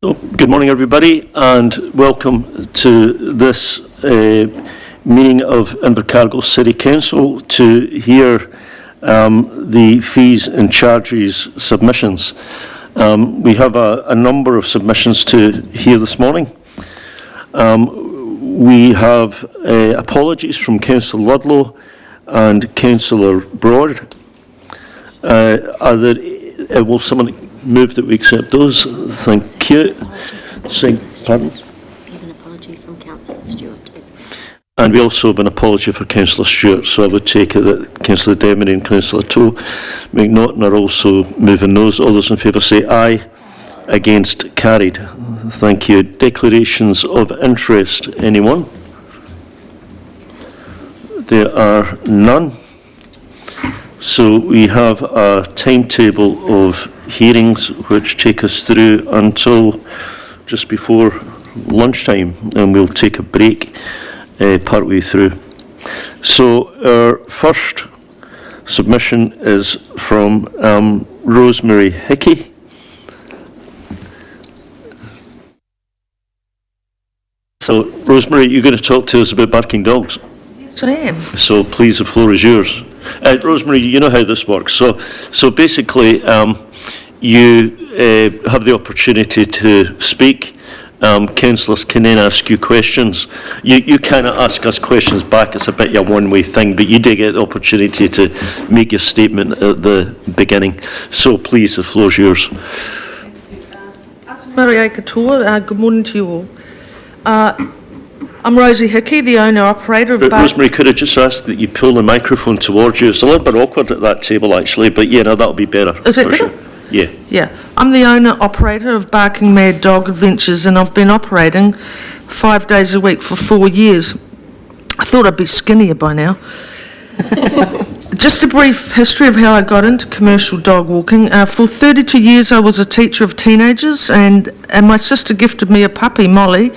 So, good morning everybody and welcome to this meeting of Invercargill City Council to hear the fees and charges submissions. We have a number of submissions to hear this morning. We have apologies from Councillor Ludlow and Councillor Broad. Will someone move that we accept those? Thank you. Pardon? We have an apology from Councillor Stewart as well. And we also have an apology for Councillor Stewart, so I would take it that Councillor Deminy and Councillor McNaughton are also moving those. All those in favour say aye. Against, carried. Thank you. Declarations of interest, anyone? There are none. So we have a timetable of hearings which take us through until just before lunchtime, and we'll take a break part way through. So our first submission is from Rosemary Hickey. So Rosemary, you're going to talk to us about barking dogs. Yes, I am. So please, the floor is yours. Rosemary, you know how this works. So basically, you have the opportunity to speak. Councillors can then ask you questions. You cannot ask us questions back. It's a bit of a one-way thing, but you do get the opportunity to make your statement at the beginning. So please, the floor is yours. Maria katoa, good morning to you all. I'm Rosie Hickey, the owner-operator of Rosemary, could I just ask that you pull the microphone towards you? It's a little bit awkward at that table, actually, but yeah, no, that'll be better. Is it better? Sure. Yeah. Yeah. I'm the owner-operator of Barking Mad Dog Adventures, and I've been operating 5 days a week for 4 years. I thought I'd be skinnier by now. Just a brief history of how I got into commercial dog walking. For 32 years, I was a teacher of teenagers, and my sister gifted me a puppy, Molly,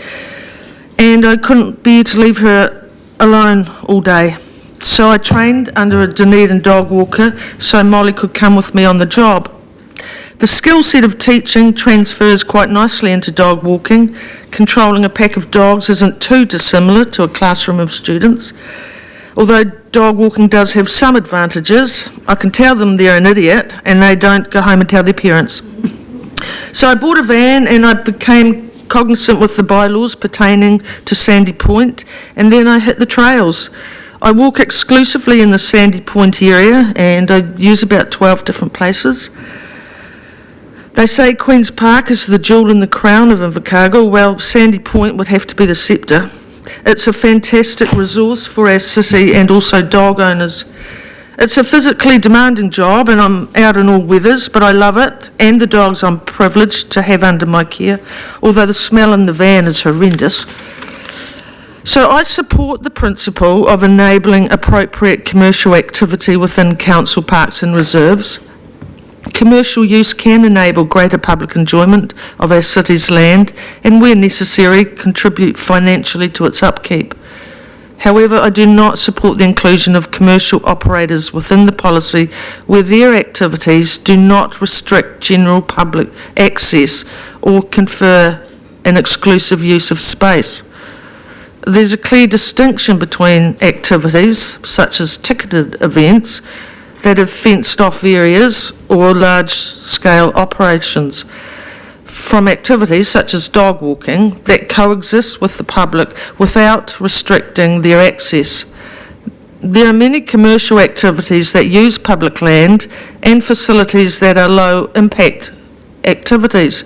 and I couldn't bear to leave her alone all day. So I trained under a Dunedin dog walker so Molly could come with me on the job. The skill set of teaching transfers quite nicely into dog walking. Controlling a pack of dogs isn't too dissimilar to a classroom of students. Although dog walking does have some advantages, I can tell them they're an idiot and they don't go home and tell their parents. So I bought a van and I became cognizant with the bylaws pertaining to Sandy Point, and then I hit the trails. I walk exclusively in the Sandy Point area and I use about 12 different places. They say Queen's Park is the jewel in the crown of Invercargill. Well, Sandy Point would have to be the sceptre. It's a fantastic resource for our city and also dog owners. It's a physically demanding job and I'm out in all weathers, but I love it, and the dogs I'm privileged to have under my care, although the smell in the van is horrendous. So I support the principle of enabling appropriate commercial activity within council parks and reserves. Commercial use can enable greater public enjoyment of our city's land and, where necessary, contribute financially to its upkeep. However, I do not support the inclusion of commercial operators within the policy where their activities do not restrict general public access or confer an exclusive use of space. There's a clear distinction between activities, such as ticketed events, that have fenced-off areas or large-scale operations, from activities such as dog walking that coexist with the public without restricting their access. There are many commercial activities that use public land and facilities that are low-impact activities.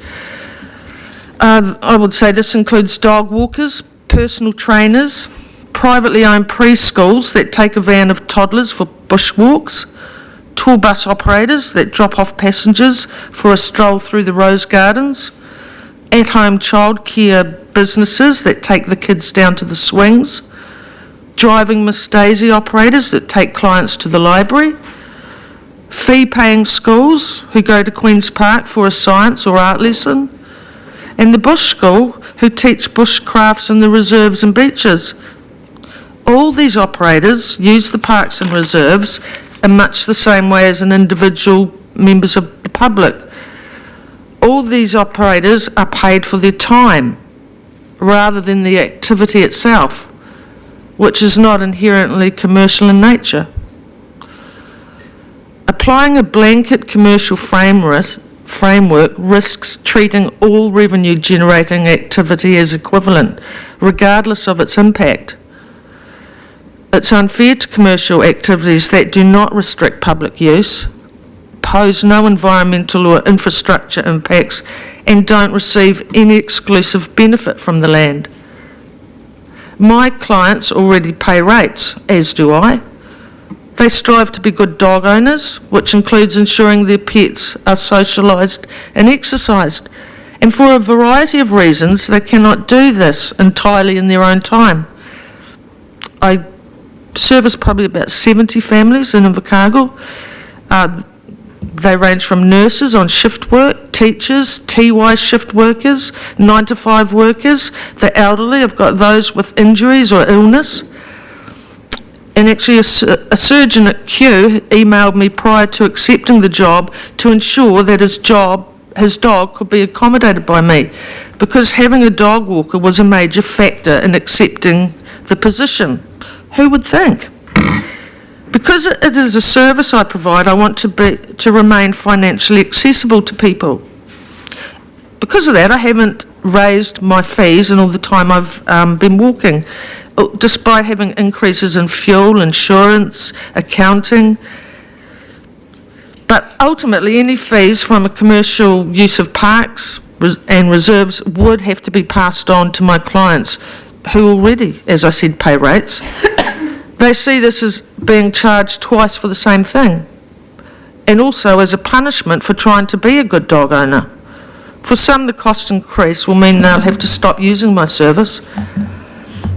I would say this includes dog walkers, personal trainers, privately owned preschools that take a van of toddlers for bushwalks, tour bus operators that drop off passengers for a stroll through the rose gardens, at-home childcare businesses that take the kids down to the swings, driving Miss Daisy operators that take clients to the library, fee-paying schools who go to Queen's Park for a science or art lesson, and the bush school who teach bush crafts in the reserves and beaches. All these operators use the parks and reserves in much the same way as an individual members of the public. All these operators are paid for their time rather than the activity itself, which is not inherently commercial in nature. Applying a blanket commercial framework risks treating all revenue-generating activity as equivalent, regardless of its impact. It's unfair to commercial activities that do not restrict public use, pose no environmental or infrastructure impacts, and don't receive any exclusive benefit from the land. My clients already pay rates, as do I. They strive to be good dog owners, which includes ensuring their pets are socialised and exercised. And for a variety of reasons, they cannot do this entirely in their own time. I service probably about 70 families in Invercargill. They range from nurses on shift work, teachers, TY shift workers, 9-to-5 workers, the elderly. I've got those with injuries or illness. And actually a surgeon at Kew emailed me prior to accepting the job to ensure that his dog could be accommodated by me, because having a dog walker was a major factor in accepting the position. Who would think? Because it is a service I provide, I want to remain financially accessible to people. Because of that, I haven't raised my fees in all the time I've been walking, despite having increases in fuel, insurance, accounting. But ultimately, any fees from a commercial use of parks and reserves would have to be passed on to my clients, who already, as I said, pay rates. They see this as being charged twice for the same thing, and also as a punishment for trying to be a good dog owner. For some, the cost increase will mean they'll have to stop using my service.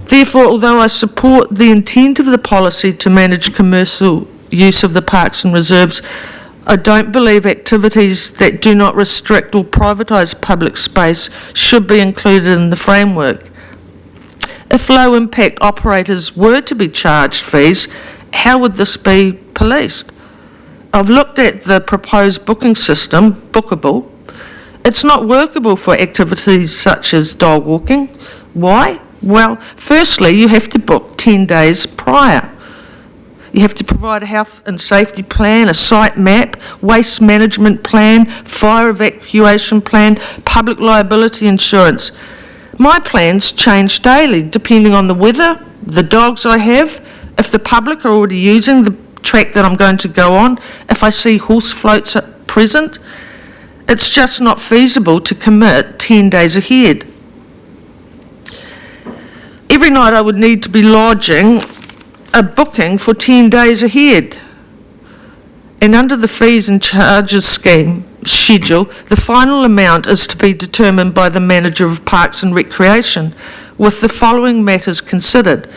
Therefore, although I support the intent of the policy to manage commercial use of the parks and reserves, I don't believe activities that do not restrict or privatise public space should be included in the framework. If low-impact operators were to be charged fees, how would this be policed? I've looked at the proposed booking system, Bookable. It's not workable for activities such as dog walking. Why? Well, firstly, you have to book 10 days prior. You have to provide a health and safety plan, a site map, waste management plan, fire evacuation plan, public liability insurance. My plans change daily depending on the weather, the dogs I have, if the public are already using the track that I'm going to go on, if I see horse floats at present. It's just not feasible to commit 10 days ahead. Every night I would need to be lodging a booking for 10 days ahead. And under the fees and charges schedule, the final amount is to be determined by the manager of Parks and Recreation, with the following matters considered: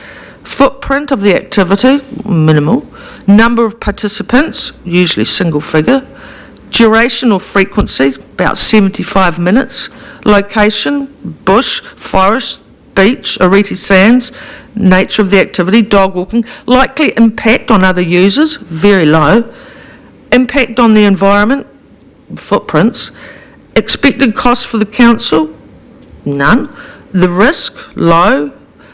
footprint of the activity, minimal; number of participants, usually single figure; duration or frequency, about 75 minutes; location, bush, forest, beach, Arete Sands; nature of the activity, dog walking; likely impact on other users, very low; impact on the environment, footprints; expected cost for the council, none; the risk, low;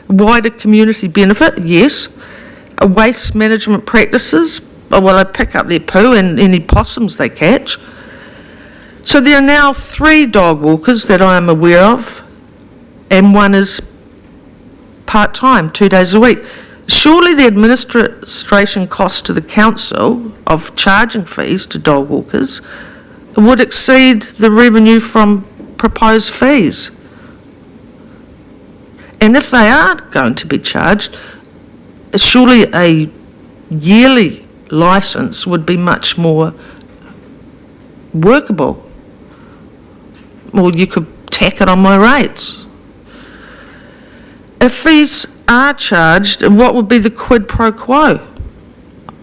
wider community benefit, yes; waste management practices, well, I pick up their poo and any possums they catch. So there are now 3 dog walkers that I am aware of, and one is part-time, 2 days a week. Surely the administration cost to the council of charging fees to dog walkers would exceed the revenue from proposed fees. And if they are going to be charged, surely a yearly licence would be much more workable. Or you could tack it on my rates. If fees are charged, what would be the quid pro quo?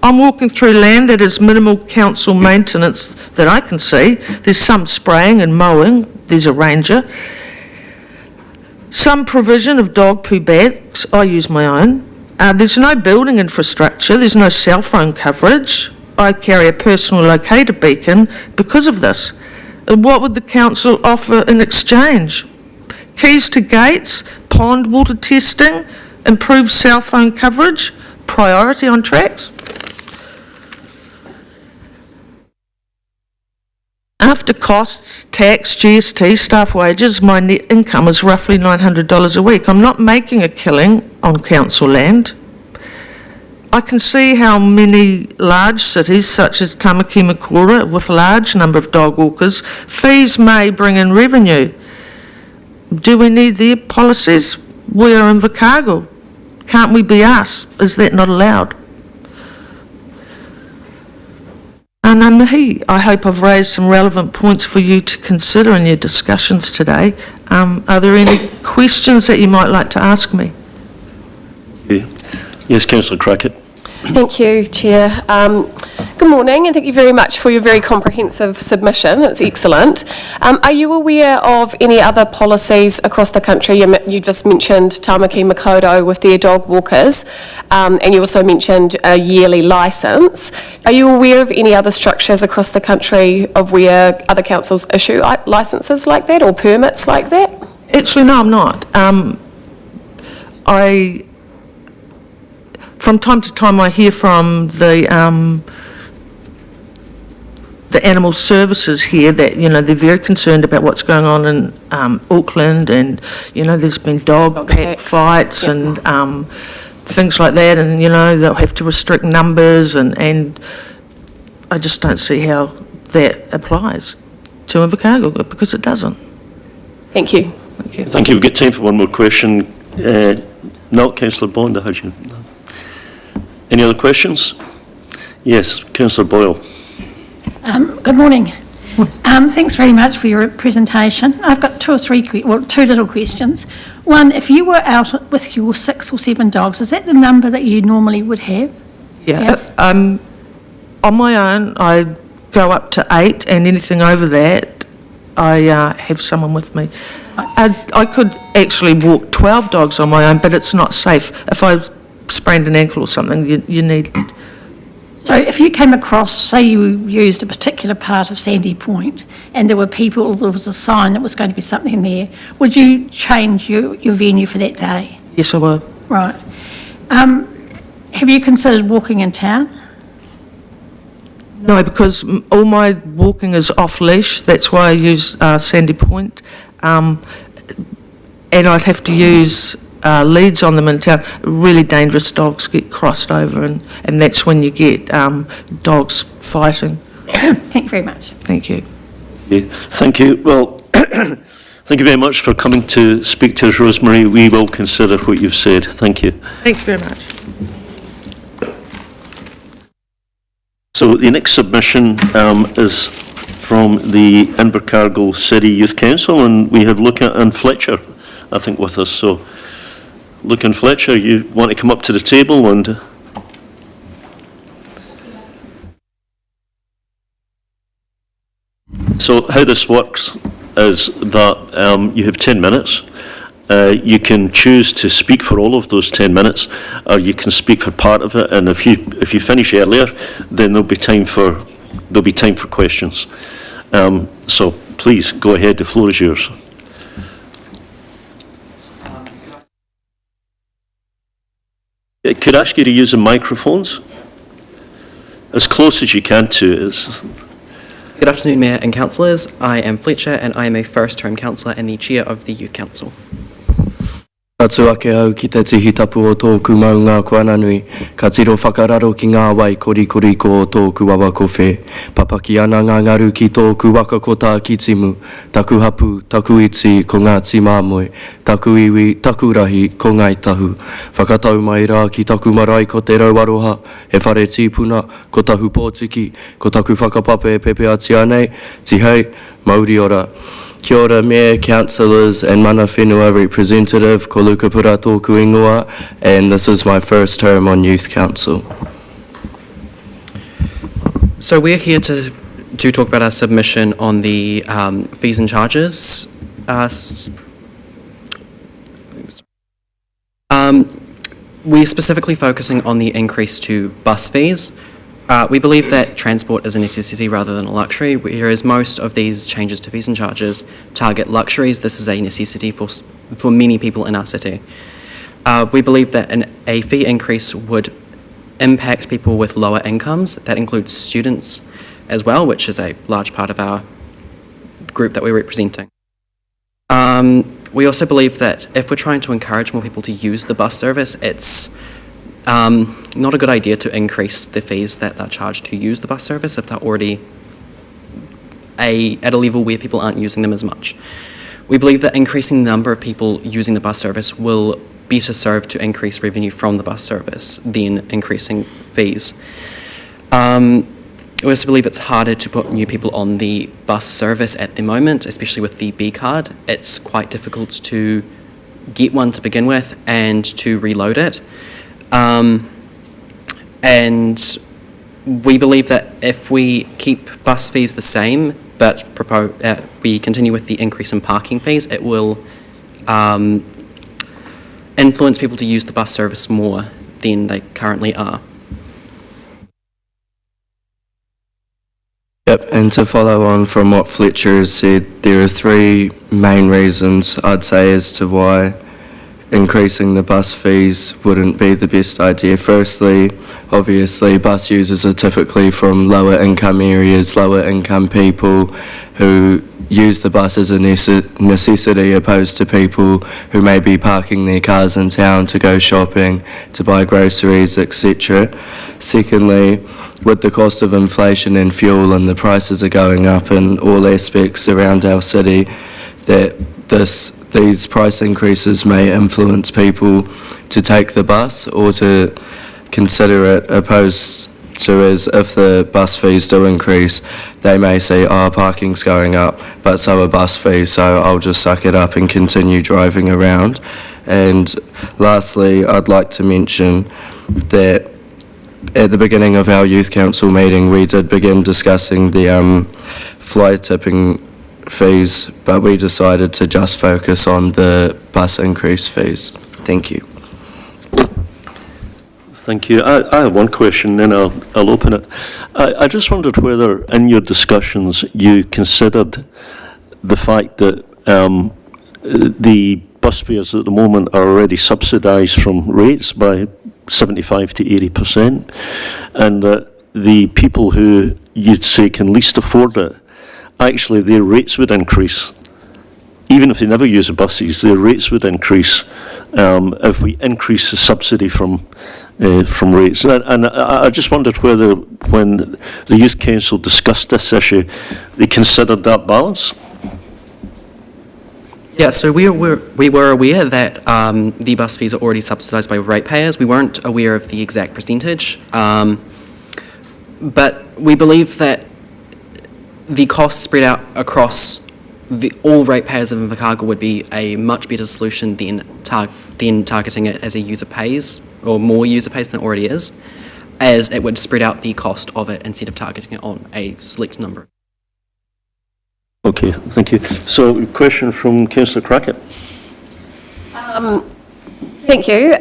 I'm walking through land that is minimal council maintenance that I can see. There's some spraying and mowing, there's a ranger. Some provision of dog poo bags, I use my own. There's no building infrastructure, there's no cell phone coverage. I carry a personal locator beacon because of this. What would the council offer in exchange? Keys to gates, pond water testing, improved cell phone coverage, priority on tracks? After costs, tax, GST, staff wages, my net income is roughly $900 a week. I'm not making a killing on council land. I can see how many large cities, such as Tamaki Makaurau, with a large number of dog walkers, fees may bring in revenue. Do we need their policies? We are in Invercargill. Can't we be us? Is that not allowed? Ngā mihi, I hope I've raised some relevant points for you to consider in your discussions today. Are there any questions that you might like to ask me? Yes, Councillor Crockett. Thank you, Chair. Good morning, and thank you very much for your very comprehensive submission. It's excellent. Are you aware of any other policies across the country? You just mentioned Tamaki Makaurau with their dog walkers, and you also mentioned a yearly licence. Are you aware of any other structures across the country of where other councils issue licences like that or permits like that? Actually, no, I'm not. From time to time, I hear from the animal services here that, you know, they're very concerned about what's going on in Auckland, and, you know, there's been dog pack fights and things like that, and, you know, they'll have to restrict numbers, and I just don't see how that applies to Invercargill, because it doesn't. Thank you. Thank you. We've got time for one more question. No, Councillor Bond, I heard you. Any other questions? Yes, Councillor Boyle. Good morning. Thanks very much for your presentation. I've got two little questions. One, if you were out with your 6 or 7 dogs, is that the number that you normally would have? Yeah. On my own, I go up to 8, and anything over that, I have someone with me. I could actually walk 12 dogs on my own, but it's not safe. If I sprained an ankle or something, you need... So if you came across, say you used a particular part of Sandy Point and there was a sign that was going to be something there, would you change your venue for that day? Yes, I would. Right. Have you considered walking in town? No, because all my walking is off-leash. That's why I use Sandy Point. And I'd have to use leads on them in town. Really dangerous dogs get crossed over, and that's when you get dogs fighting. Thank you very much. Thank you. Yeah, thank you. Well, thank you very much for coming to speak to us, Rosemary. We will consider what you've said. Thank you. Thank you very much. So the next submission is from the Invercargill City Youth Council, and we have Luca and Fletcher, I think, with us. So, Luca and Fletcher, you want to come up to the table and... So how this works is that you have 10 minutes. You can choose to speak for all of those 10 minutes, or you can speak for part of it, and if you finish earlier, then there'll be time for questions. So please go ahead, the floor is yours. Could I ask you to use the microphones as close as you can to it. Good afternoon, Mayor and Councillors. I am Fletcher and I am a first-term councillor and the Chair of the Youth Council. Atu ake au ki te tihi tapu o tōku maunga kuananui, ka tiro whakararo ki ngā wai korikoriko o tōku awa kowhe. Papaki ana ngā ngaru ki tōku waka ko tā kitimu, taku hapu, taku iti ko ngā tīmāmoe, taku iwi, taku rahi ko ngai tahu. Whakatau mai rā ki taku marae ko te rauaroha, he whare tīpuna, ko tahu pōtiki, ko taku whakapape pepe ati anei, tihei, mauri ora. Kia ora, Mayor, Councillors and mana whenua representative, ko Luka Pura tōku ingoa, and this is my first term on Youth Council. So we're here to talk about our submission on the fees and charges. We're specifically focusing on the increase to bus fees. We believe that transport is a necessity rather than a luxury, whereas most of these changes to fees and charges target luxuries. This is a necessity for many people in our city. We believe that a fee increase would impact people with lower incomes. That includes students as well, which is a large part of our group that we're representing. We also believe that if we're trying to encourage more people to use the bus service, it's not a good idea to increase the fees that they're charged to use the bus service if they're already at a level where people aren't using them as much. We believe that increasing the number of people using the bus service will better serve to increase revenue from the bus service than increasing fees. We also believe it's harder to put new people on the bus service at the moment, especially with the B card. It's quite difficult to get one to begin with and to reload it. And we believe that if we keep bus fees the same, but we continue with the increase in parking fees, it will influence people to use the bus service more than they currently are. Yep, and to follow on from what Fletcher has said, there are three main reasons I'd say as to why increasing the bus fees wouldn't be the best idea. Firstly, obviously bus users are typically from lower income areas, lower income people who use the bus as a necessity opposed to people who may be parking their cars in town to go shopping, to buy groceries, etc. Secondly, with the cost of inflation and fuel and the prices are going up in all aspects around our city, that these price increases may influence people to take the bus or to consider it, opposed to as if the bus fees do increase, they may say, oh, parking's going up, but so are bus fees, so I'll just suck it up and continue driving around. And lastly, I'd like to mention that at the beginning of our youth council meeting, we did begin discussing the fly tipping fees, but we decided to just focus on the bus increase fees. Thank you. Thank you. I have one question, then I'll open it. I just wondered whether in your discussions you considered the fact that the bus fares at the moment are already subsidised from rates by 75 to 80%, and that the people who you'd say can least afford it, actually their rates would increase. Even if they never use the buses, their rates would increase if we increase the subsidy from rates. And I just wondered whether, when the Youth Council discussed this issue, they considered that balance. Yeah, so we were aware that the bus fees are already subsidised by ratepayers. We weren't aware of the exact percentage, but we believe that the costs spread out across all ratepayers of Invercargill would be a much better solution than targeting it as a user pays, or more user pays than it already is, as it would spread out the cost of it instead of targeting it on a select number. Okay, thank you. So, question from Councillor Crackett. Thank you.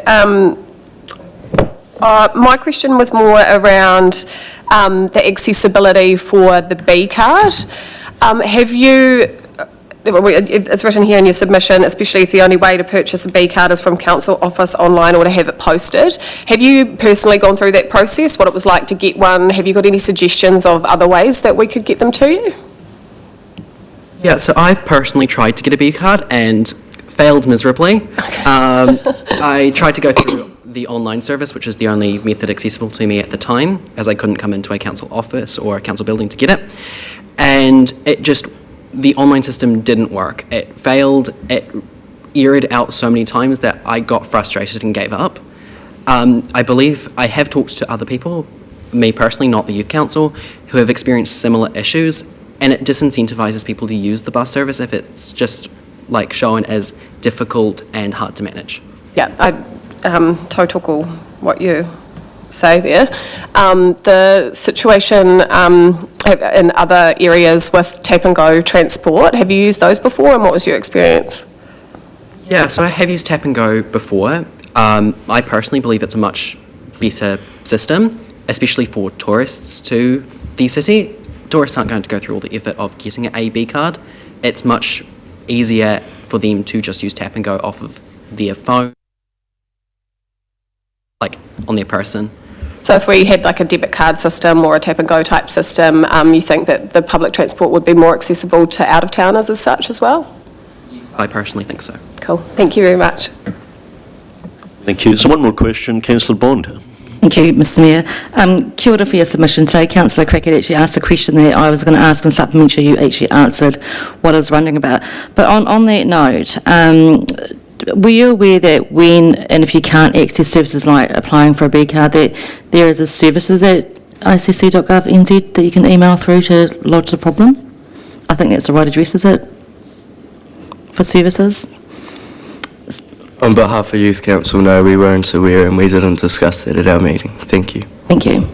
My question was more around the accessibility for the B card. Have you, it's written here in your submission, especially if the only way to purchase a B card is from council office online or to have it posted. Have you personally gone through that process, what it was like to get one? Have you got any suggestions of other ways that we could get them to you? Yeah, so I've personally tried to get a B card and failed miserably. I tried to go through the online service, which is the only method accessible to me at the time, as I couldn't come into a council office or a council building to get it. And the online system didn't work. It failed, it errored out so many times that I got frustrated and gave up. I believe I have talked to other people, me personally, not the youth council, who have experienced similar issues, and it disincentivises people to use the bus service if it's just like shown as difficult and hard to manage. Yeah, I tautoko what you say there. The situation in other areas with tap and go transport, have you used those before, and what was your experience? Yeah, so I have used Tap and Go before. I personally believe it's a much better system. especially for tourists to the city. Tourists aren't going to go through all the effort of getting an AB card. It's much easier for them to just use tap and go off of their phone, like on their person. So if we had like a debit card system or a tap and go type system, you think that the public transport would be more accessible to out-of-towners as such as well? I personally think so. Cool, thank you very much. Thank you. So one more question, Councillor Bond. Thank you, Mr Mayor. Kia ora for your submission today. Councillor Cricket actually asked a question that I was going to ask and supplementary. You actually answered what I was wondering about. But on that note, were you aware that when and if you can't access services like applying for a B card, that there is a services at icc.gov.nz that you can email through to lodge the problem? I think that's the right address, is it? For services? On behalf of Youth Council, no, we weren't aware and we didn't discuss that at our meeting. Thank you. Thank you.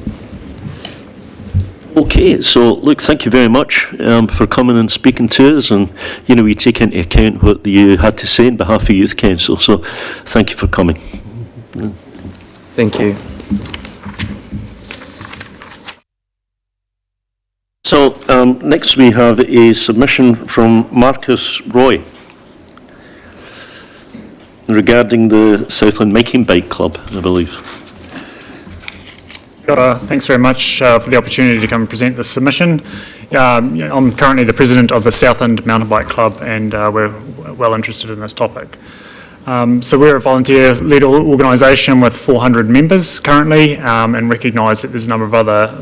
Okay, so look, thank you very much for coming and speaking to us, and we take into account what you had to say on behalf of Youth Council, so thank you for coming. Thank you. So next we have a submission from Marcus Roy regarding the Southland Making Bike Club, I believe. Thanks very much for the opportunity to come and present this submission. I'm currently the president of the Southland Mountain Bike Club, and we're well interested in this topic. So we're a volunteer-led organisation with 400 members currently, and recognise that there's a number of other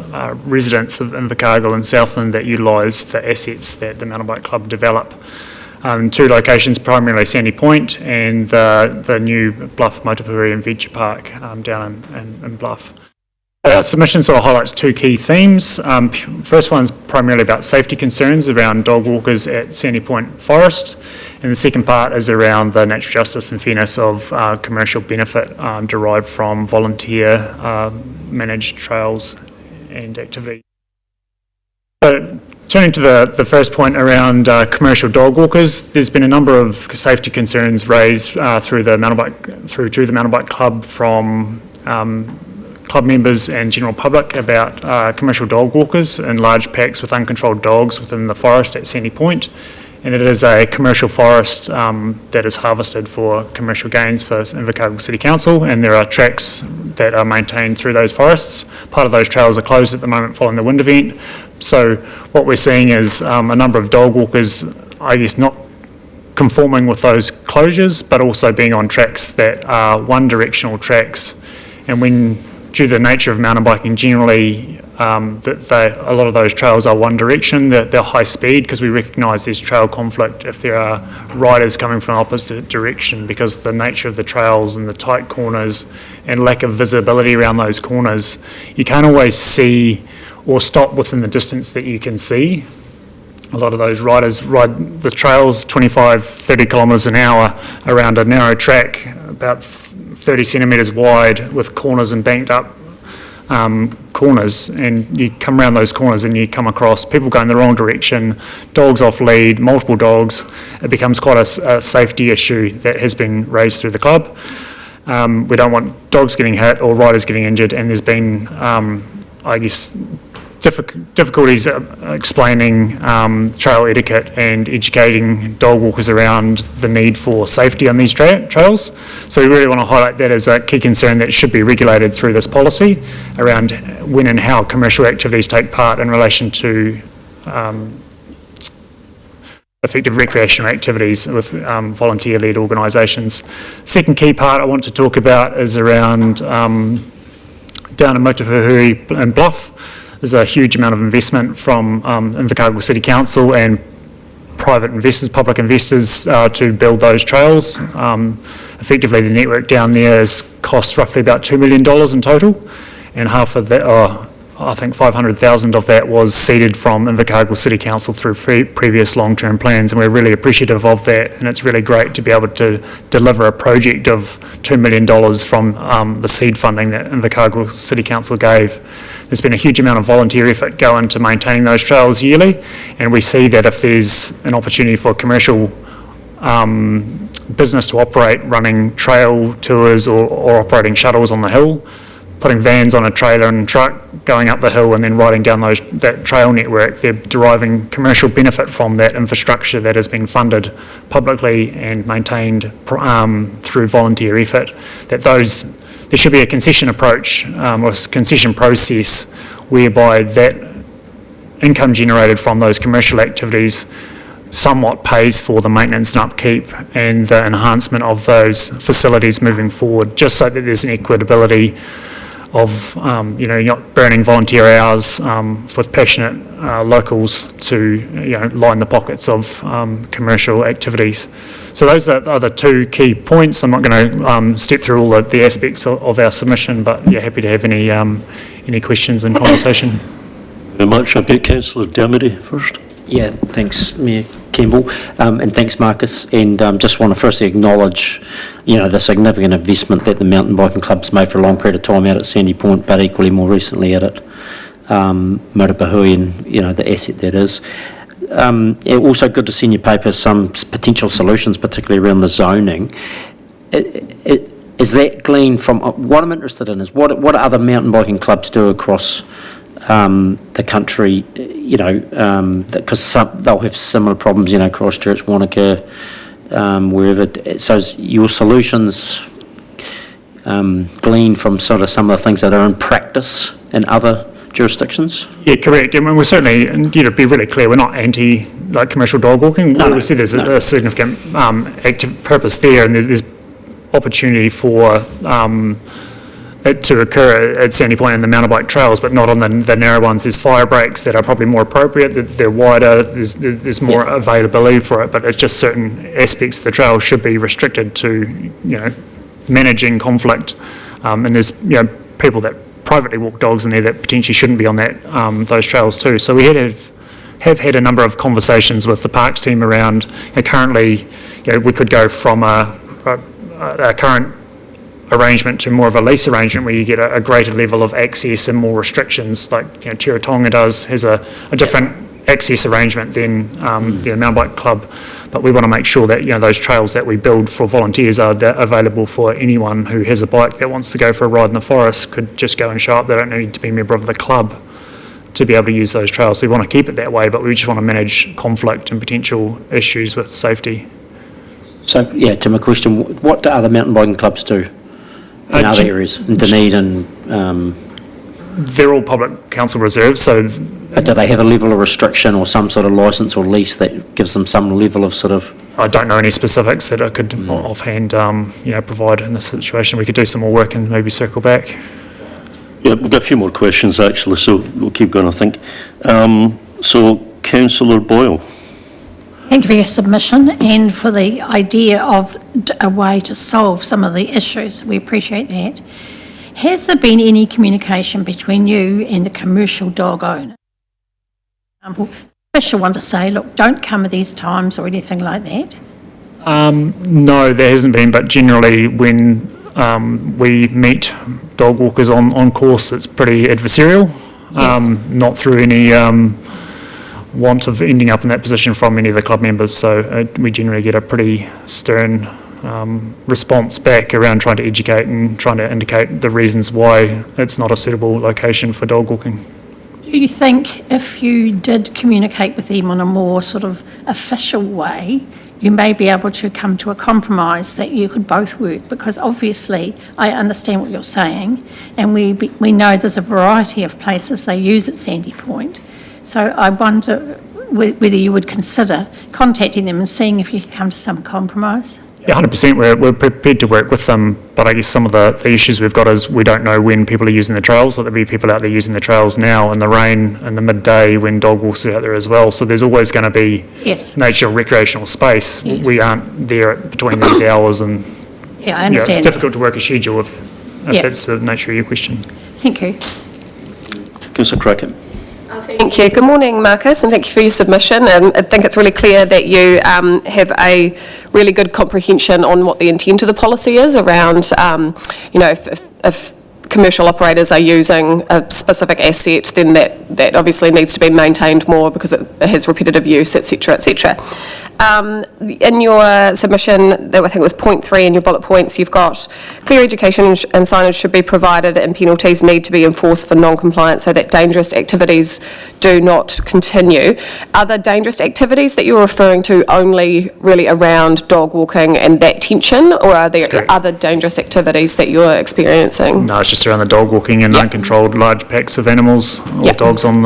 residents of Invercargill and Southland that utilise the assets that the Mountain Bike Club develop. Two locations, primarily Sandy Point and the new Bluff Motupuhi and Venture Park down in Bluff. Our submission sort of highlights two key themes. First one's primarily about safety concerns around dog walkers at Sandy Point Forest, and the second part is around the natural justice and fairness of commercial benefit derived from volunteer managed trails and activity. So, turning to the first point around commercial dog walkers, there's been a number of safety concerns raised through to the Mountain Bike Club from club members and general public about commercial dog walkers in large packs with uncontrolled dogs within the forest at Sandy Point. And it is a commercial forest that is harvested for commercial gains for Invercargill City Council, and there are tracks that are maintained through those forests. Part of those trails are closed at the moment following the wind event. So what we're seeing is a number of dog walkers, I guess, not conforming with those closures, but also being on tracks that are one-directional tracks. And when, due to the nature of mountain biking generally, a lot of those trails are one direction, they're high speed, because we recognise there's trail conflict if there are riders coming from the opposite direction, because the nature of the trails and the tight corners and lack of visibility around those corners, you can't always see or stop within the distance that you can see. A lot of those riders ride the trails 25, 30 kilometres an hour around a narrow track, about 30 centimetres wide, with corners and banked up corners, and you come around those corners and you come across people going the wrong direction, dogs off lead, multiple dogs. It becomes quite a safety issue that has been raised through the club. We don't want dogs getting hit or riders getting injured, and there's been, I guess, difficulties explaining trail etiquette and educating dog walkers around the need for safety on these trails. So we really want to highlight that as a key concern that should be regulated through this policy around when and how commercial activities take part in relation to effective recreational activities with volunteer-led organisations. Second key part I want to talk about is around down in Motupuhi and Bluff. There's a huge amount of investment from Invercargill City Council and private investors, public investors, to build those trails. Effectively, the network down there has cost roughly about $2 million in total, and half of that, I think 500,000 of that was seeded from Invercargill City Council through previous long-term plans, and we're really appreciative of that, and it's really great to be able to deliver a project of $2 million from the seed funding that Invercargill City Council gave. There's been a huge amount of volunteer effort go into maintaining those trails yearly, and we see that if there's an opportunity for commercial business to operate, running trail tours or operating shuttles on the hill, putting vans on a trailer and truck, going up the hill and then riding down that trail network. They're deriving commercial benefit from that infrastructure that has been funded publicly and maintained through volunteer effort. There should be a concession approach or concession process whereby that income generated from those commercial activities somewhat pays for the maintenance and upkeep and the enhancement of those facilities moving forward, just so that there's an equitability of, you're not burning volunteer hours with passionate locals to, line the pockets of commercial activities. So those are the two key points. I'm not going to step through all the aspects of our submission, but happy to have any questions and conversation. Very much. I've got Councillor Dermody first. Yeah, thanks, Mayor Campbell, and thanks, Marcus. And just want to firstly acknowledge, the significant investment that the mountain biking club's made for a long period of time out at Sandy Point, but equally more recently at Marapahui and, the asset that is. Also good to see in your paper some potential solutions, particularly around the zoning. Is that gleaned from, what I'm interested in is what other mountain biking clubs do across the country, because they'll have similar problems, Christchurch, Wanaka, wherever. So is your solutions gleaned from sort of some of the things that are in practice in other jurisdictions? Yeah, correct. I mean, we're certainly, and to be really clear, we're not anti commercial dog walking. We see there's a significant active purpose there, and there's opportunity for it to occur at Sandy Point and the mountain bike trails, but not on the narrow ones. There's fire breaks that are probably more appropriate, they're wider, there's more availability for it, but it's just certain aspects of the trail should be restricted to, managing conflict. And there's, people that privately walk dogs in there that potentially shouldn't be on those trails too. So we have had a number of conversations with the parks team around, currently, we could go from a current arrangement to more of a lease arrangement where you get a greater level of access and more restrictions, like Chiratonga has a different access arrangement than the mountain bike club, but we want to make sure that those trails that we build for volunteers are available for anyone who has a bike that wants to go for a ride in the forest, could just go and show up. They don't need to be a member of the club to be able to use those trails. So we want to keep it that way, but we just want to manage conflict and potential issues with safety. So, to my question, what do other mountain biking clubs do in other areas, in Dunedin? They're all public council reserves, so... But do they have a level of restriction or some sort of licence or lease that gives them some level of sort of... I don't know any specifics that I could offhand, provide in this situation. We could do some more work and maybe circle back. Yeah, we've got a few more questions actually, so we'll keep going, I think. So, Councillor Boyle. Thank you for your submission and for the idea of a way to solve some of the issues. We appreciate that. Has there been any communication between you and the commercial dog owner? For example, special one to say, look, don't come at these times or anything like that? No, there hasn't been, but generally when we meet dog walkers on course, it's pretty adversarial, not through any want of ending up in that position from any of the club members. So we generally get a pretty stern response back around trying to educate and trying to indicate the reasons why it's not a suitable location for dog walking. Do you think if you did communicate with them on a more sort of official way, you may be able to come to a compromise that you could both work? Because obviously I understand what you're saying, and we know there's a variety of places they use at Sandy Point. So I wonder whether you would consider contacting them and seeing if you could come to some compromise. Yeah, 100%. We're prepared to work with them, but I guess some of the issues we've got is we don't know when people are using the trails. So there'll be people out there using the trails now in the rain, in the midday when dog walks are out there as well. So there's always going to be nature recreational space. Yes. We aren't there between these hours, and I understand. it's difficult to work a schedule if that's the nature of your question. Thank you. Councillor Crockett. Thank you. Good morning, Marcus, and thank you for your submission. And I think it's really clear that you have a really good comprehension on what the intent of the policy is around, if commercial operators are using a specific asset, then that obviously needs to be maintained more because it has repetitive use, etc., etc. In your submission, I think it was point 3 in your bullet points, you've got clear education and signage should be provided and penalties need to be enforced for non-compliance so that dangerous activities do not continue. Are the dangerous activities that you're referring to only really around dog walking and that tension, or are there correct. other dangerous activities that you're experiencing? No, it's just around the dog walking and uncontrolled large packs of animals or Yep. dogs on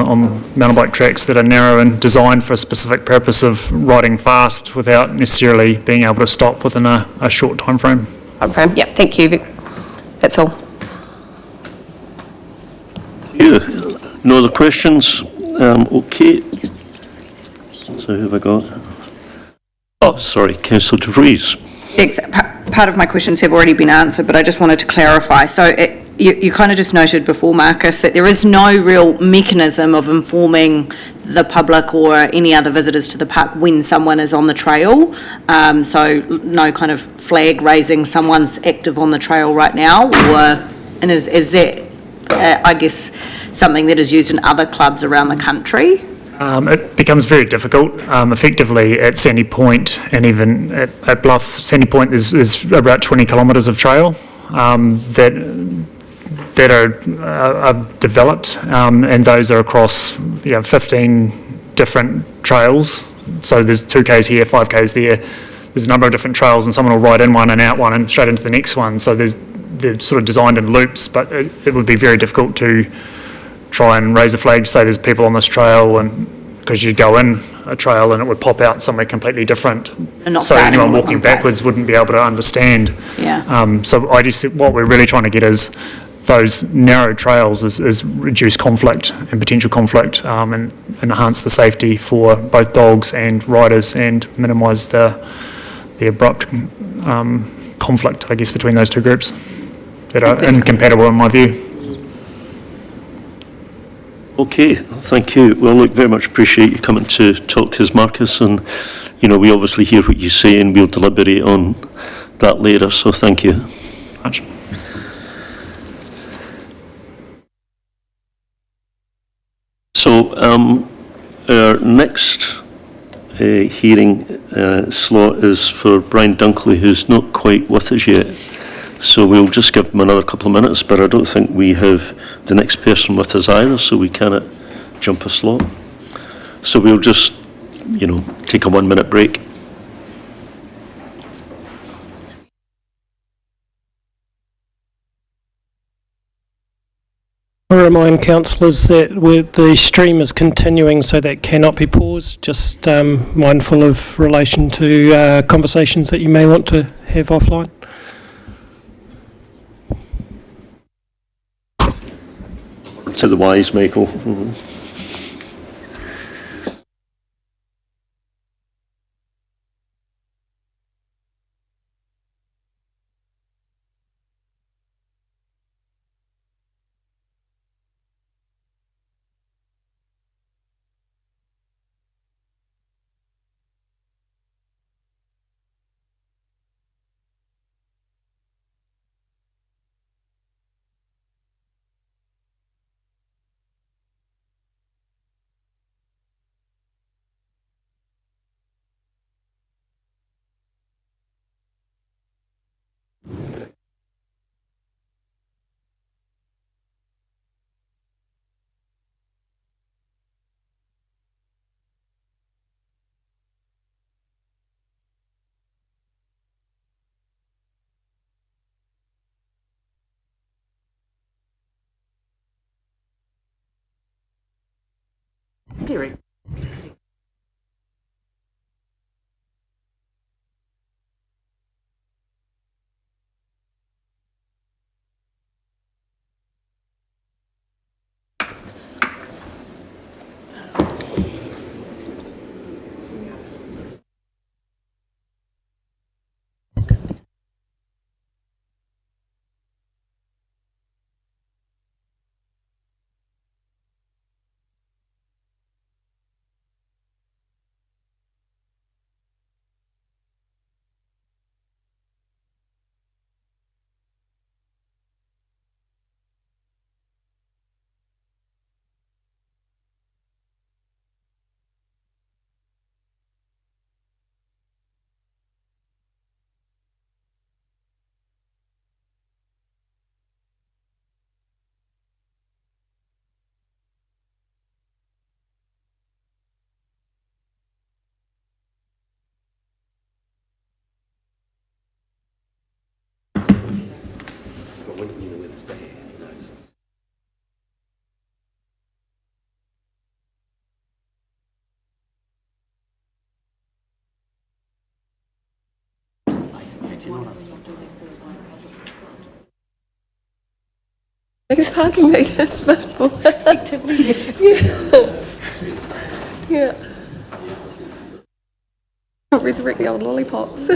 mountain bike tracks that are narrow and designed for a specific purpose of riding fast without necessarily being able to stop within a short time frame. Timeframe? Yep, thank you. That's all. You, no other questions? Okay. So who have I got? Oh, sorry, Councillor De Vries. Part of my questions have already been answered, but I just wanted to clarify. So you kind of just noted before, Marcus, that there is no real mechanism of informing the public or any other visitors to the park when someone is on the trail. So no kind of flag raising, someone's active on the trail right now, and is that, I guess, something that is used in other clubs around the country? It becomes very difficult. Effectively, at Sandy Point and even at Bluff, Sandy Point, there's about 20 kilometres of trail that are developed, and those are across 15 different trails. So there's 2Ks here, 5Ks there. There's a number of different trails, and someone will ride in one and out one and straight into the next one. So they're sort of designed in loops, but it would be very difficult to try and raise a flag to say there's people on this trail, and because you'd go in a trail and it would pop out somewhere completely different. And not so starting anyone all at walking one place. backwards wouldn't be able to understand. Yeah. So what we're really trying to get is those narrow trails is reduce conflict and potential conflict, and enhance the safety for both dogs and riders, and minimise the abrupt conflict, I guess, between those two groups that are incompatible in my view. Okay, thank you. Well, look, very much appreciate you coming to talk to us, Marcus, and, we obviously hear what you say and we'll deliberate on that later, so thank you. Much. So, our next hearing slot is for Brian Dunkley, who's not quite with us yet. So we'll just give him another couple of minutes, but I don't think we have the next person with us either, so we cannot jump a slot. So we'll just, take a 1 minute break. I remind councillors that the stream is continuing, so that cannot be paused. Just mindful of relation to conversations that you may want to have offline. To the wise, Michael. Like parking meters, but for yeah. Resurrect the old lollipops.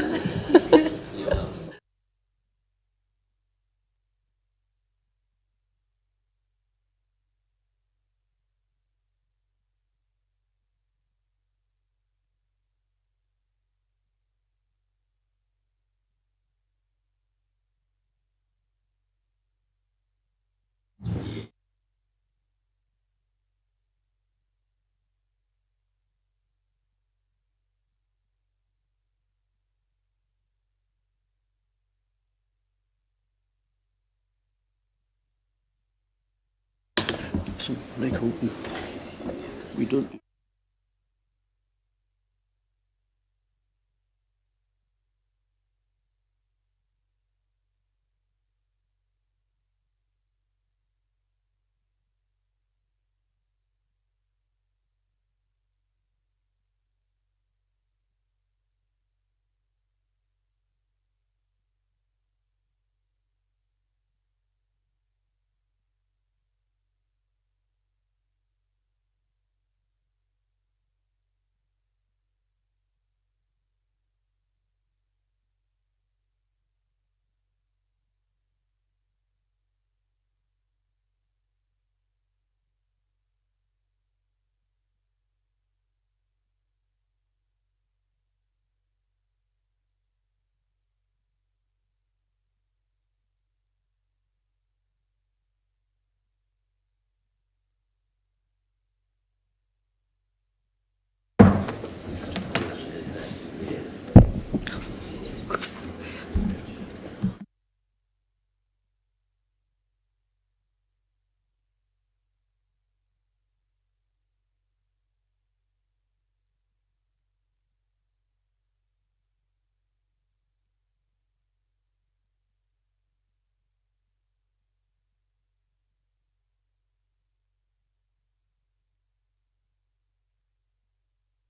So, Michael, we don't.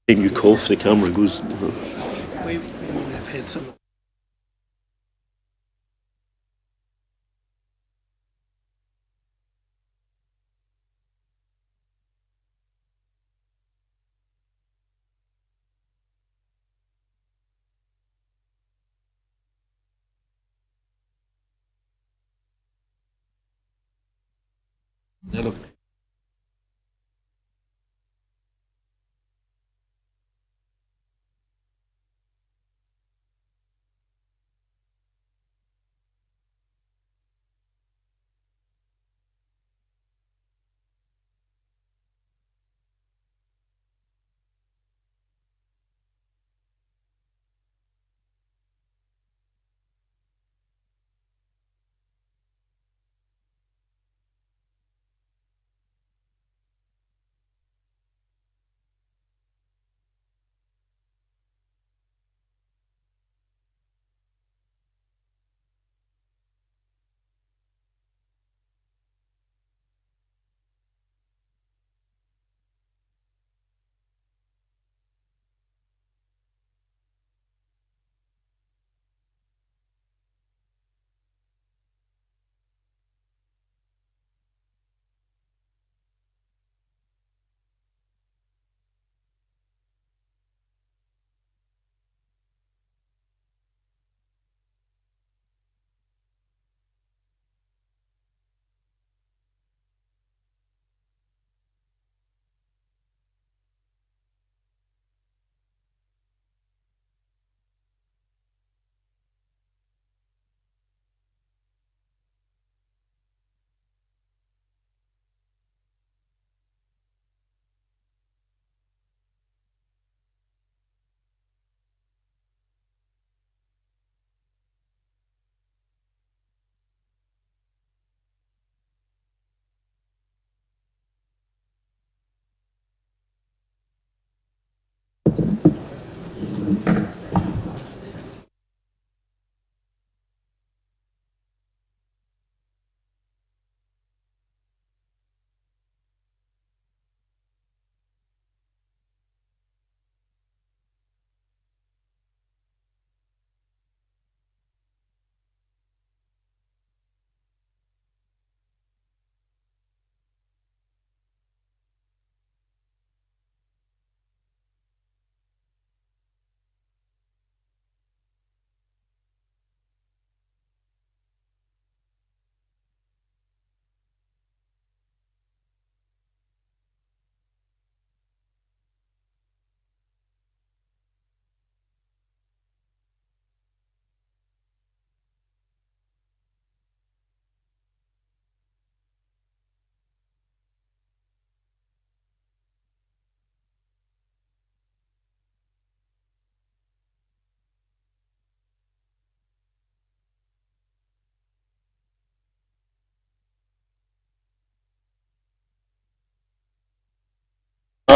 When you cough, the camera goes. We've had some.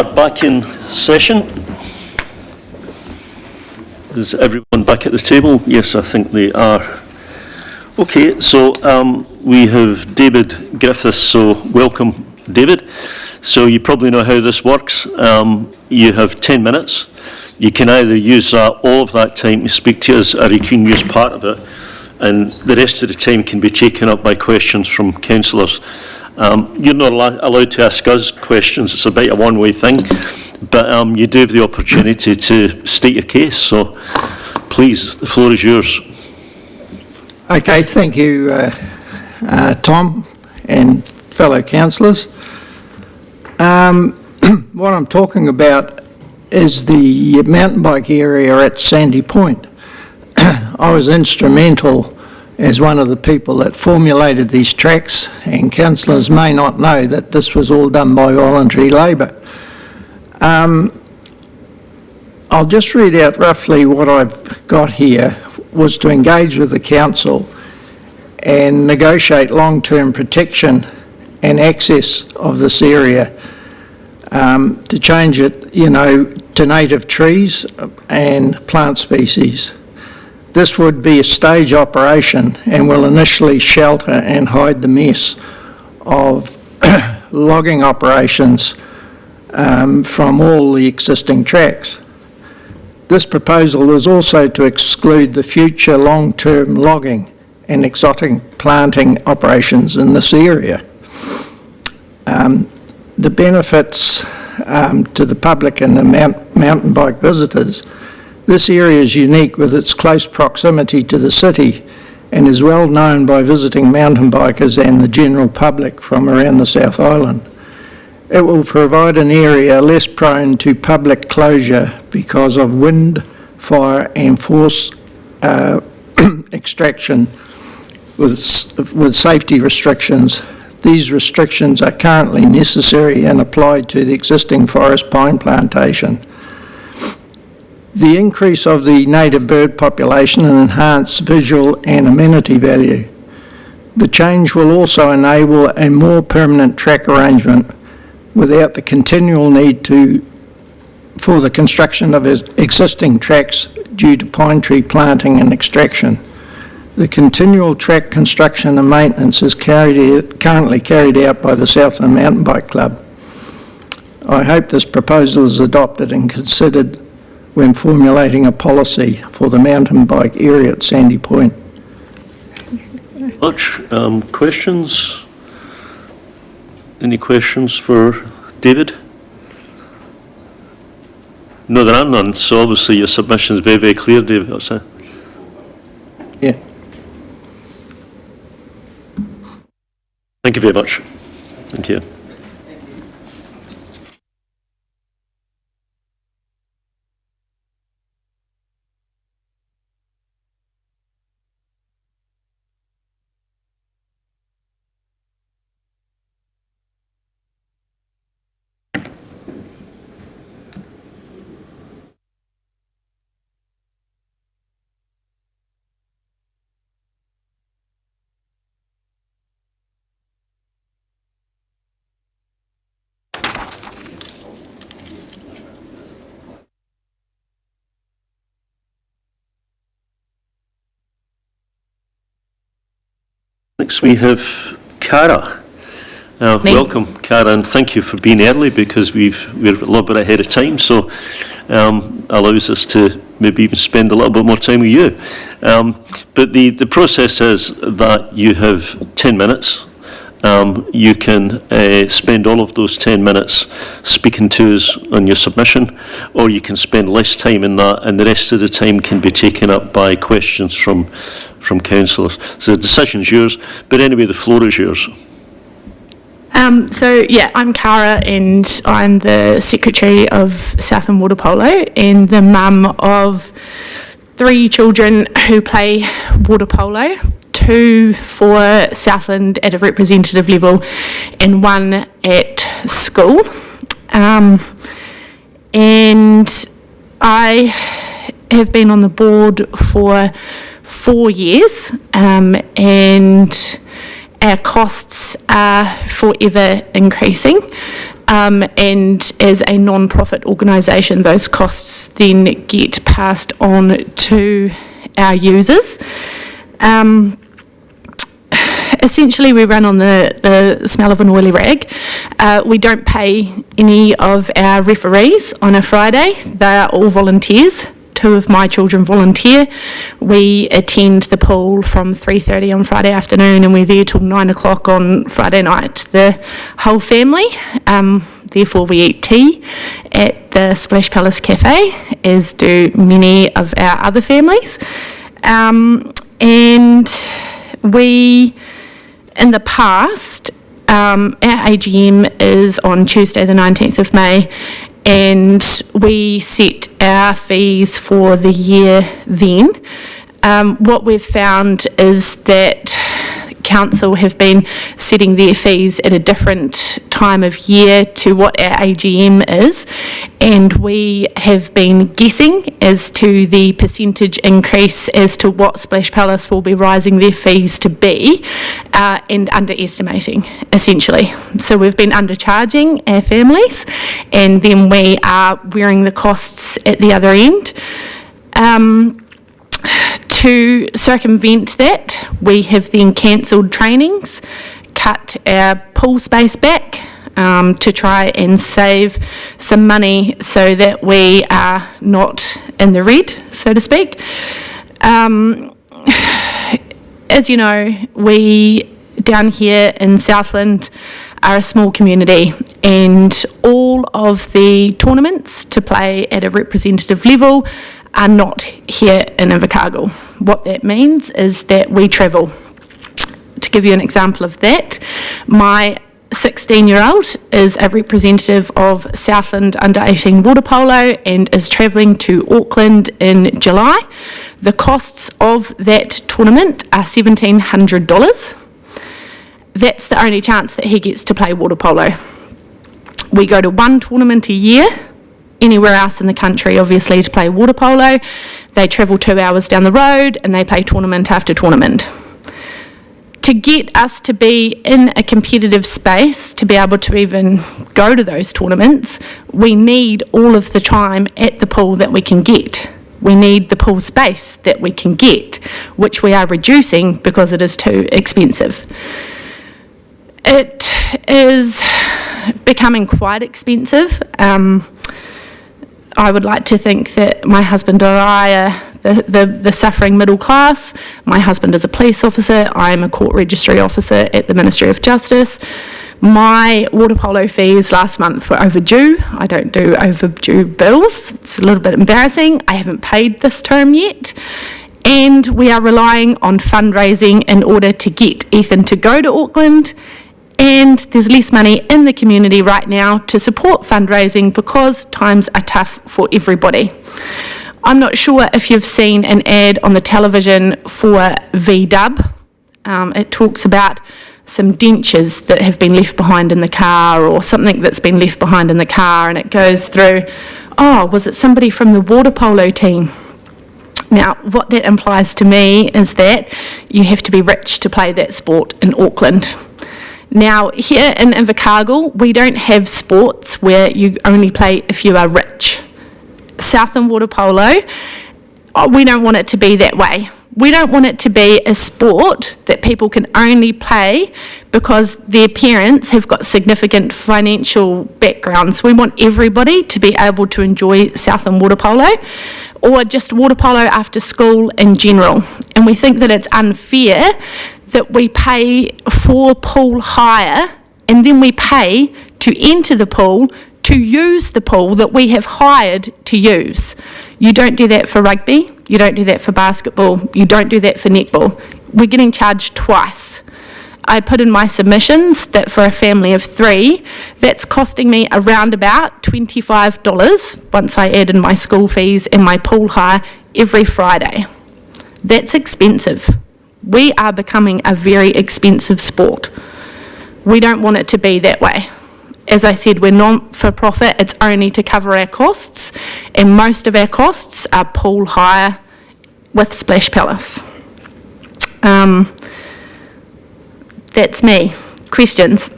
are back in session. Is everyone back at the table? Yes, I think they are. Okay, so we have David Griffiths, so welcome, David. So you probably know how this works. You have 10 minutes. You can either use all of that time to speak to us, or you can use part of it, and the rest of the time can be taken up by questions from councillors. You're not allowed to ask us questions. It's a bit of a one-way thing, but you do have the opportunity to state your case. So please, the floor is yours. Okay, thank you, Tom and fellow councillors. What I'm talking about is the mountain bike area at Sandy Point. I was instrumental as one of the people that formulated these tracks, and councillors may not know that this was all done by voluntary labour. I'll just read out roughly what I've got here, was to engage with the council and negotiate long-term protection and access of this area, to change it, to native trees and plant species. This would be a stage operation and will initially shelter and hide the mess of logging operations from all the existing tracks. This proposal is also to exclude the future long-term logging and exotic planting operations in this area. The benefits to the public and the mountain bike visitors: this area is unique with its close proximity to the city and is well known by visiting mountain bikers and the general public from around the South Island. It will provide an area less prone to public closure because of wind, fire and force extraction with safety restrictions. These restrictions are currently necessary and applied to the existing forest pine plantation. The increase of the native bird population and enhanced visual and amenity value. The change will also enable a more permanent track arrangement without the continual need for the construction of existing tracks due to pine tree planting and extraction. The continual track construction and maintenance is currently carried out by the Southland Mountain Bike Club. I hope this proposal is adopted and considered when formulating a policy for the mountain bike area at Sandy Point. Much. Questions? Any questions for David? No, there are none, so obviously your submission is very, very clear, David. That's it. Yeah. Thank you very much. Thank you. Next we have Cara. Welcome, Cara, and thank you for being early because we're a little bit ahead of time, so allows us to maybe even spend a little bit more time with you. But the process is that you have 10 minutes. You can spend all of those 10 minutes speaking to us on your submission, or you can spend less time in that, and the rest of the time can be taken up by questions from councillors. So the decision's yours, but anyway, the floor is yours. I'm Cara, and I'm the Secretary of Southland Water Polo and the mum of 3 children who play water polo, 2 for Southland at a representative level and 1 at school. And I have been on the board for 4 years, and our costs are forever increasing. and as a non-profit organisation, those costs then get passed on to our users. Essentially, we run on the smell of an oily rag. We don't pay any of our referees on a Friday. They are all volunteers. 2 of my children volunteer. We attend the pool from 3:30 on Friday afternoon, and we're there till 9 o'clock on Friday night. The whole family, therefore we eat tea at the Splash Palace Cafe, as do many of our other families. And we, in the past, our AGM is on Tuesday the 19th of May, and we set our fees for the year then. What we've found is that council have been setting their fees at a different time of year to what our AGM is, and we have been guessing as to the percentage increase as to what Splash Palace will be rising their fees to be, and underestimating, essentially. So we've been undercharging our families, and then we are wearing the costs at the other end. To circumvent that, we have then cancelled trainings, cut our pool space back to try and save some money so that we are not in the red, so to speak. As you know, we down here in Southland are a small community, and all of the tournaments to play at a representative level are not here in Invercargill. What that means is that we travel. To give you an example of that, my 16-year-old is a representative of Southland Under-18 Water Polo and is travelling to Auckland in July. The costs of that tournament are $1,700. That's the only chance that he gets to play water polo. We go to one tournament a year, anywhere else in the country, obviously, to play water polo. They travel 2 hours down the road and they play tournament after tournament. To get us to be in a competitive space, to be able to even go to those tournaments, we need all of the time at the pool that we can get. We need the pool space that we can get, which we are reducing because it is too expensive. It is becoming quite expensive. I would like to think that my husband or I are the suffering middle class. My husband is a police officer. I am a court registry officer at the Ministry of Justice. My water polo fees last month were overdue. I don't do overdue bills. It's a little bit embarrassing. I haven't paid this term yet. And we are relying on fundraising in order to get Ethan to go to Auckland. And there's less money in the community right now to support fundraising because times are tough for everybody. I'm not sure if you've seen an ad on the television for VW. It talks about some dentures that have been left behind in the car, or something that's been left behind in the car, and it goes through, oh, was it somebody from the water polo team? Now, what that implies to me is that you have to be rich to play that sport in Auckland. Now, here in Invercargill, we don't have sports where you only play if you are rich. Southland Water Polo, we don't want it to be that way. We don't want it to be a sport that people can only play because their parents have got significant financial backgrounds. We want everybody to be able to enjoy Southland Water Polo, or just water polo after school in general. And we think that it's unfair that we pay for pool hire and then we pay to enter the pool to use the pool that we have hired to use. You don't do that for rugby, you don't do that for basketball, you don't do that for netball. We're getting charged twice. I put in my submissions that for a family of 3, that's costing me around about $25 once I add in my school fees and my pool hire every Friday. That's expensive. We are becoming a very expensive sport. We don't want it to be that way. As I said, we're non-for-profit, it's only to cover our costs, and most of our costs are pool hire with Splash Palace. That's me. Questions?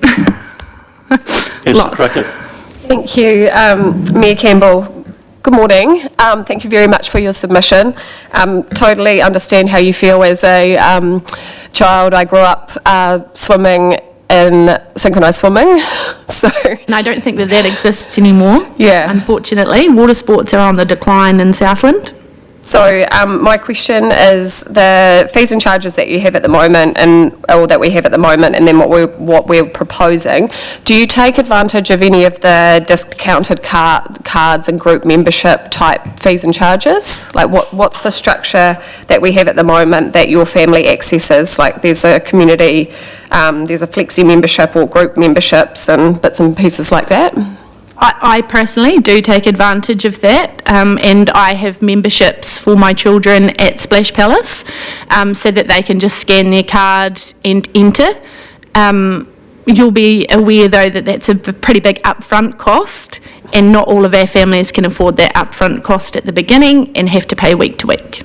Yes, Lots. Cricket. Thank you, Mayor Campbell. Good morning. Thank you very much for your submission. Totally understand how you feel as a child. I grew up swimming in synchronised swimming, so... And I don't think that exists anymore. Yeah. Unfortunately, water sports are on the decline in Southland. So my question is the fees and charges that you have at the moment, or that we have at the moment, and then what we're proposing. Do you take advantage of any of the discounted cards and group membership type fees and charges? Like what's the structure that we have at the moment that your family accesses? Like there's a community, there's a flexi membership or group memberships and bits and pieces like that. I personally do take advantage of that, and I have memberships for my children at Splash Palace, so that they can just scan their card and enter. You'll be aware though that that's a pretty big upfront cost, and not all of our families can afford that upfront cost at the beginning and have to pay week to week.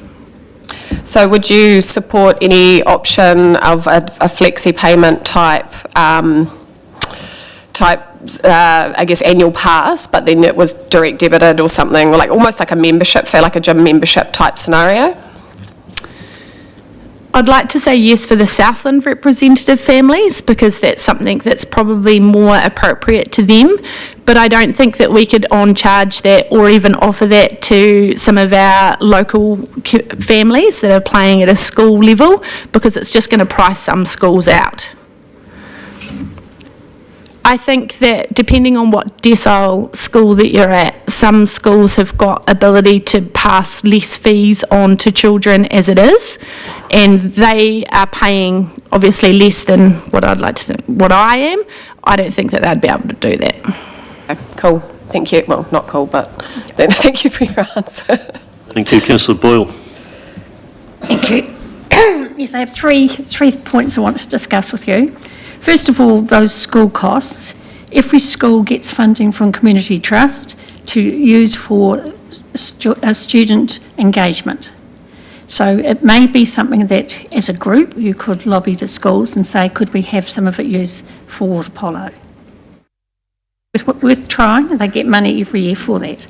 So would you support any option of a flexi payment type, I guess, annual pass, but then it was direct debited or something, like almost like a membership fee, like a gym membership type scenario? I'd like to say yes for the Southland representative families, because that's something that's probably more appropriate to them, but I don't think that we could on-charge that or even offer that to some of our local families that are playing at a school level, because it's just going to price some schools out. I think that depending on what decile school that you're at, some schools have got ability to pass less fees on to children as it is, and they are paying obviously less than what I'd like to think, what I am. I don't think that they'd be able to do that. Okay, cool. Thank you. Well, not cool, but thank you for your answer. Thank you, Councillor Boyle. Thank you. Yes, I have three points I want to discuss with you. First of all, those school costs. Every school gets funding from Community Trust to use for student engagement. So it may be something that, as a group, you could lobby the schools and say, could we have some of it used for water polo? It's worth trying, and they get money every year for that.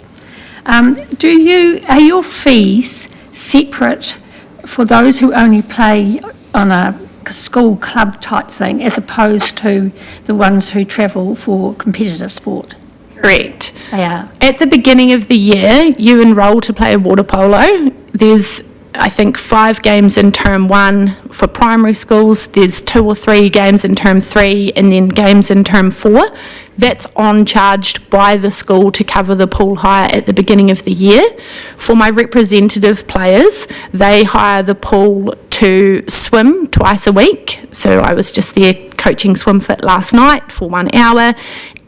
Are your fees separate for those who only play on a school club type thing, as opposed to the ones who travel for competitive sport? Correct. They are. At the beginning of the year, you enrol to play water polo. There's, I think, 5 games in term 1 for primary schools. There's 2 or 3 games in term 3, and then games in term 4. That's on-charged by the school to cover the pool hire at the beginning of the year. For my representative players, they hire the pool to swim twice a week. So I was just there coaching SwimFit last night for 1 hour,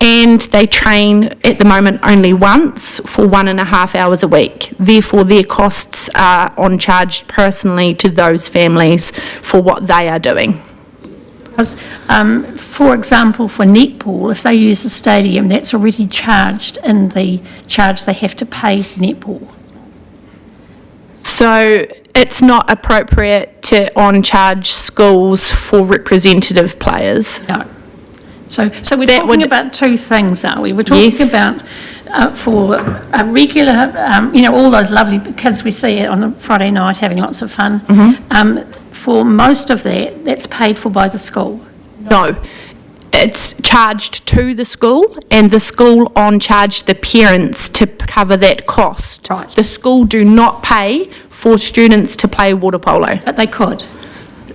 and they train at the moment only once for 1.5 hours a week. Therefore, their costs are on-charged personally to those families for what they are doing. Because, for example, for netball, if they use the stadium, that's already charged in the charge they have to pay to netball. So it's not appropriate to on-charge schools for representative players. No. So we're talking about 2 things, are we? We're talking about for a regular, all those lovely kids we see on a Friday night having lots of fun. Mm-hmm. For most of that, that's paid for by the school. No, it's charged to the school, and the school on-charge the parents to cover that cost. Right. The school do not pay for students to play water polo. But they could.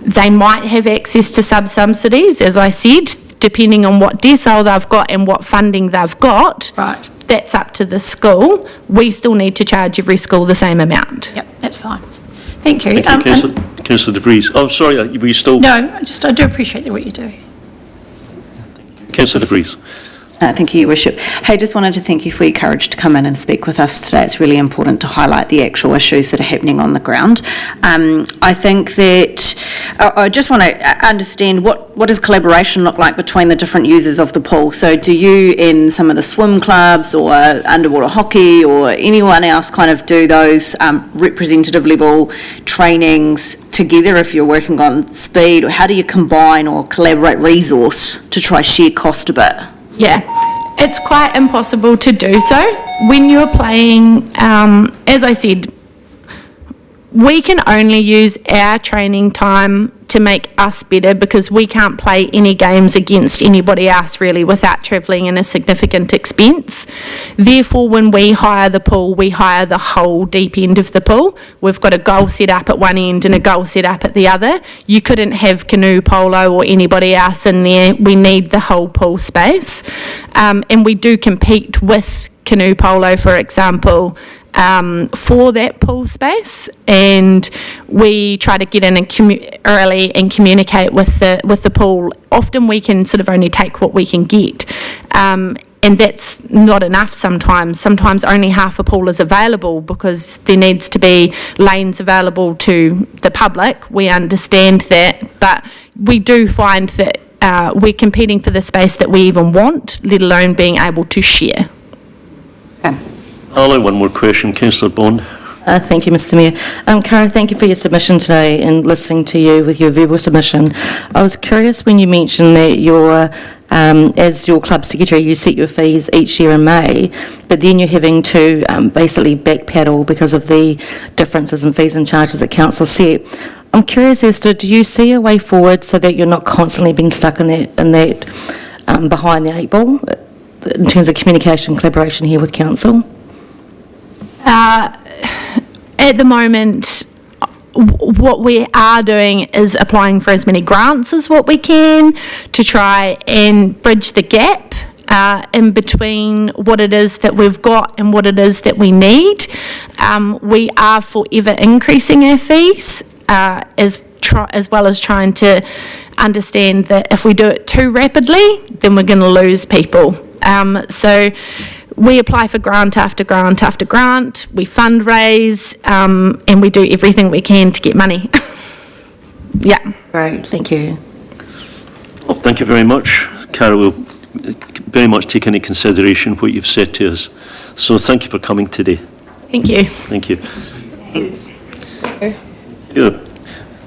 They might have access to subsidies, as I said, depending on what decile they've got and what funding they've got. Right. That's up to the school. We still need to charge every school the same amount. Yep, that's fine. Thank you. Thank you, Councillor De Vries. Oh, sorry, we still... No, I do appreciate what you do. Councillor De Vries. Thank you, Your Worship. Hey, just wanted to thank you for your courage to come in and speak with us today. It's really important to highlight the actual issues that are happening on the ground. I think that I just want to understand what does collaboration look like between the different users of the pool? So do you in some of the swim clubs or underwater hockey or anyone else kind of do those representative level trainings together if you're working on speed, or how do you combine or collaborate resource to try share cost a bit? Yeah, It's quite impossible to do so. When you're playing, as I said, we can only use our training time to make us better because we can't play any games against anybody else really without travelling in a significant expense. Therefore, when we hire the pool, we hire the whole deep end of the pool. We've got a goal set up at one end and a goal set up at the other. You couldn't have canoe polo or anybody else in there. We need the whole pool space. And we do compete with canoe polo, for example, for that pool space, and we try to get in and early and communicate with the pool. Often we can sort of only take what we can get, and that's not enough sometimes. Sometimes only half a pool is available because there needs to be lanes available to the public. We understand that, but we do find that we're competing for the space that we even want, let alone being able to share. I'll allow one more question. Councillor Bond. Thank you, Mr Mayor. Cara, thank you for your submission today and listening to you with your verbal submission. I was curious when you mentioned that your, as your club secretary, you set your fees each year in May, but then you're having to basically backpedal because of the differences in fees and charges that council set. I'm curious as to, do you see a way forward so that you're not constantly being stuck in that behind the eight ball in terms of communication and collaboration here with council? At the moment, what we are doing is applying for as many grants as what we can to try and bridge the gap in between what it is that we've got and what it is that we need. We are forever increasing our fees as well as trying to understand that if we do it too rapidly, then we're going to lose people. So we apply for grant after grant after grant, we fundraise, and we do everything we can to get money. Yeah. Great, thank you. Well, thank you very much. Cara will very much take into consideration what you've said to us. So thank you for coming today. Thank you. Thank you. Thanks. Yeah.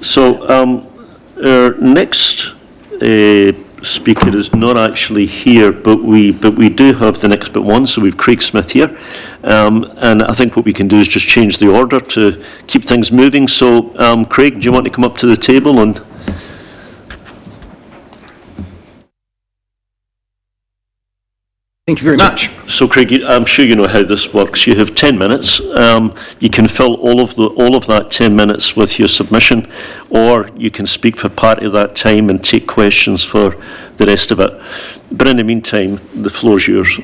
So our next speaker is not actually here, but we do have the next but one. So we've Craig Smith here, and I think what we can do is just change the order to keep things moving. So Craig, do you want to come up to the table and? Thank you very much. So Craig, I'm sure you know how this works. You have 10 minutes. You can fill all of that 10 minutes with your submission, or you can speak for part of that time and take questions for the rest of it. But in the meantime, the floor's yours.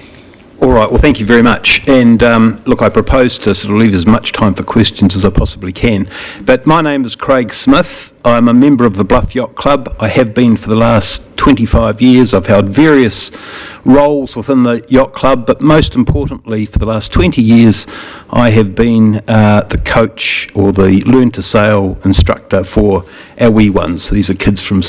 All right, well, thank you very much. And look, I propose to sort of leave as much time for questions as I possibly can. But my name is Craig Smith. I'm a member of the Bluff Yacht Club. I have been for the last 25 years. I've held various roles within the yacht club, but most importantly, for the last 20 years, I have been the coach or the learn to sail instructor for our wee ones. These are kids from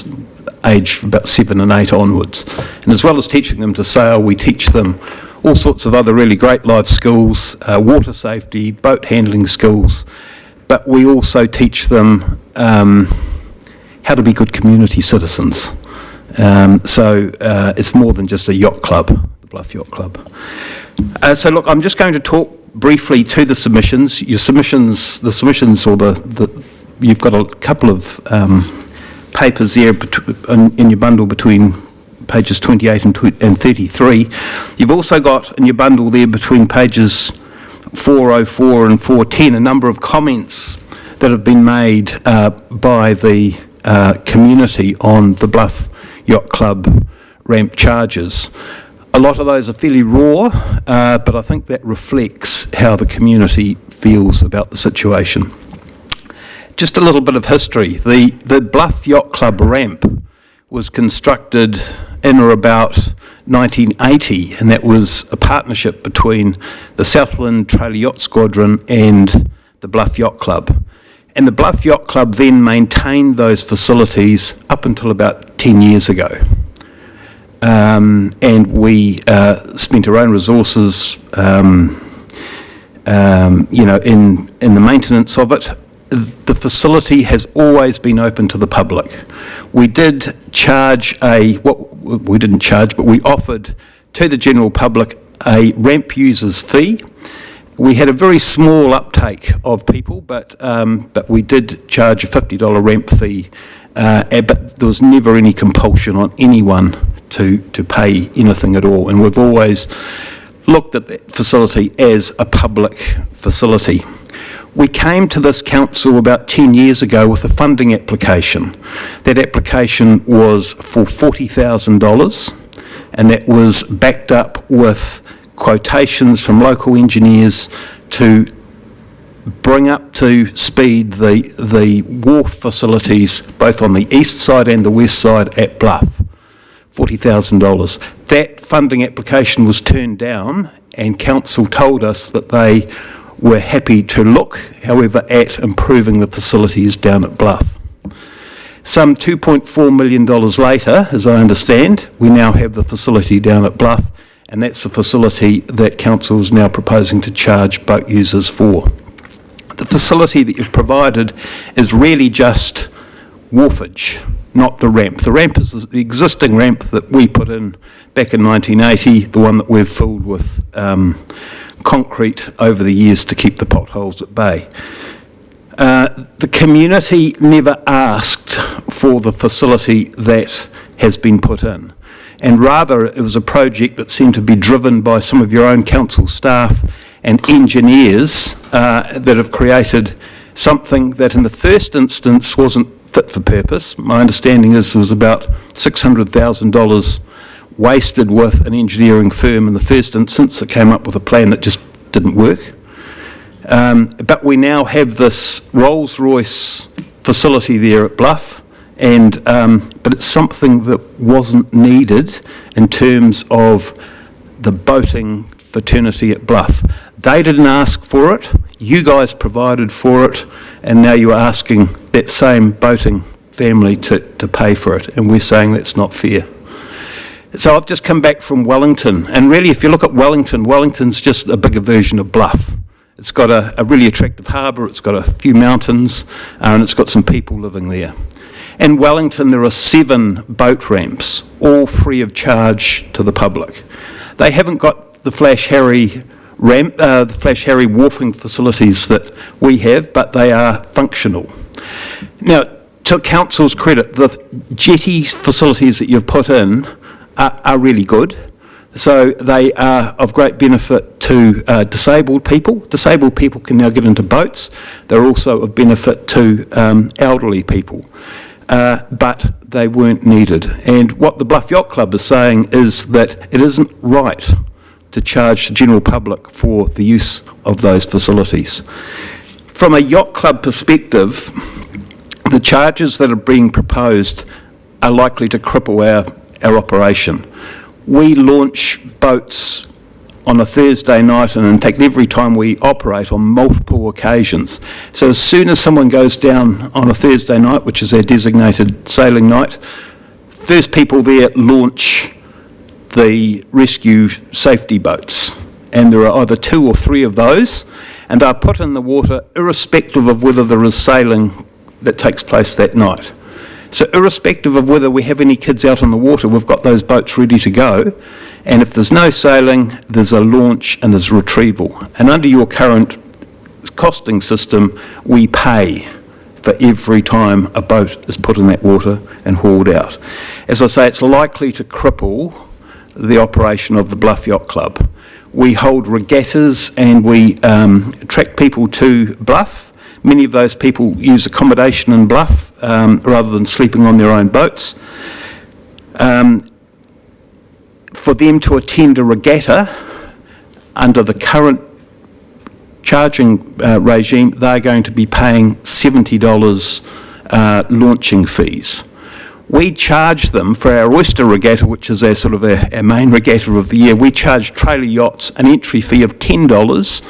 age about 7 and 8 onwards. And as well as teaching them to sail, we teach them all sorts of other really great life skills, water safety, boat handling skills, but we also teach them how to be good community citizens. So it's more than just a yacht club, the Bluff Yacht Club. So look, I'm just going to talk briefly to the submissions. Your submissions, the submissions, or you've got a couple of papers there in your bundle between pages 28 and 33. You've also got in your bundle there between pages 404 and 410 a number of comments that have been made by the community on the Bluff Yacht Club ramp charges. A lot of those are fairly raw, but I think that reflects how the community feels about the situation. Just a little bit of history. The Bluff Yacht Club ramp was constructed in or about 1980, and that was a partnership between the Southland Trailer Yacht Squadron and the Bluff Yacht Club. And the Bluff Yacht Club then maintained those facilities up until about 10 years ago. And we spent our own resources, in the maintenance of it. The facility has always been open to the public. We did charge we didn't charge, but we offered to the general public a ramp users fee. We had a very small uptake of people, but we did charge a $50 ramp fee, but there was never any compulsion on anyone to pay anything at all. And we've always looked at that facility as a public facility. We came to this council about 10 years ago with a funding application. That application was for $40,000, and that was backed up with quotations from local engineers to bring up to speed the wharf facilities both on the east side and the west side at Bluff. $40,000. That funding application was turned down, and council told us that they were happy to look, however, at improving the facilities down at Bluff. Some $2.4 million later, as I understand, we now have the facility down at Bluff, and that's the facility that council is now proposing to charge boat users for. The facility that you've provided is really just wharfage, not the ramp. The ramp is the existing ramp that we put in back in 1980, the one that we've filled with concrete over the years to keep the potholes at bay. The community never asked for the facility that has been put in, and rather it was a project that seemed to be driven by some of your own council staff and engineers that have created something that in the first instance wasn't fit for purpose. My understanding is there was about $600,000 wasted with an engineering firm in the first instance that came up with a plan that just didn't work. But we now have this Rolls-Royce facility there at Bluff, and but it's something that wasn't needed in terms of the boating fraternity at Bluff. They didn't ask for it, you guys provided for it, and now you're asking that same boating family to pay for it, and we're saying that's not fair. So I've just come back from Wellington, and really if you look at Wellington, Wellington's just a bigger version of Bluff. It's got a really attractive harbour, it's got a few mountains, and it's got some people living there. In Wellington there are 7 boat ramps, all free of charge to the public. They haven't got the Flash Harry ramp, the Flash Harry wharfing facilities that we have, but they are functional. Now, to council's credit, the jetty facilities that you've put in are really good. So they are of great benefit to disabled people. Disabled people can now get into boats. They're also of benefit to elderly people. But they weren't needed. And what the Bluff Yacht Club is saying is that it isn't right to charge the general public for the use of those facilities. From a yacht club perspective, the charges that are being proposed are likely to cripple our operation. We launch boats on a Thursday night, and in fact every time we operate on multiple occasions. So as soon as someone goes down on a Thursday night, which is their designated sailing night, first people there launch the rescue safety boats, and there are either 2 or 3 of those, and they're put in the water irrespective of whether there is sailing that takes place that night. So irrespective of whether we have any kids out on the water, we've got those boats ready to go, and if there's no sailing, there's a launch and there's retrieval. And under your current costing system, we pay for every time a boat is put in that water and hauled out. As I say, it's likely to cripple the operation of the Bluff Yacht Club. We hold regattas and we attract people to Bluff. Many of those people use accommodation in Bluff rather than sleeping on their own boats. For them to attend a regatta under the current charging regime, they're going to be paying $70 launching fees. We charge them for our Oyster Regatta, which is our main regatta of the year. We charge trailer yachts an entry fee of $10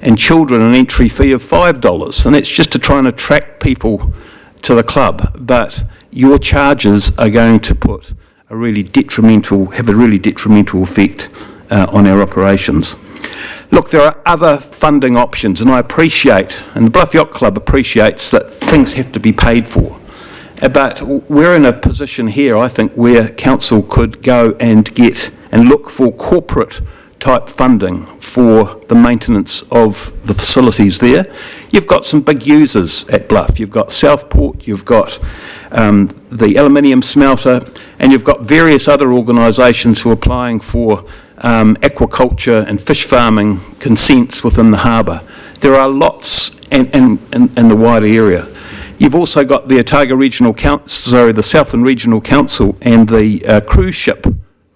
and children an entry fee of $5. And that's just to try and attract people to the club. But your charges are going to have a really detrimental effect on our operations. Look, there are other funding options, and I appreciate, and the Bluff Yacht Club appreciates, that things have to be paid for. But we're in a position here, I think, where council could go and get and look for corporate type funding for the maintenance of the facilities there. You've got some big users at Bluff. You've got Southport, you've got the aluminium smelter, and you've got various other organisations who are applying for aquaculture and fish farming consents within the harbour. There are lots in the wider area. You've also got the Otago Regional Council, the Southland Regional Council, and the cruise ship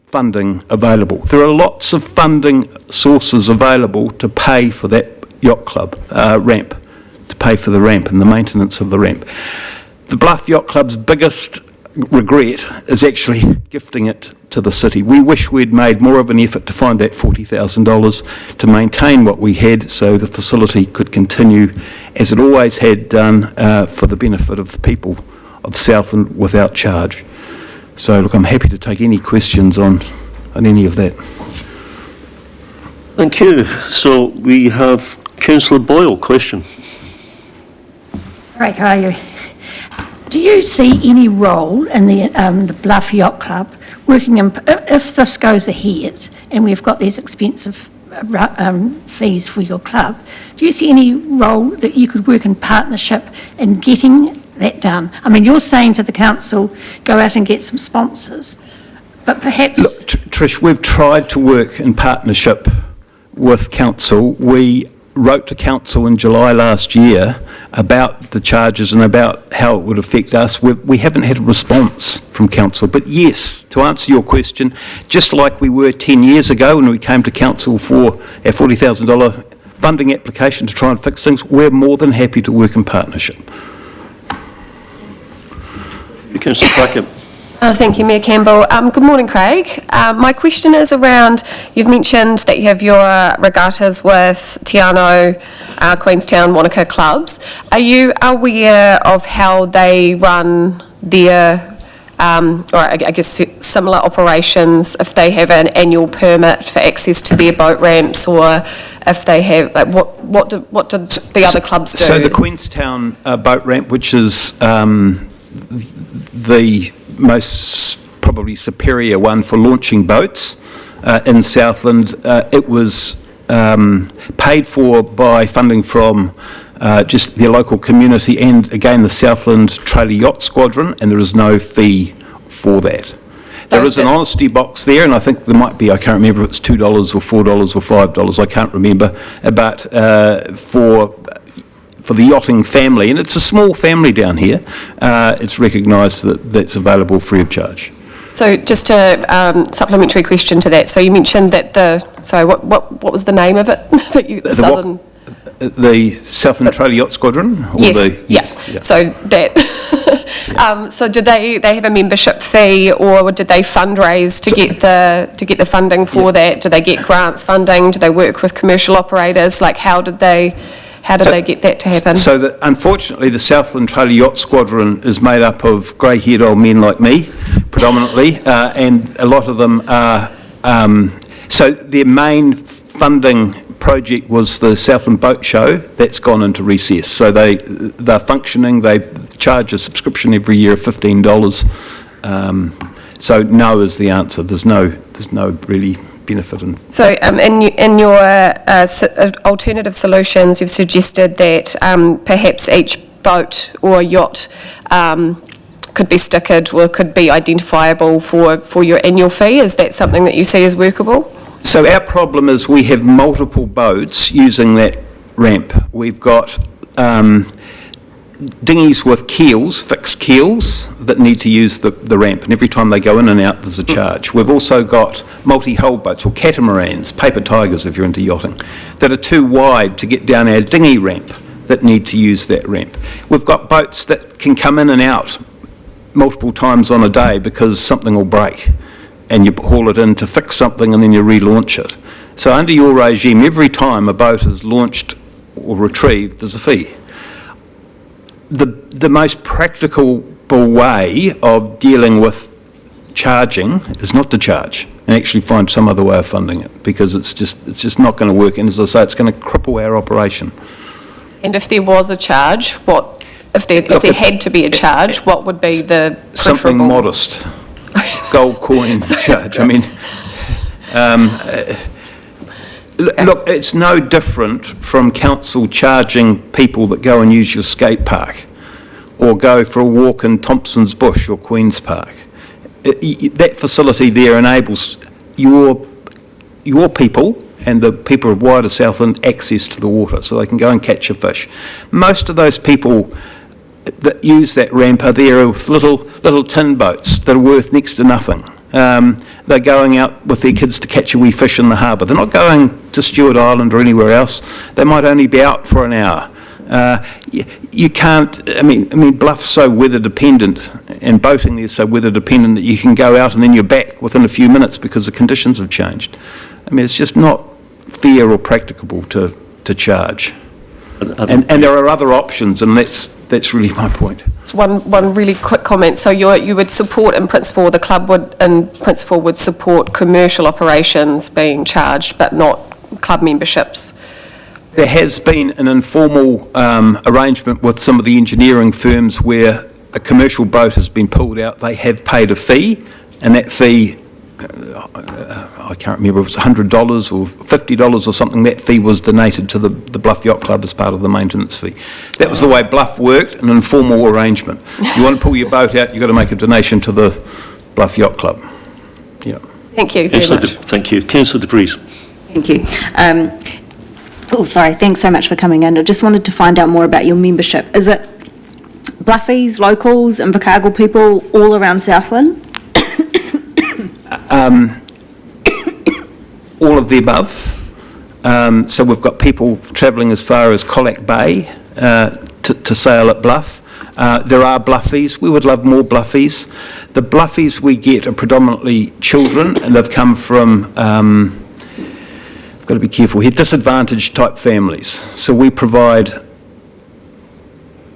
funding available. There are lots of funding sources available to pay for that yacht club ramp, to pay for the ramp and the maintenance of the ramp. The Bluff Yacht Club's biggest regret is actually gifting it to the city. We wish we'd made more of an effort to find that $40,000 to maintain what we had so the facility could continue as it always had done for the benefit of the people of Southland without charge. So look, I'm happy to take any questions on any of that. Thank you. So we have Councillor Boyle, question. Craig, how are you? Do you see any role in the Bluff Yacht Club working in, if this goes ahead and we've got these expensive fees for your club, do you see any role that you could work in partnership in getting that done? I mean, you're saying to the council, go out and get some sponsors, but perhaps... Look, Trish, we've tried to work in partnership with council. We wrote to council in July last year about the charges and about how it would affect us. We haven't had a response from council, but yes, to answer your question, just like we were 10 years ago when we came to council for our $40,000 funding application to try and fix things, we're more than happy to work in partnership. Councillor Plackett. Thank you, Mayor Campbell. Good morning, Craig. My question is around, you've mentioned that you have your regattas with Te Anau, Queenstown, Wanaka clubs. Are you aware of how they run their, or I guess similar operations, if they have an annual permit for access to their boat ramps, or if they have, like, what do the other clubs do? So the Queenstown boat ramp, which is the most probably superior one for launching boats in Southland, it was paid for by funding from just the local community and again the Southland Trailer Yacht Squadron, and there is no fee for that. There is an honesty box there, and I think there might be, I can't remember if it's $2 or $4 or $5, I can't remember, but for the yachting family, and it's a small family down here, it's recognised that that's available free of charge. So just a supplementary question to that. So you mentioned that what was the name of it? The Southland Trailer Yacht Squadron? Or Yes. So that. So did they have a membership fee, or did they fundraise to get the funding for that? Did they get grants funding? Did they work with commercial operators? Like, how did they get that to happen? So unfortunately, the Southland Trailer Yacht Squadron is made up of grey-haired old men like me, predominantly, and a lot of them are... so their main funding project was the Southland Boat Show. That's gone into recess. So they're functioning. They charge a subscription every year of $15. So no is the answer. There's no really benefit in. So in your alternative solutions, you've suggested that perhaps each boat or yacht could be stickered or could be identifiable for your annual fee. Is that something that you see as workable? So our problem is we have multiple boats using that ramp. We've got dinghies with keels, fixed keels, that need to use the ramp, and every time they go in and out there's a charge. We've also got multi-hull boats, or catamarans, paper tigers if you're into yachting, that are too wide to get down our dinghy ramp that need to use that ramp. We've got boats that can come in and out multiple times on a day because something will break, and you haul it in to fix something and then you relaunch it. So under your regime, every time a boat is launched or retrieved, there's a fee. The most practical way of dealing with charging is not to charge and actually find some other way of funding it, because it's just not going to work, and as I say, it's going to cripple our operation. And if there was a charge, what If there had to be a charge, what would be the Something preferable- modest. Gold coin charge. I mean, look, it's no different from council charging people that go and use your skate park or go for a walk in Thompson's Bush or Queen's Park. That facility there enables your people and the people of wider Southland access to the water so they can go and catch a fish. Most of those people that use that ramp are there with little tin boats that are worth next to nothing. They're going out with their kids to catch a wee fish in the harbour. They're not going to Stewart Island or anywhere else. They might only be out for an hour. You can't, I mean, Bluff's so weather dependent and boating there is so weather dependent that you can go out and then you're back within a few minutes because the conditions have changed. I mean, it's just not fair or practicable to charge. And there are other options, and that's really my point. It's one really quick comment. So you would support, in principle, the club would, in principle, would support commercial operations being charged, but not club memberships. There has been an informal arrangement with some of the engineering firms where a commercial boat has been pulled out. They have paid a fee, and that fee, I can't remember if it was $100 or $50 or something, that fee was donated to the Bluff Yacht Club as part of the maintenance fee. That was the way Bluff worked, an informal arrangement. You want to pull your boat out, you've got to make a donation to the Bluff Yacht Club. Yeah. Thank you very much. Thank you. Councillor De Vries. Thank you. Thanks so much for coming in. I just wanted to find out more about your membership. Is it Bluffies, locals, Invercargill people all around Southland? All of the above. So we've got people travelling as far as Colac Bay to sail at Bluff. There are Bluffies. We would love more Bluffies. The Bluffies we get are predominantly children, and they've come from, I've got to be careful here, disadvantaged type families. So we provide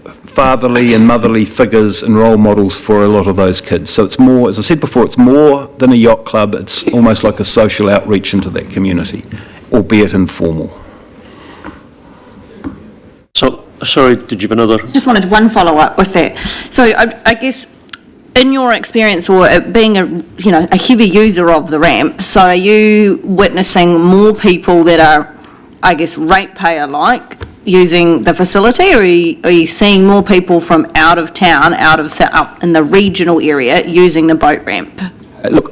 fatherly and motherly figures and role models for a lot of those kids. So it's more, as I said before, it's more than a yacht club. It's almost like a social outreach into that community, albeit informal. So, sorry, did you have another? Just wanted one follow-up with that. So I guess in your experience, or being a heavy user of the ramp, so are you witnessing more people that are, I guess, ratepayer-like using the facility, or are you seeing more people from out of town, up in the regional area, using the boat ramp? Look,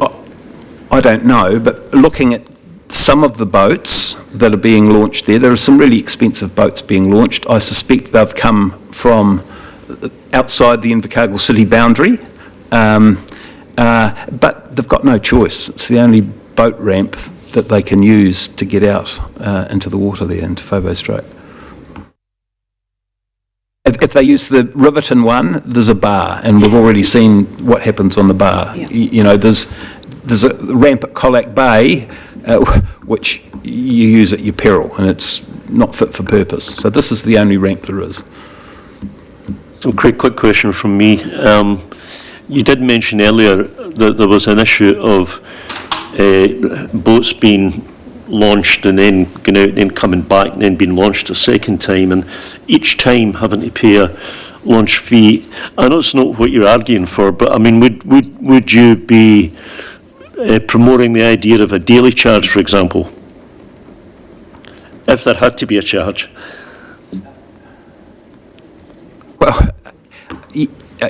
I don't know, but looking at some of the boats that are being launched there are some really expensive boats being launched. I suspect they've come from outside the Invercargill city boundary, but they've got no choice. It's the only boat ramp that they can use to get out into the water there, into Fovo Strait. If they use the Riverton one, there's a bar, and we've already seen what happens on the bar. Yeah. You know, there's a ramp at Colac Bay, which you use at your peril, and it's not fit for purpose. So this is the only ramp there is. So, quick question from me. You did mention earlier that there was an issue of boats being launched and then going out and then coming back and then being launched a second time, and each time having to pay a launch fee. I know it's not what you're arguing for, but I mean, would you be promoting the idea of a daily charge, for example, if there had to be a charge? Well,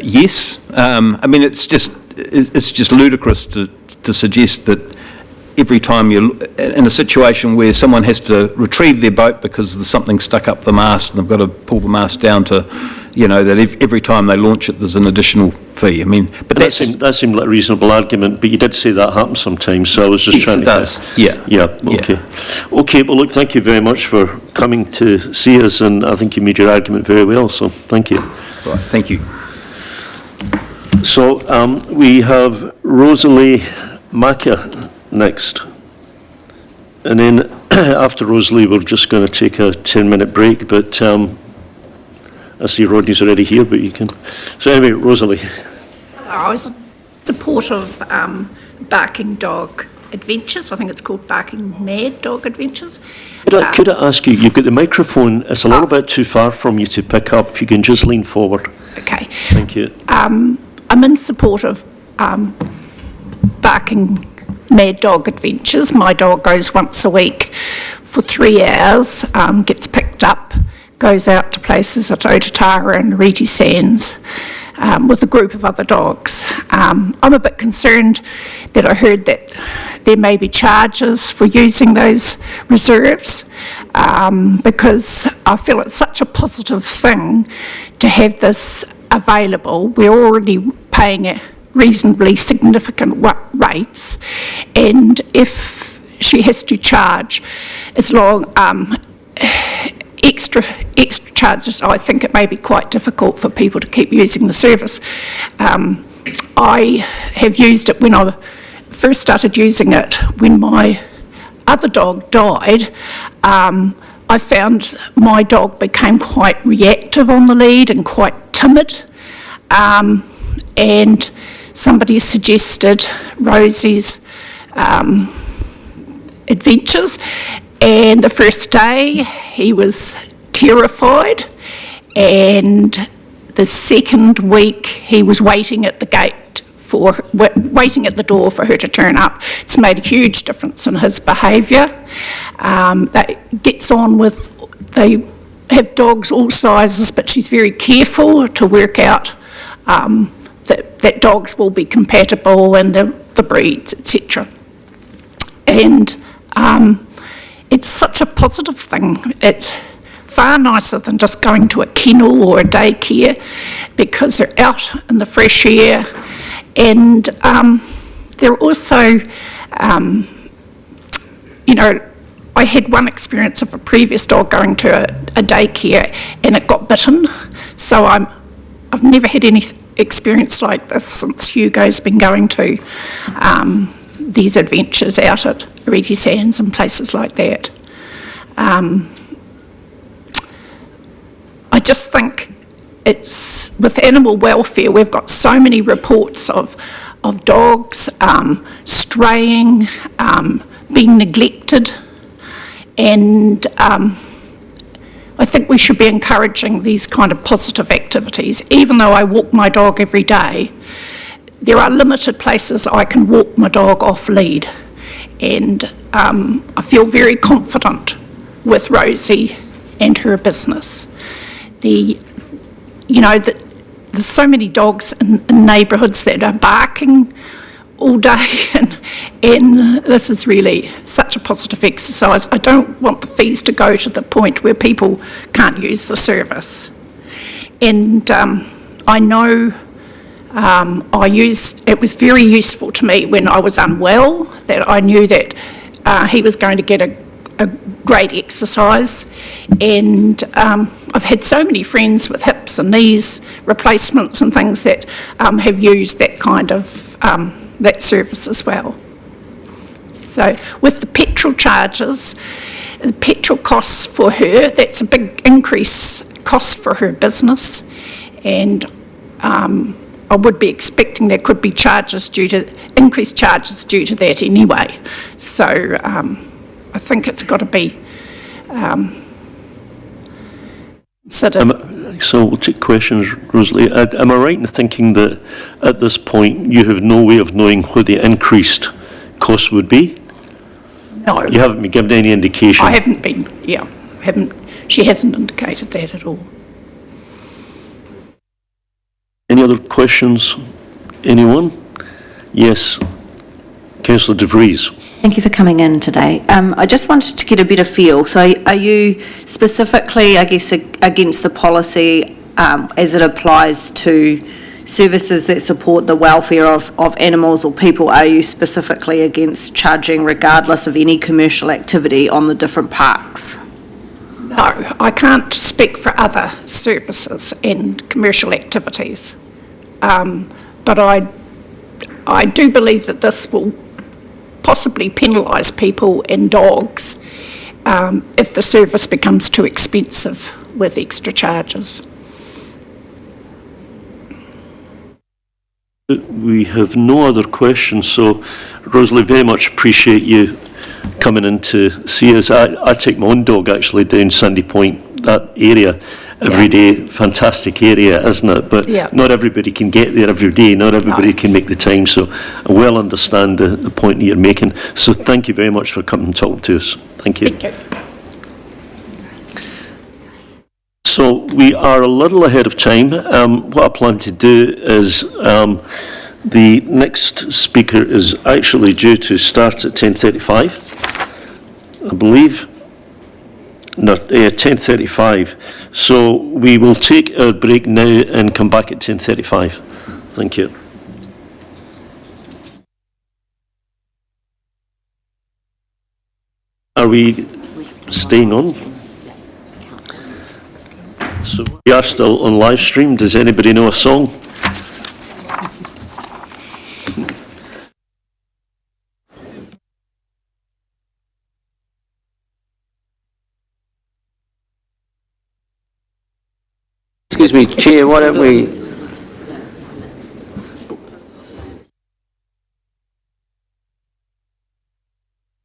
yes. I mean, it's just ludicrous to suggest that every time you're in a situation where someone has to retrieve their boat because there's something stuck up the mast and they've got to pull the mast down to, that every time they launch it there's an additional fee. I mean, but that seemed like a reasonable argument, but you did say that happens sometimes, so I was just trying to... Yes, it does, Yeah, okay. Yeah. Okay, well, look, thank you very much for coming to see us, and I think you made your argument very well, so thank you. Right, thank you. So we have Rosalie Macca next, and then after Rosalie we're just going to take a 10-minute break, but I see Rodney's already here, but you can... So anyway, Rosalie. I was in support of barking dog Adventures. I think it's called Barking Mad Dog Adventures. Could I ask you, you've got the microphone, it's a little bit too far from you to pick up, if you can just lean forward. Okay. Thank you. I'm in support of Barking Mad Dog Adventures. My dog goes once a week for 3 hours, gets picked up, goes out to places at Otatara and Reti Sands with a group of other dogs. I'm a bit concerned that I heard that there may be charges for using those reserves because I feel it's such a positive thing to have this available. We're already paying it reasonably significant rates, and if she has to charge as long extra charges, I think it may be quite difficult for people to keep using the service. I have used it when I first started using it when my other dog died. I found my dog became quite reactive on the lead and quite timid, and somebody suggested Rosie's Adventures, and the first day he was terrified, and the second week he was waiting at the gate waiting at the door for her to turn up. It's made a huge difference in his behaviour. That gets on with, they have dogs all sizes, but she's very careful to work out that dogs will be compatible and the breeds, etc. And it's such a positive thing. It's far nicer than just going to a kennel or a daycare because they're out in the fresh air, and they're also, I had one experience of a previous dog going to a daycare and it got bitten, so I've never had any experience like this since Hugo's been going to these adventures out at Reti Sands and places like that. I just think it's, with animal welfare, we've got so many reports of dogs straying, being neglected, and I think we should be encouraging these kind of positive activities. Even though I walk my dog every day, there are limited places I can walk my dog off lead, and I feel very confident with Rosie and her business. There's so many dogs in neighbourhoods that are barking all day, and this is really such a positive exercise. I don't want the fees to go to the point where people can't use the service. And I know it was very useful to me when I was unwell, that I knew that he was going to get a great exercise, and I've had so many friends with hips and knees replacements and things that have used that kind of that service as well. So with the petrol charges, the petrol costs for her, that's a big increase cost for her business, and I would be expecting there could be increased charges due to that anyway. So I think it's got to be considered. So we'll take questions, Rosalie. Am I right in thinking that at this point you have no way of knowing what the increased cost would be? No. You haven't been given any indication? I haven't been, she hasn't indicated that at all. Any other questions? Anyone? Yes. Councillor De Vries. Thank you for coming in today. I just wanted to get a better feel. So are you specifically, I guess, against the policy as it applies to services that support the welfare of animals or people? Are you specifically against charging regardless of any commercial activity on the different parks? No, I can't speak for other services and commercial activities. But I do believe that this will possibly penalise people and dogs if the service becomes too expensive with extra charges. We have no other questions, so Rosalie, very much appreciate you coming in to see us. I take my own dog actually down Sandy Point, that area, every day. Fantastic area, isn't it? But Yeah. not everybody can get there every day. Not everybody can make the time. So I well understand the point that you're making. So thank you very much for coming and talking to us. Thank you. Thank you. So we are a little ahead of time. What I plan to do is the next speaker is actually due to start at 10:35, I believe. No, 10:35. So we will take a break now and come back at 10:35. Thank you. Are we staying on? So we are still on live stream. Does anybody know a song? Excuse me, Chair, why don't we...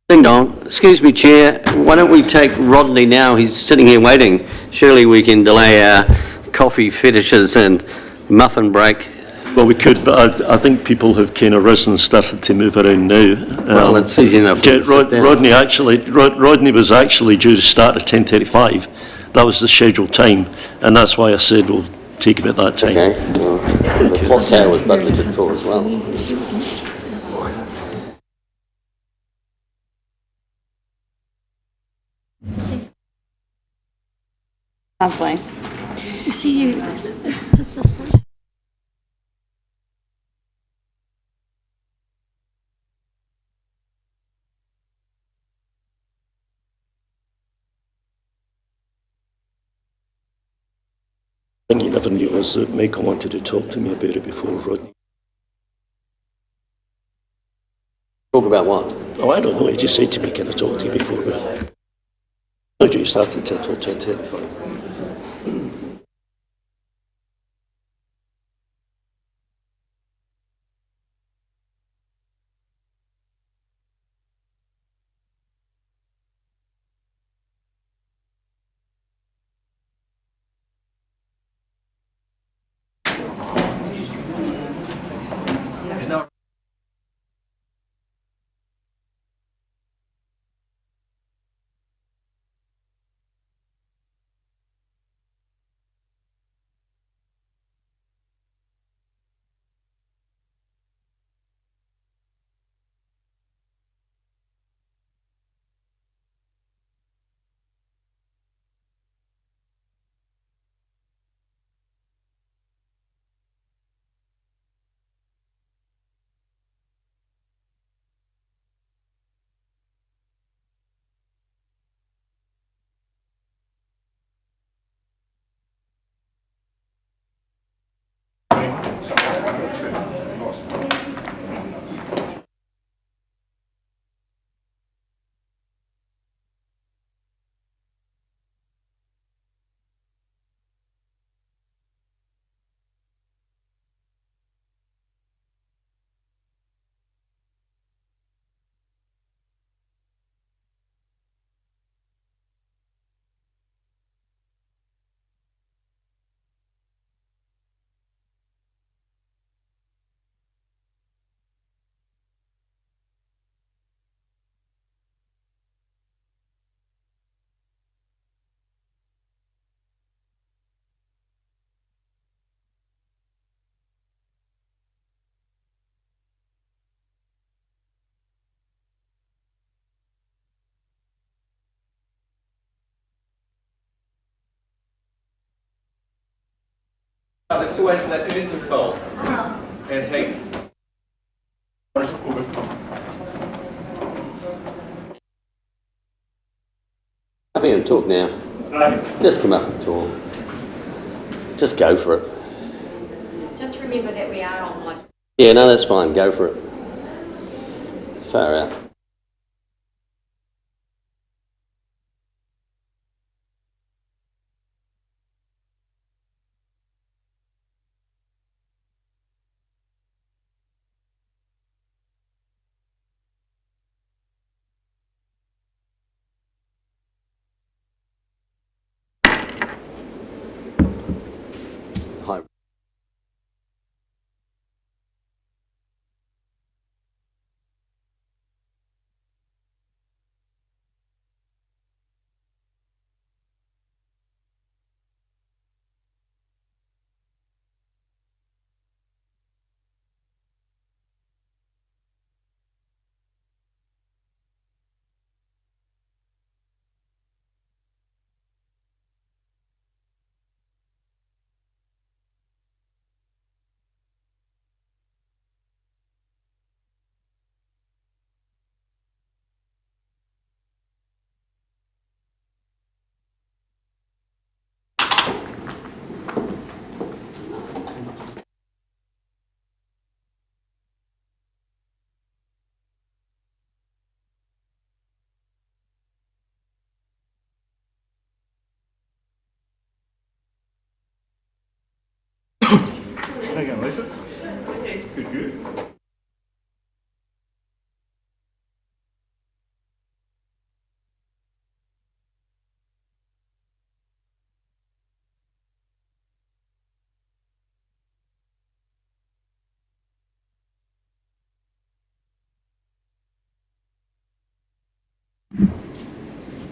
Ding dong. Excuse me, Chair, why don't we take Rodney now? He's sitting here waiting. Surely we can delay our coffee fetishes and muffin break. Well, we could, but I think people have kind of risen and started to move around now. Well, it's easy enough to sit down. Rodney was actually due to start at 10:35. That was the scheduled time, and that's why I said we'll take him at that time. Okay, well, the clock tower was budgeted for as well. Lovely. You see, this is... And you never knew was that Michael wanted to talk to me about it before Rodney. Talk about what? Oh, I don't know. He just said to me, can I talk to you before? I told you you started at 10:35. Let's still wait for that urn to fill and heat. Come here and talk now. Just come up and talk. Just go for it. Just remember that we are on live. Yeah, no, that's fine. Go for it. Far out.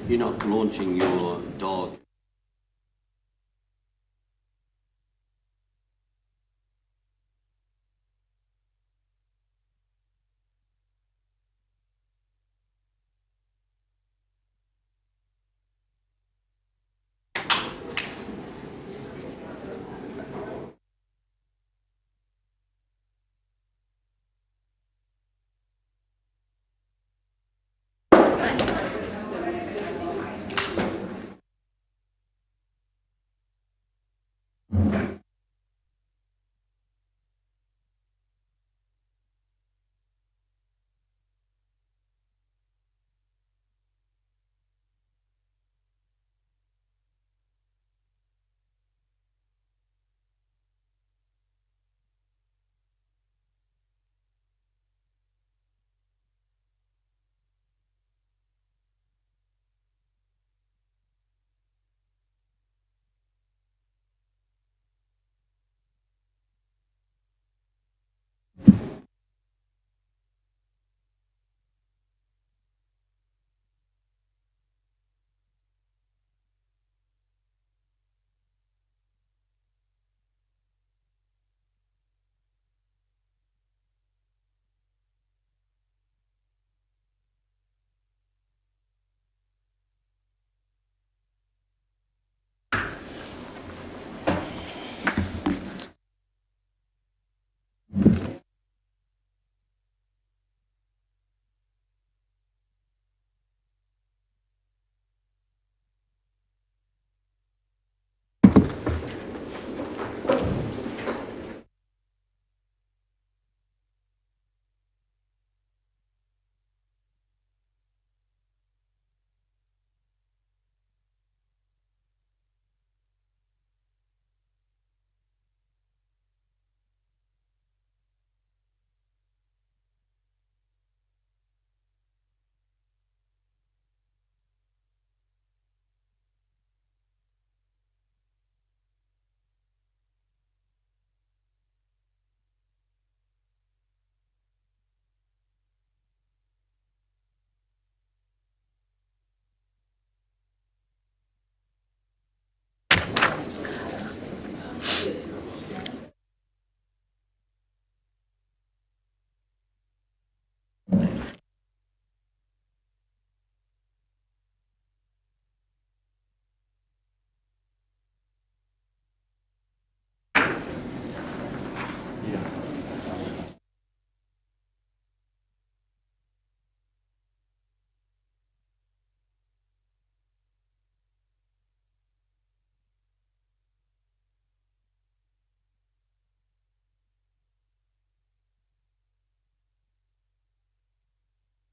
You're not launching your dog.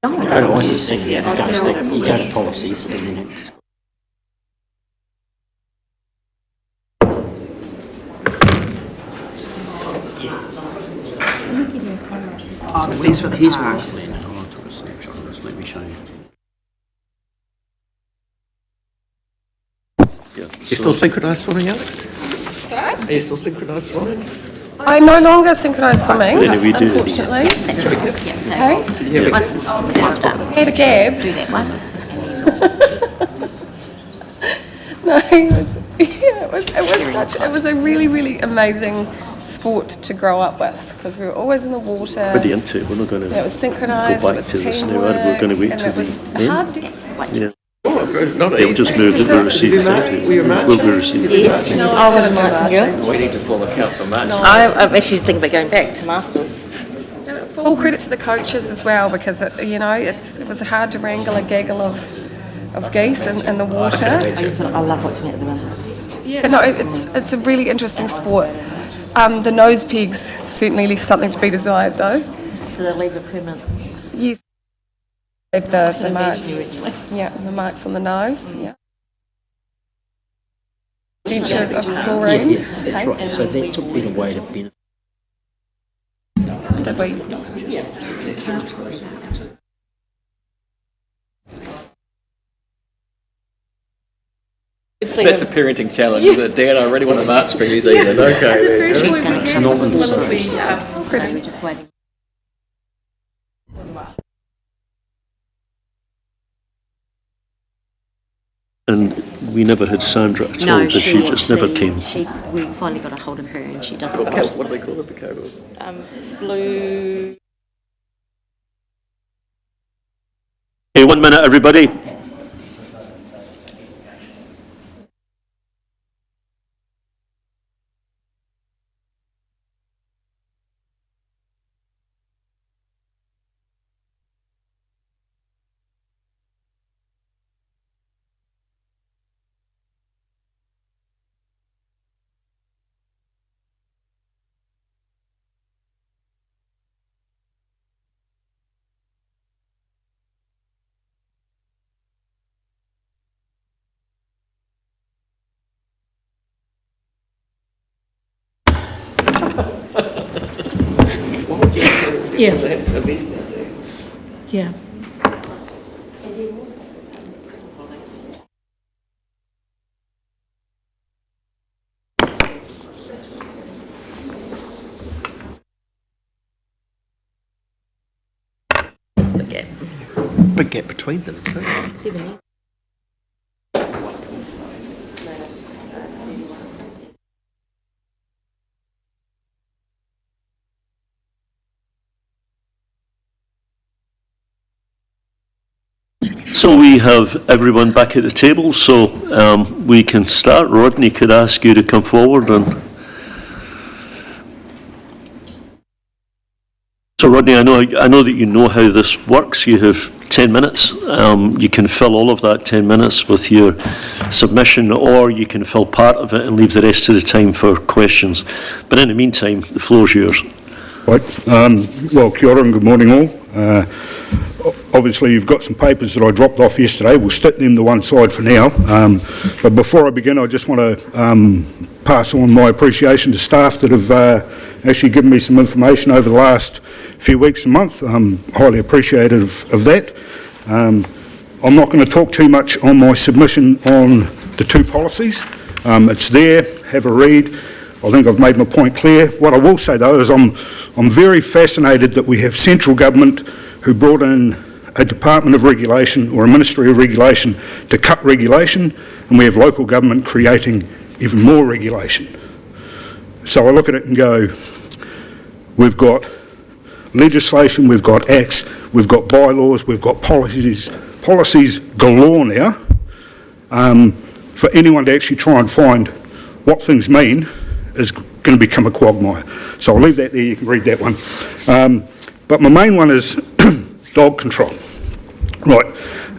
Oh, I see, yeah, you go to policies and then it's... Here's my plan. Hold on to a snapshot of this, let me show you. You still synchronised swimming, Alex? Sorry? Are you still synchronised swimming? I no longer synchronise swimming, But anyway, we do. unfortunately. Okay. Yeah, Once it's done. Hey to Gab. Do that one. No, it was a really, really amazing sport to grow up with because we were always in the water. Already into it, we're not going to It was synchronised, go it back was to this now, teamwork, we're going to wait and till it was the hard end. to... Yeah. Oh, not They've easy. just moved it, we'll receive it. Were you marching? We'll be receiving it. Yes, No, I was didn't do marching girl. marching. We need to form a council match. I'm actually thinking about going back to Masters. Full credit to the coaches as well because, it was hard to wrangle a gaggle of geese in the water. I love watching it at the minute. Yeah, no, it's a really interesting sport. The nose pegs certainly leave something to be desired though. Do they leave a permanent? Yes. Leave the They marks. mentioned originally. Yeah, the marks on the nose, yeah. Stench of chlorine. Yeah, that's right, so that's a better way to benefit. did we? That's a parenting challenge, is it, Dan? I really want to march for New Zealand. Okay. Just waiting. And we never had Sandra at all, No, did she just never came? We finally got a hold of her and she doesn't. What do they call it, the code? Blue. Hey, 1 minute, everybody. Yeah. Yeah. Big gap between them, too. 7 years. So we have everyone back at the table, so we can start. Rodney, could I ask you to come forward? So Rodney, I know that you know how this works. You have 10 minutes. You can fill all of that 10 minutes with your submission, or you can fill part of it and leave the rest of the time for questions. But in the meantime, the floor's yours. Right. Well, kia ora and good morning all. Obviously, you've got some papers that I dropped off yesterday. We'll stick them to one side for now. But before I begin, I just want to pass on my appreciation to staff that have actually given me some information over the last few weeks and month. I'm highly appreciative of that. I'm not going to talk too much on my submission on the two policies. It's there, have a read. I think I've made my point clear. What I will say though is I'm very fascinated that we have central government who brought in a Department of Regulation or a Ministry of Regulation to cut regulation, and we have local government creating even more regulation. So I look at it and go, we've got legislation, we've got acts, we've got bylaws, we've got policies galore now. For anyone to actually try and find what things mean is going to become a quagmire. So I'll leave that there, you can read that one. But my main one is dog control. Right,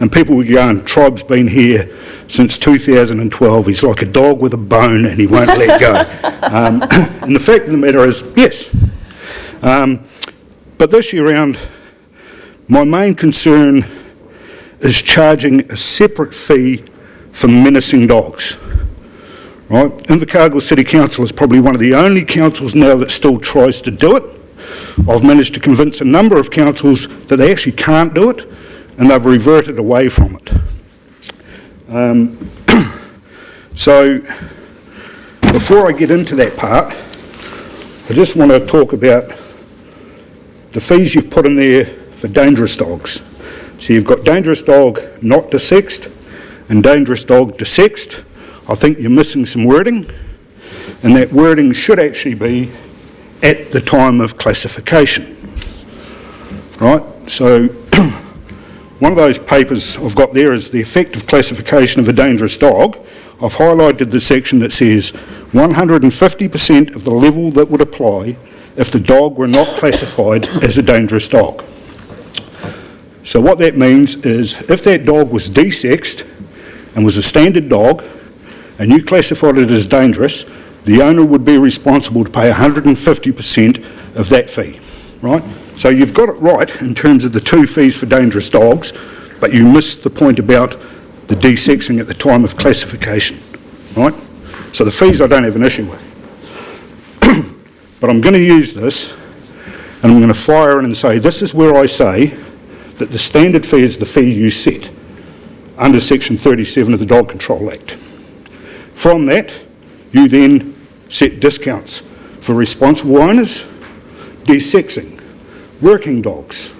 and people were going, Tribe's been here since 2012, he's like a dog with a bone and he won't let go. And the fact of the matter is, yes. But this year round, my main concern is charging a separate fee for menacing dogs. Right, Invercargill City Council is probably one of the only councils now that still tries to do it. I've managed to convince a number of councils that they actually can't do it, and they've reverted away from it. So, before I get into that part, I just want to talk about the fees you've put in there for dangerous dogs. So you've got dangerous dog not desexed and dangerous dog desexed. I think you're missing some wording, and that wording should actually be at the time of classification. Right, so one of those papers I've got there is the effective classification of a dangerous dog. I've highlighted the section that says 150% of the level that would apply if the dog were not classified as a dangerous dog. So what that means is if that dog was desexed and was a standard dog and you classified it as dangerous, the owner would be responsible to pay 150% of that fee, right? So you've got it right in terms of the two fees for dangerous dogs, but you missed the point about the desexing at the time of classification, right? So the fees I don't have an issue with. But I'm going to use this And I'm going to fire in and say, this is where I say that the standard fee is the fee you set under Section 37 of the Dog Control Act. From that, you then set discounts for responsible owners, de-sexing, working dogs.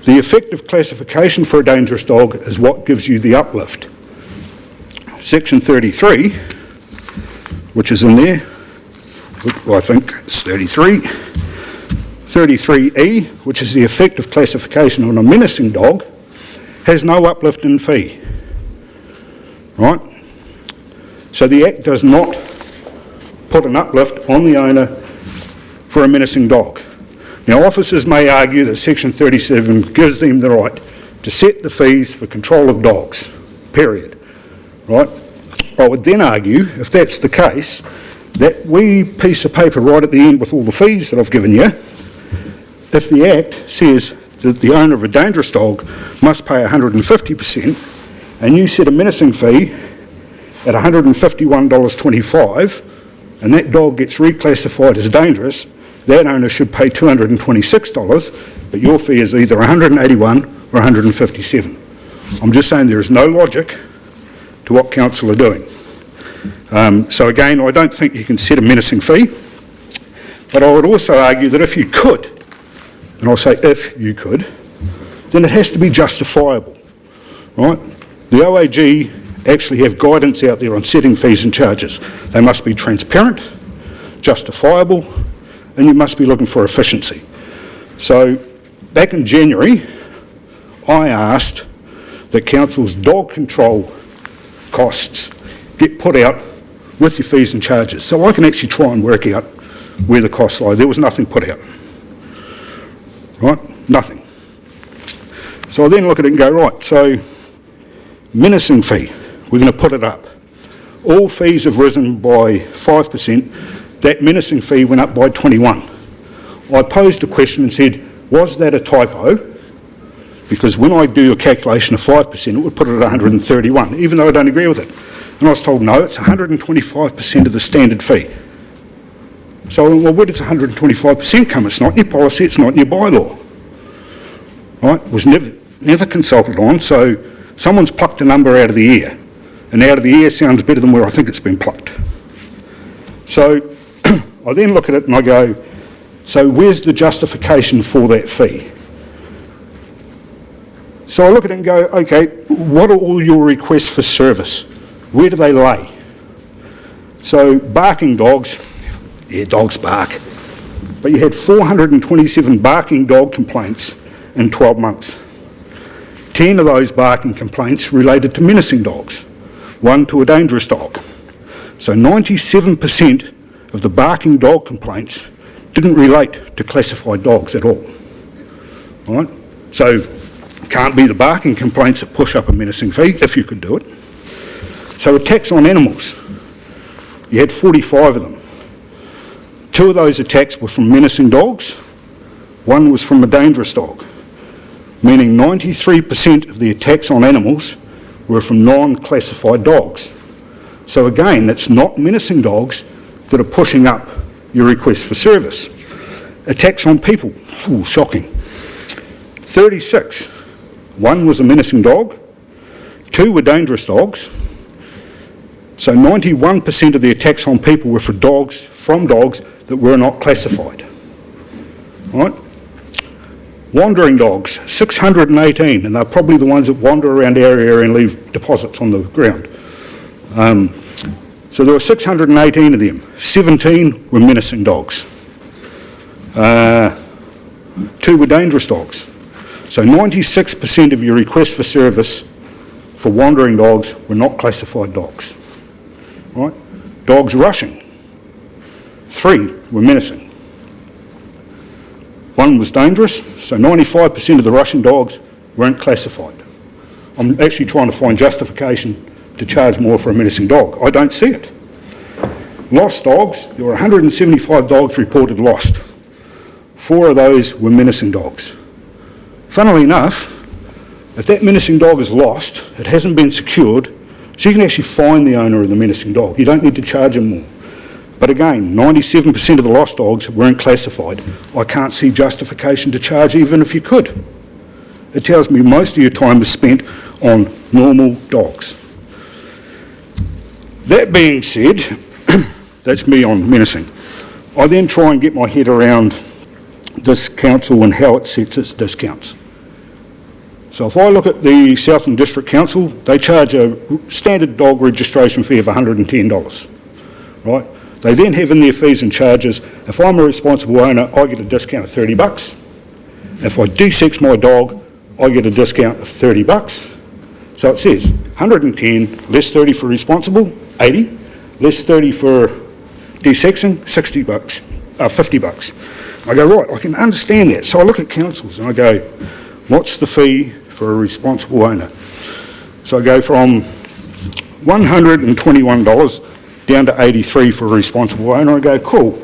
The effective classification for a dangerous dog is what gives you the uplift. Section 33, which is in there, well, I think it's 33, 33E, which is the effective classification on a menacing dog, has no uplift in fee, right? So the Act does not put an uplift on the owner for a menacing dog. Now, officers may argue that Section 37 gives them the right to set the fees for control of dogs, period, right? I would then argue, if that's the case, that wee piece of paper right at the end with all the fees that I've given you, if the Act says that the owner of a dangerous dog must pay 150%, and you set a menacing fee at $151.25, and that dog gets reclassified as dangerous, that owner should pay $226, but your fee is either $181 or $157. I'm just saying there is no logic to what council are doing. So again, I don't think you can set a menacing fee, but I would also argue that if you could, and I'll say if you could, then it has to be justifiable, right? The OAG actually have guidance out there on setting fees and charges. They must be transparent, justifiable, and you must be looking for efficiency. So back in January, I asked that council's dog control costs get put out with your fees and charges, so I can actually try and work out where the costs lie. There was nothing put out, right? Nothing. So I then look at it and go, right, so menacing fee, we're going to put it up. All fees have risen by 5%. That menacing fee went up by 21. I posed a question and said, was that a typo? Because when I do a calculation of 5%, it would put it at 131, even though I don't agree with it. And I was told, no, it's 125% of the standard fee. So, well, where does 125% come? It's not in your policy, it's not in your bylaw. Right? It was never consulted on, so someone's plucked a number out of the air. And out of the air sounds better than where I think it's been plucked. So I then look at it and I go, so where's the justification for that fee? So I look at it and go, okay, what are all your requests for service? Where do they lay? So barking dogs, yeah, dogs bark. But you had 427 barking dog complaints in 12 months. 10 of those barking complaints related to menacing dogs, 1 to a dangerous dog. So 97% of the barking dog complaints didn't relate to classified dogs at all. Right? So can't be the barking complaints that push up a menacing fee, if you could do it. So attacks on animals, you had 45 of them. 2 of those attacks were from menacing dogs, 1 was from a dangerous dog, meaning 93% of the attacks on animals were from non-classified dogs. So again, it's not menacing dogs that are pushing up your request for service. Attacks on people, ooh, shocking. 36, 1 was a menacing dog, 2 were dangerous dogs. So 91% of the attacks on people were from dogs that were not classified. Right? Wandering dogs, 618, and they're probably the ones that wander around our area and leave deposits on the ground. So there were 618 of them. 17 were menacing dogs. 2 were dangerous dogs. So 96% of your requests for service for wandering dogs were not classified dogs. Right? Dogs rushing, 3 were menacing. 1 was dangerous, so 95% of the rushing dogs weren't classified. I'm actually trying to find justification to charge more for a menacing dog. I don't see it. Lost dogs, there were 175 dogs reported lost. 4 of those were menacing dogs. Funnily enough, if that menacing dog is lost, it hasn't been secured, so you can actually fine the owner of the menacing dog. You don't need to charge him more. But again, 97% of the lost dogs weren't classified. I can't see justification to charge even if you could. It tells me most of your time is spent on normal dogs. That being said, that's me on menacing. I then try and get my head around this council and how it sets its discounts. So if I look at the Southland District Council, they charge a standard dog registration fee of $110, right? They then have in their fees and charges, if I'm a responsible owner, I get a discount of $30. If I desex my dog, I get a discount of $30. So it says 110, less 30 for responsible, 80, less 30 for desexing, $60, $50. I go, right, I can understand that. So I look at councils and I go, what's the fee for a responsible owner? So I go from $121 down to $83 for a responsible owner. I go, cool,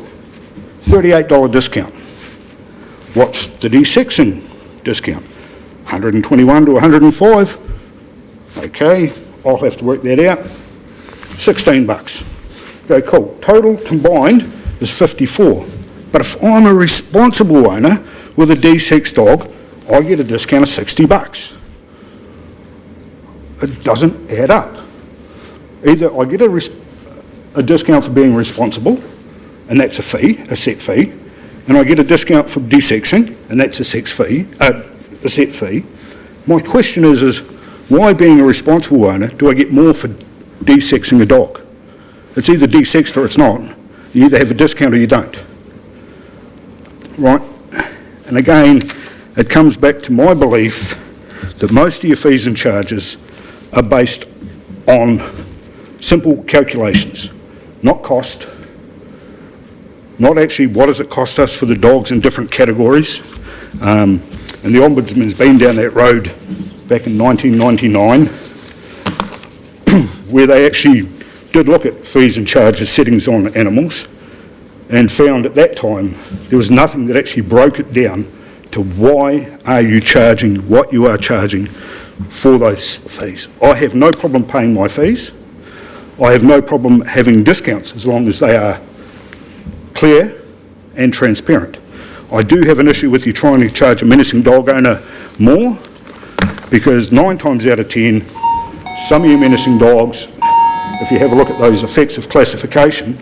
$38 discount. What's the desexing discount? 121 to 105. Okay, I'll have to work that out. $16. Go, cool. Total combined is 54. But if I'm a responsible owner with a desexed dog, I get a discount of $60. It doesn't add up. Either I get a discount for being responsible, and that's a fee, a set fee, and I get a discount for desexing, and that's a set fee. My question is why, being a responsible owner, do I get more for desexing a dog? It's either desexed or it's not. You either have a discount or you don't. Right? And again, it comes back to my belief that most of your fees and charges are based on simple calculations, not cost, not actually what does it cost us for the dogs in different categories. And the Ombudsman's been down that road back in 1999, where they actually did look at fees and charges settings on animals and found at that time there was nothing that actually broke it down to why are you charging what you are charging for those fees. I have no problem paying my fees. I have no problem having discounts as long as they are clear and transparent. I do have an issue with you trying to charge a menacing dog owner more, because 9 times out of 10, some of your menacing dogs, if you have a look at those effects of classification,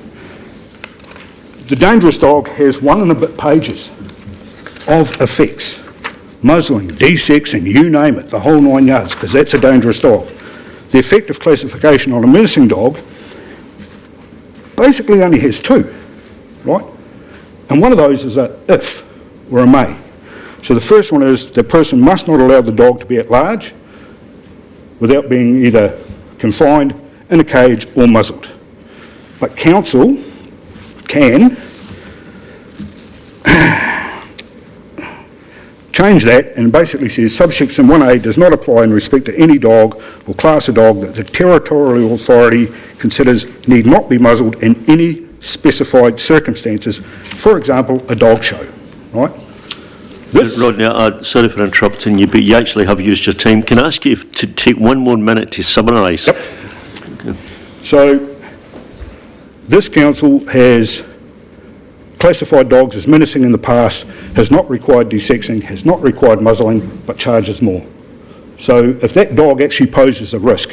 the dangerous dog has 1 and a bit pages of effects. Muzzling, desexing, you name it, the whole 9 yards, because that's a dangerous dog. The effective classification on a menacing dog basically only has 2, right? And one of those is a if or a may. So the first one is the person must not allow the dog to be at large without being either confined, in a cage or muzzled. But council can change that and basically says subsection 1A does not apply in respect to any dog or class of dog that the territorial authority considers need not be muzzled in any specified circumstances, for example, a dog show, right? Rodney, sorry for interrupting you, but you actually have used your time. Can I ask you to take 1 more minute to summarise? Yep. Okay. So, this council has classified dogs as menacing in the past, has not required desexing, has not required muzzling, but charges more. So, if that dog actually poses a risk,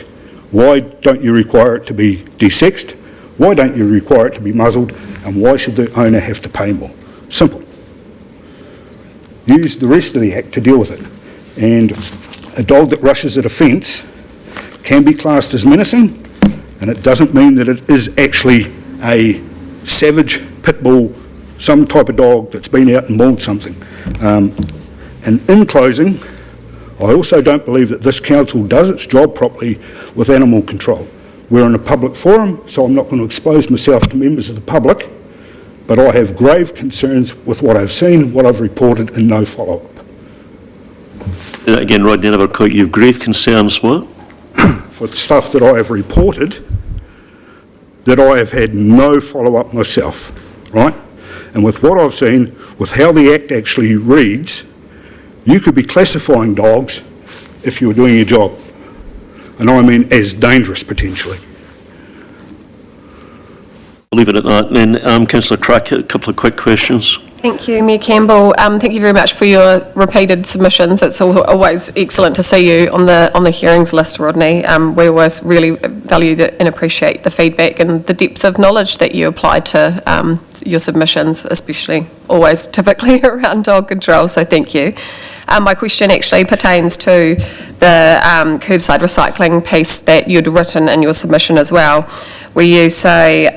why don't you require it to be desexed? Why don't you require it to be muzzled? And why should the owner have to pay more? Simple. Use the rest of the Act to deal with it. And a dog that rushes at a fence can be classed as menacing, and it doesn't mean that it is actually a savage pit bull, some type of dog that's been out and mauled something. And in closing, I also don't believe that this council does its job properly with animal control. We're in a public forum, so I'm not going to expose myself to members of the public, but I have grave concerns with what I've seen, what I've reported, and no follow-up. Again, Rodney, another quote, you have grave concerns, what? For the stuff that I have reported, that I have had no follow-up myself, right? And with what I've seen, with how the Act actually reads, you could be classifying dogs if you were doing your job. And I mean as dangerous, potentially. leave it at that. And then Councillor Crackett, a couple of quick questions. Thank you, Mayor Campbell. Thank you very much for your repeated submissions. It's always excellent to see you on the hearings list, Rodney. We always really value and appreciate the feedback and the depth of knowledge that you apply to your submissions, especially always typically around dog control, so thank you. My question actually pertains to the curbside recycling piece that you'd written in your submission as well, where you say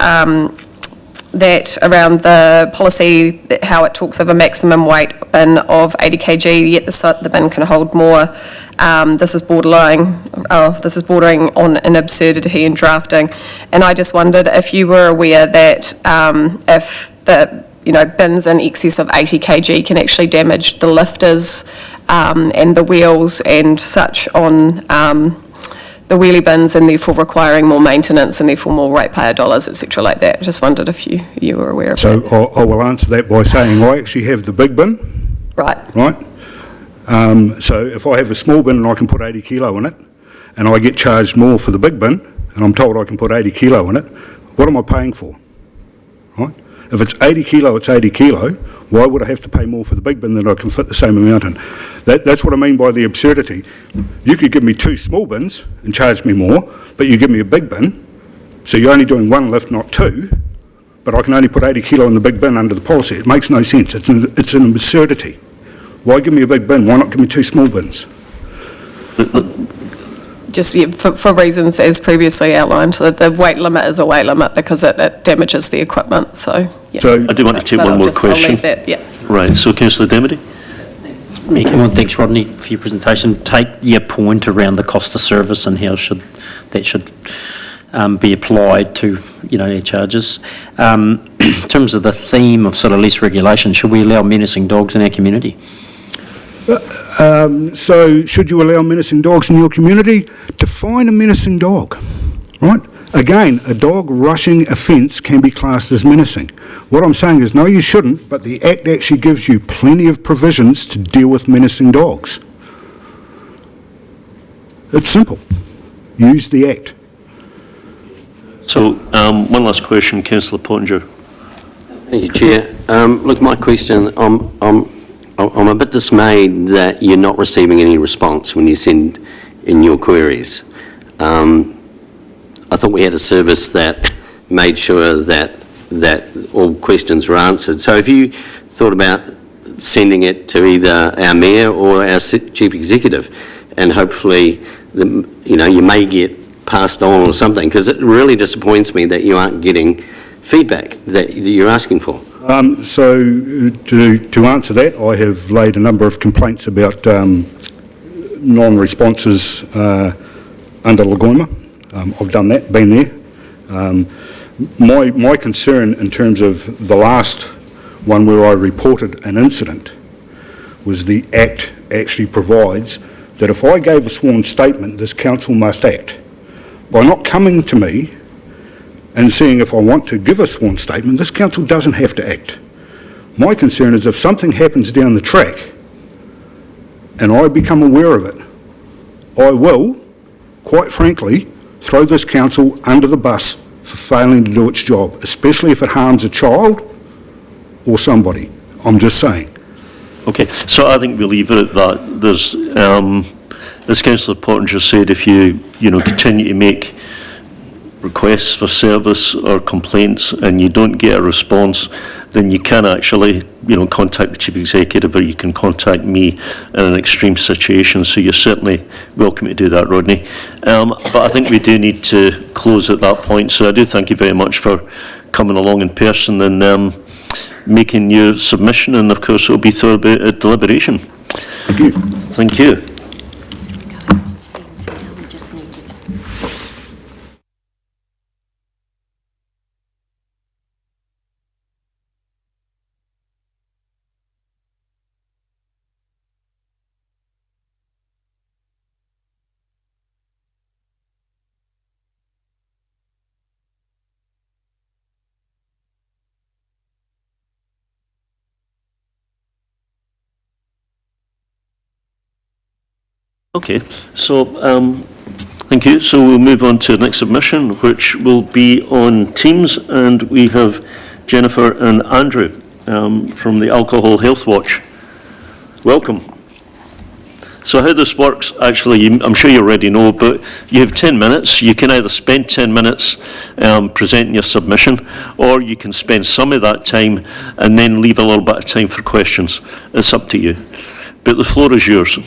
that around the policy, how it talks of a maximum weight bin of 80 kg, yet the bin can hold more. This is bordering on an absurdity in drafting. And I just wondered if you were aware that if the bins in excess of 80 kg can actually damage the lifters and the wheels and such on the wheelie bins, and therefore requiring more maintenance and therefore more ratepayer dollars, etc. like that. Just wondered if you were aware of that. So I will answer that by saying I actually have the big bin. Right. Right? So if I have a small bin and I can put 80 kilo in it, and I get charged more for the big bin, and I'm told I can put 80 kilo in it, what am I paying for? Right? If it's 80 kilo, it's 80 kilo. Why would I have to pay more for the big bin than I can fit the same amount in? That's what I mean by the absurdity. You could give me 2 small bins and charge me more, but you give me a big bin, so you're only doing 1 lift, not 2, but I can only put 80 kilo in the big bin under the policy. It makes no sense. It's an absurdity. Why give me a big bin? Why not give me 2 small bins? Just for reasons as previously outlined, that the weight limit is a weight limit because it damages the equipment, so... Yeah. So I do want to take one more question. I'll leave that, yeah. Right, so Councillor Demedy. Thanks, Rodney, for your presentation. Take your point around the cost of service and how that should be applied to, our charges. In terms of the theme of sort of less regulation, should we allow menacing dogs in our community? So should you allow menacing dogs in your community? Define a menacing dog, right? Again, a dog rushing a fence can be classed as menacing. What I'm saying is, no, you shouldn't, but the Act actually gives you plenty of provisions to deal with menacing dogs. It's simple. Use the Act. So, one last question, Councillor Pottinger. Thank you, Chair. Look, my question, I'm a bit dismayed that you're not receiving any response when you send in your queries. I thought we had a service that made sure that all questions were answered. So have you thought about sending it to either our Mayor or our Chief Executive, and hopefully you may get passed on or something, because it really disappoints me that you aren't getting feedback that you're asking for. So to answer that, I have laid a number of complaints about non-responses under Lagoima. I've done that, been there. My concern in terms of the last one where I reported an incident was the Act actually provides that if I gave a sworn statement, this council must act. By not coming to me and seeing if I want to give a sworn statement, this council doesn't have to act. My concern is if something happens down the track and I become aware of it, I will, quite frankly, throw this council under the bus for failing to do its job, especially if it harms a child or somebody. I'm just saying. Okay, so I think we'll leave it at that. There's, as Councillor Pottinger said, if you continue to make requests for service or complaints and you don't get a response, then you can actually, contact the Chief Executive, or you can contact me in an extreme situation. So you're certainly welcome to do that, Rodney. But I think we do need to close at that point. So I do thank you very much for coming along in person and making your submission. And of course, it'll be through a deliberation. Thank you. Thank you. Okay, so thank Thank you. So we'll move on to the next submission, which will be on Teams, and we have Jennifer and Andrew from the Alcohol Health Watch. Welcome. So how this works, actually, I'm sure you already know, but you have 10 minutes. You can either spend 10 minutes presenting your submission, or you can spend some of that time and then leave a little bit of time for questions. It's up to you. But the floor is yours.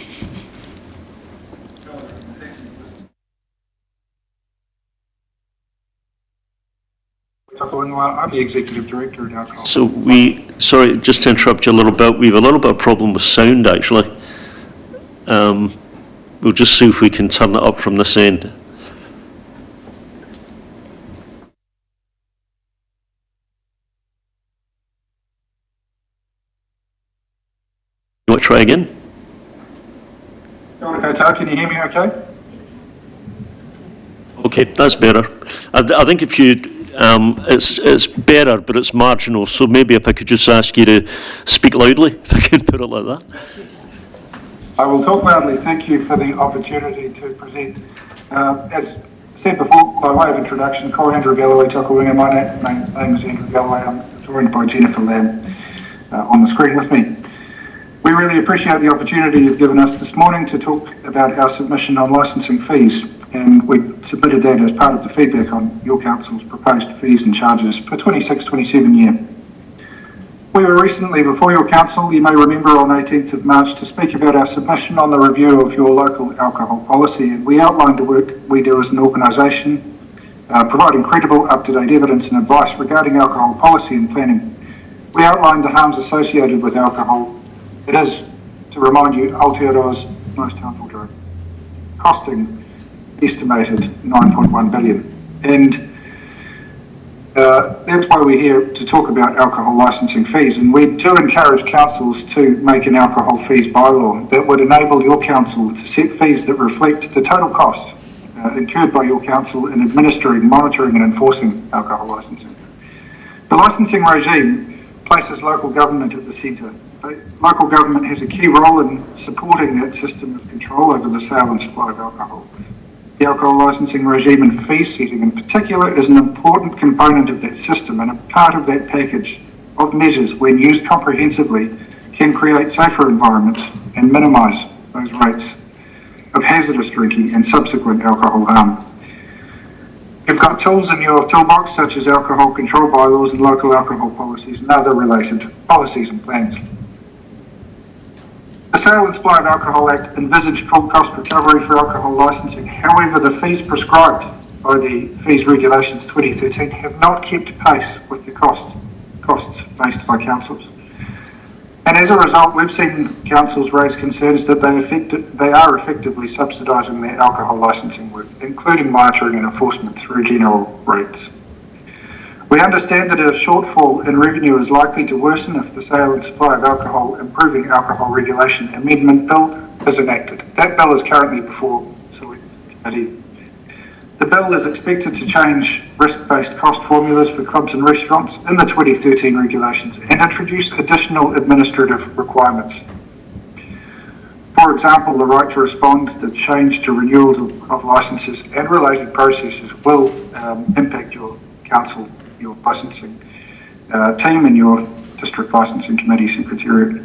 I'm the Executive Director at Alcohol. So sorry, just to interrupt you a little bit, we have a little bit of problem with sound, actually. We'll just see if we can turn it up from this end. You want to try again? Can you hear me okay? Okay, that's better. I think if you, it's better, but it's marginal, so maybe if I could just ask you to speak loudly, if I could put it like that. I will talk loudly. Thank you for the opportunity to present. As said before, by way of introduction, ko Andrew Galloway Takawinga. My name is Andrew Galloway. I'm joined by Jennifer Lamb on the screen with me. We really appreciate the opportunity you've given us this morning to talk about our submission on licensing fees, and we submitted that as part of the feedback on your council's proposed fees and charges for 26-27 year. We were recently before your council, you may remember, on 18th of March to speak about our submission on the review of your local alcohol policy, and we outlined the work we do as an organisation, providing credible, up-to-date evidence and advice regarding alcohol policy and planning. We outlined the harms associated with alcohol. It is, to remind you, Aotearoa's most harmful drug, costing estimated 9.1 billion. And that's why we're here to talk about alcohol licensing fees, and we do encourage councils to make an alcohol fees bylaw that would enable your council to set fees that reflect the total cost incurred by your council in administering, monitoring and enforcing alcohol licensing. The licensing regime places local government at the centre. Local government has a key role in supporting that system of control over the sale and supply of alcohol. The alcohol licensing regime and fee setting in particular is an important component of that system, and a part of that package of measures, when used comprehensively, can create safer environments and minimise those rates of hazardous drinking and subsequent alcohol harm. You've got tools in your toolbox such as alcohol control bylaws and local alcohol policies and other related policies and plans. The Sale and Supply of Alcohol Act envisaged full cost recovery for alcohol licensing. However, the fees prescribed by the Fees Regulations 2013 have not kept pace with the costs faced by councils. And as a result, we've seen councils raise concerns that they are effectively subsidising their alcohol licensing work, including monitoring and enforcement through general rates. We understand that a shortfall in revenue is likely to worsen if the Sale and Supply of Alcohol Improving Alcohol Regulation Amendment Bill is enacted. That bill is currently before Select Committee. The bill is expected to change risk-based cost formulas for clubs and restaurants in the 2013 regulations and introduce additional administrative requirements. For example, the right to respond, the change to renewals of licences and related processes will impact your council, your licensing team and your district licensing committee secretariat.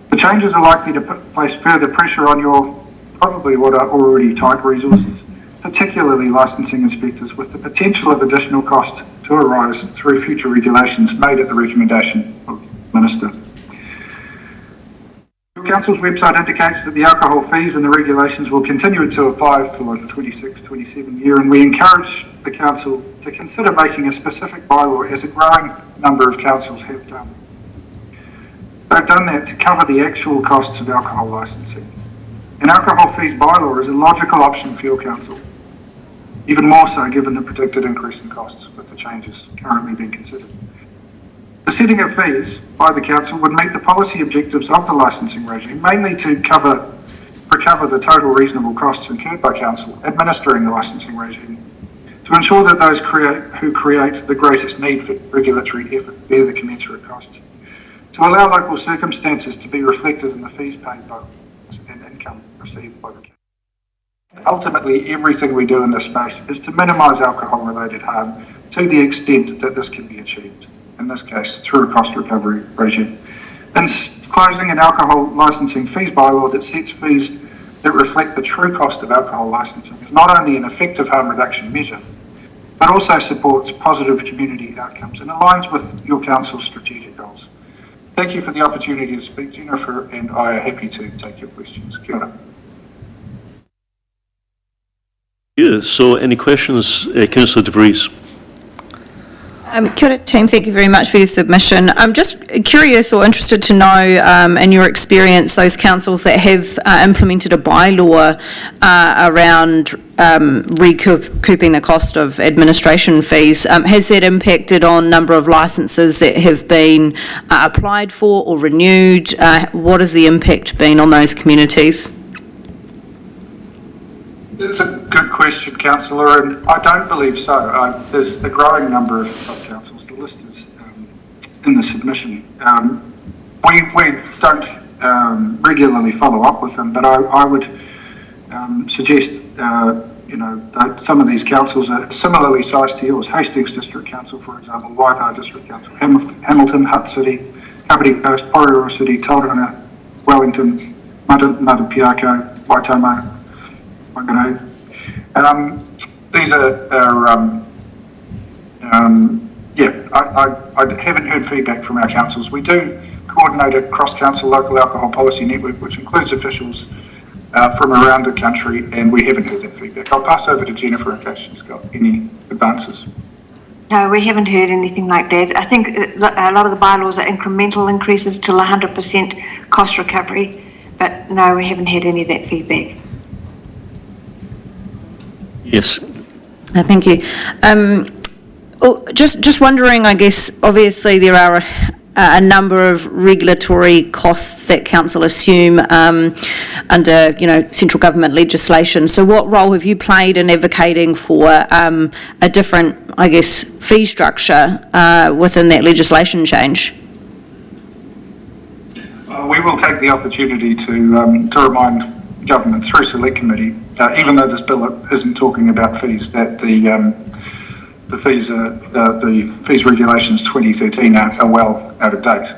The changes are likely to place further pressure on your probably what are already tight resources, particularly licensing inspectors, with the potential of additional cost to arise through future regulations made at the recommendation of the Minister. Your Council's website indicates that the alcohol fees and the regulations will continue to apply for the 26-27 year, and we encourage the Council to consider making a specific bylaw, as a growing number of councils have done. They've done that to cover the actual costs of alcohol licensing. An alcohol fees bylaw is a logical option for your council, even more so given the predicted increase in costs with the changes currently being considered. The setting of fees by the council would meet the policy objectives of the licensing regime, mainly to recover the total reasonable costs incurred by council administering the licensing regime, to ensure that those who create the greatest need for regulatory effort bear the commensurate cost, to allow local circumstances to be reflected in the fees paid by and income received by the council. Ultimately, everything we do in this space is to minimise alcohol-related harm to the extent that this can be achieved, in this case through a cost recovery regime. In closing, an alcohol licensing fees bylaw that sets fees that reflect the true cost of alcohol licensing is not only an effective harm reduction measure, but also supports positive community outcomes and aligns with your council's strategic goals. Thank you for the opportunity to speak, Jennifer, and I are happy to take your questions. Kia ora. Yeah, so any questions, Councillor De Vries? Kia ora, team, thank you very much for your submission. I'm just curious or interested to know, in your experience, those councils that have implemented a bylaw around recouping the cost of administration fees, has that impacted on number of licences that have been applied for or renewed? What has the impact been on those communities? That's a good question, Councillor, and I don't believe so. There's a growing number of councils. The list is in the submission. We don't regularly follow up with them, but I would suggest, that some of these councils are similarly sized to yours. Hastings District Council, for example, Waipawa District Council, Hamilton, Hutt City, Kapiti Coast, Porirua City, Tauranga, Wellington, Matapiako, Waitomo, these are I haven't heard feedback from our councils. We do coordinate a cross-council local alcohol policy network, which includes officials from around the country, and we haven't heard that feedback. I'll pass over to Jennifer in case she's got any advances. No, we haven't heard anything like that. I think a lot of the bylaws are incremental increases till 100% cost recovery, but no, we haven't had any of that feedback. Yes. Thank you. Just wondering, I guess, obviously there are a number of regulatory costs that council assume under, central government legislation. So what role have you played in advocating for a different, I guess, fee structure within that legislation change? We will take the opportunity to remind government through select committee, even though this bill isn't talking about fees, that the fees regulations 2013 are well out of date,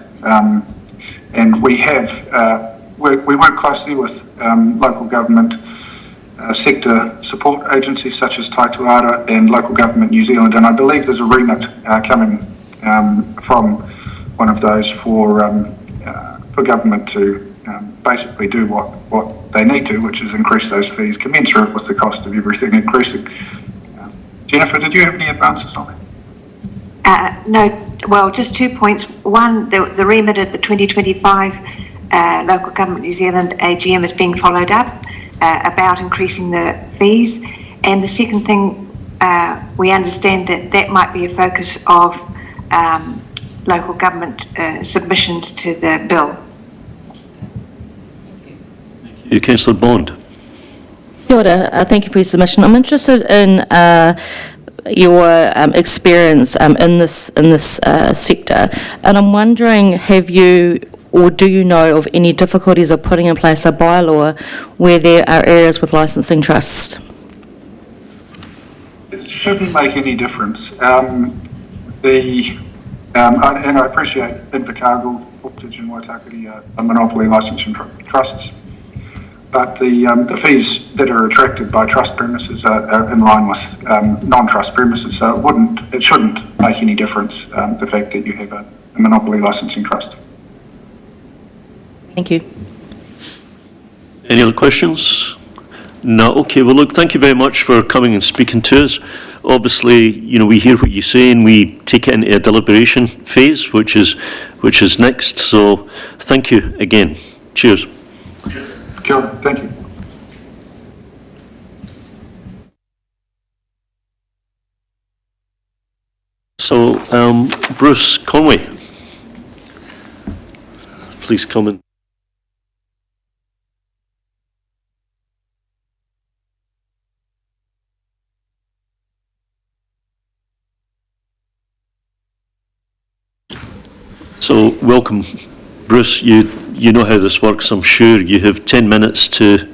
and we work closely with local government sector support agencies such as Tai Tuara and Local Government New Zealand, and I believe there's a remit coming from one of those for government to basically do what they need to, which is increase those fees commensurate with the cost of everything increasing. Jennifer, did you have any advances on that? No, well, just 2 points. One, the remit at the 2025 Local Government New Zealand AGM is being followed up about increasing the fees. And the second thing, we understand that might be a focus of local government submissions to the bill. Councillor Bond. Kia ora, thank you for your submission. I'm interested in your experience in this sector, and I'm wondering, have you or do you know of any difficulties of putting in place a bylaw where there are areas with licensing trusts? It shouldn't make any difference. And I appreciate Invercargill, Portage and Waitakere are monopoly licensing trusts. But the fees that are attracted by trust premises are in line with non-trust premises, so it shouldn't make any difference, the fact that you have a monopoly licensing trust. Thank you. Any other questions? No. Okay. Well, look, thank you very much for coming and speaking to us. Obviously, we hear what you say and we take it into a deliberation phase, which is next. So, thank you again. Cheers. Sure, thank you. So, Bruce Conway, please come in. So, welcome, Bruce. You know how this works, I'm sure. You have 10 minutes to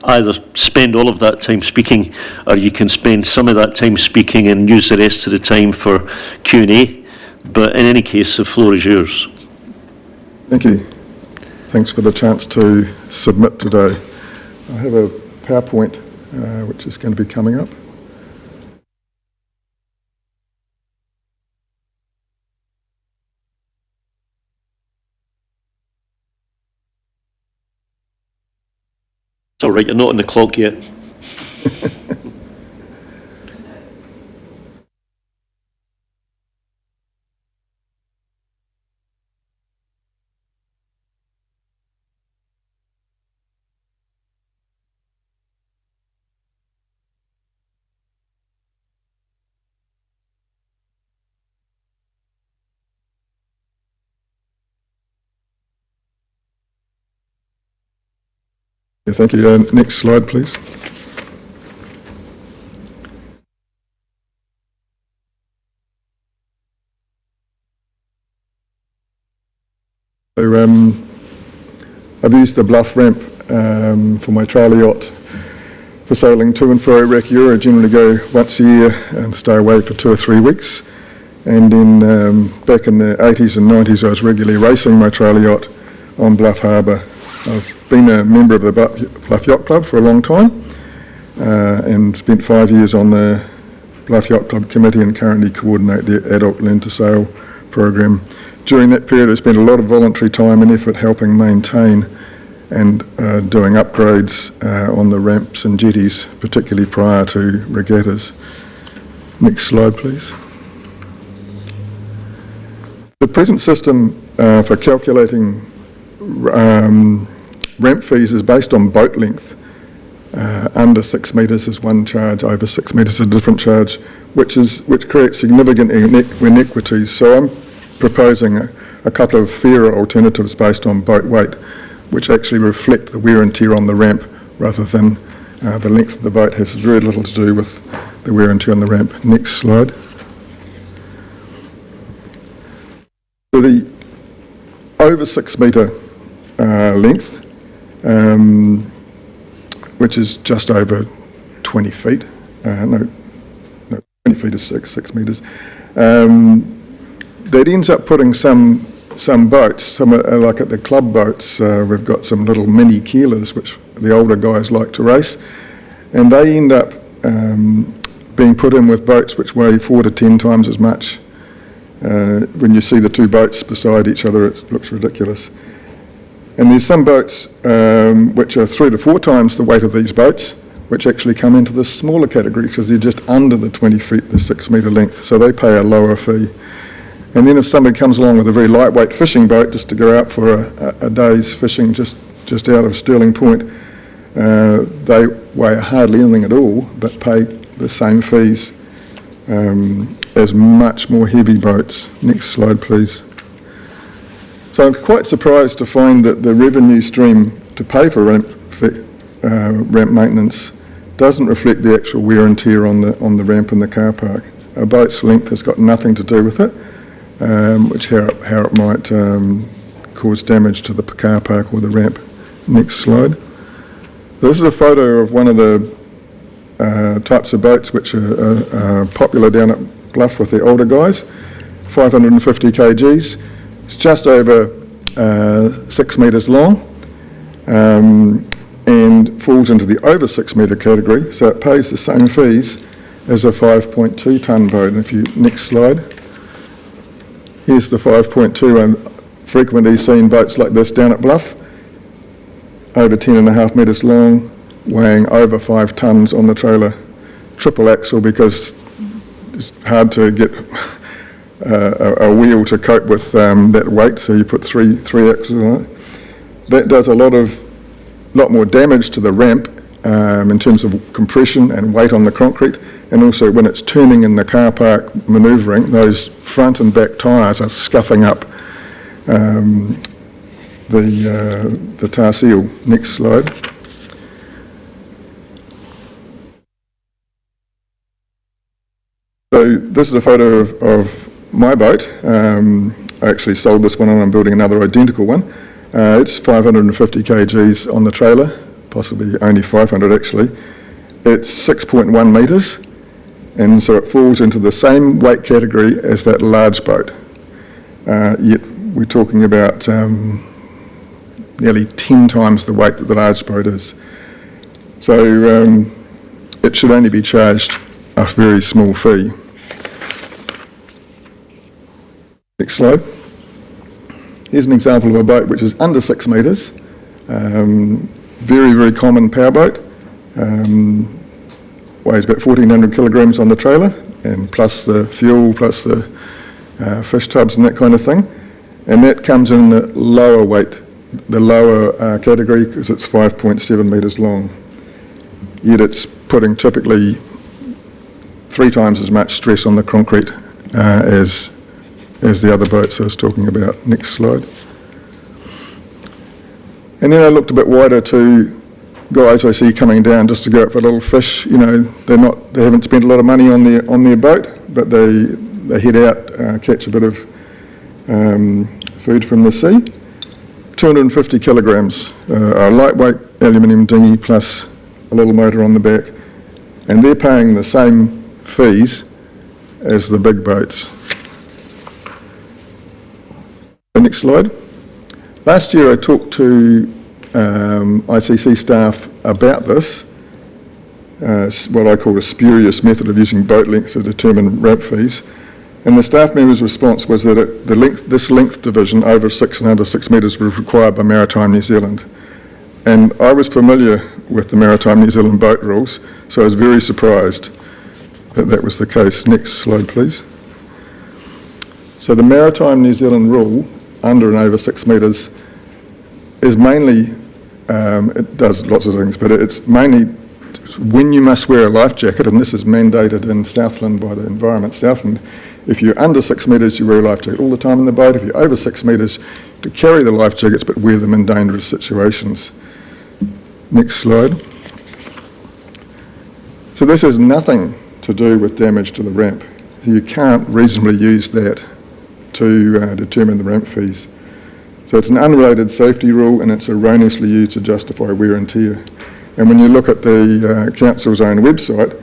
either spend all of that time speaking, or you can spend some of that time speaking and use the rest of the time for Q&A. But in any case, the floor is yours. Thank you. Thanks for the chance to submit today. I have a PowerPoint which is going to be coming up. It's all right, you're not on the clock yet. Yeah, thank you. Next slide, please. So, I've used the Bluff ramp for my trailer yacht for sailing to and fro Rakiura. I generally go once a year and stay away for 2 or 3 weeks. And then back in the 80s and 90s, I was regularly racing my trailer yacht on Bluff Harbour. I've been a member of the Bluff Yacht Club for a long time and spent 5 years on the Bluff Yacht Club committee and currently coordinate the adult Learn to Sail program. During that period, I spent a lot of voluntary time and effort helping maintain and doing upgrades on the ramps and jetties, particularly prior to regattas. Next slide, please. The present system for calculating ramp fees is based on boat length. Under 6 metres is one charge, over 6 metres is a different charge, which creates significant inequities. So I'm proposing a couple of fairer alternatives based on boat weight, which actually reflect the wear and tear on the ramp rather than the length of the boat has very little to do with the wear and tear on the ramp. Next slide. So the over 6 metre length, which is just over 20 feet. No, 20 feet is 6 metres. That ends up putting some boats, like at the club boats, we've got some little mini keelers, which the older guys like to race, and they end up being put in with boats which weigh 4 to 10 times as much. When you see the two boats beside each other, it looks ridiculous. And there's some boats which are 3 to 4 times the weight of these boats, which actually come into the smaller category because they're just under the 20 feet, the 6 metre length, so they pay a lower fee. And then if somebody comes along with a very lightweight fishing boat just to go out for a day's fishing just out of Stirling Point, they weigh hardly anything at all, but pay the same fees as much more heavy boats. Next slide, please. So I'm quite surprised to find that the revenue stream to pay for ramp maintenance doesn't reflect the actual wear and tear on the ramp in the car park. A boat's length has got nothing to do with it, how it might cause damage to the car park or the ramp. Next slide. This is a photo of one of the types of boats which are popular down at Bluff with the older guys, 550 kgs. It's just over 6 metres long and falls into the over 6 metre category, so it pays the same fees as a 5.2 tonne boat. And if you, next slide, here's the 5.2, and frequently seen boats like this down at Bluff, over 10.5 metres long, weighing over 5 tonnes on the trailer. Triple axle because it's hard to get a wheel to cope with that weight, so you put three axles on it. That does a lot more damage to the ramp in terms of compression and weight on the concrete, and also when it's turning in the car park manoeuvring, those front and back tyres are scuffing up the tar seal. Next slide. So this is a photo of my boat. I actually sold this one and I'm building another identical one. It's 550 kgs on the trailer. possibly only 500 actually, it's 6.1 metres, and so it falls into the same weight category as that large boat. Yet we're talking about nearly 10 times the weight that the large boat is. So it should only be charged a very small fee. Next slide. Here's an example of a boat which is under 6 metres, very, very common powerboat, weighs about 1,400 kilograms on the trailer, and plus the fuel, plus the fish tubs and that kind of thing. And that comes in the lower weight, the lower category, because it's 5.7 metres long. Yet it's putting typically 3 times as much stress on the concrete as the other boats I was talking about. Next slide. And then I looked a bit wider to guys I see coming down just to go out for a little fish. You know, they haven't spent a lot of money on their boat, but they head out, catch a bit of food from the sea. 250 kilograms, a lightweight aluminium dinghy plus a little motor on the back, and they're paying the same fees as the big boats. The next slide. Last year I talked to ICC staff about this, what I call a spurious method of using boat length to determine ramp fees, and the staff member's response was that this length division over 6 and under 6 metres was required by Maritime New Zealand. And I was familiar with the Maritime New Zealand boat rules, so I was very surprised that that was the case. Next slide, please. So the Maritime New Zealand rule, under and over 6 metres, is mainly, it does lots of things, but it's mainly when you must wear a life jacket, and this is mandated in Southland by the Environment Southland. If you're under 6 metres, you wear a life jacket all the time in the boat. If you're over 6 metres, to carry the life jackets, but wear them in dangerous situations. Next slide. So this has nothing to do with damage to the ramp. You can't reasonably use that to determine the ramp fees. So it's an unrelated safety rule, and it's erroneously used to justify wear and tear. And when you look at the Council's own website,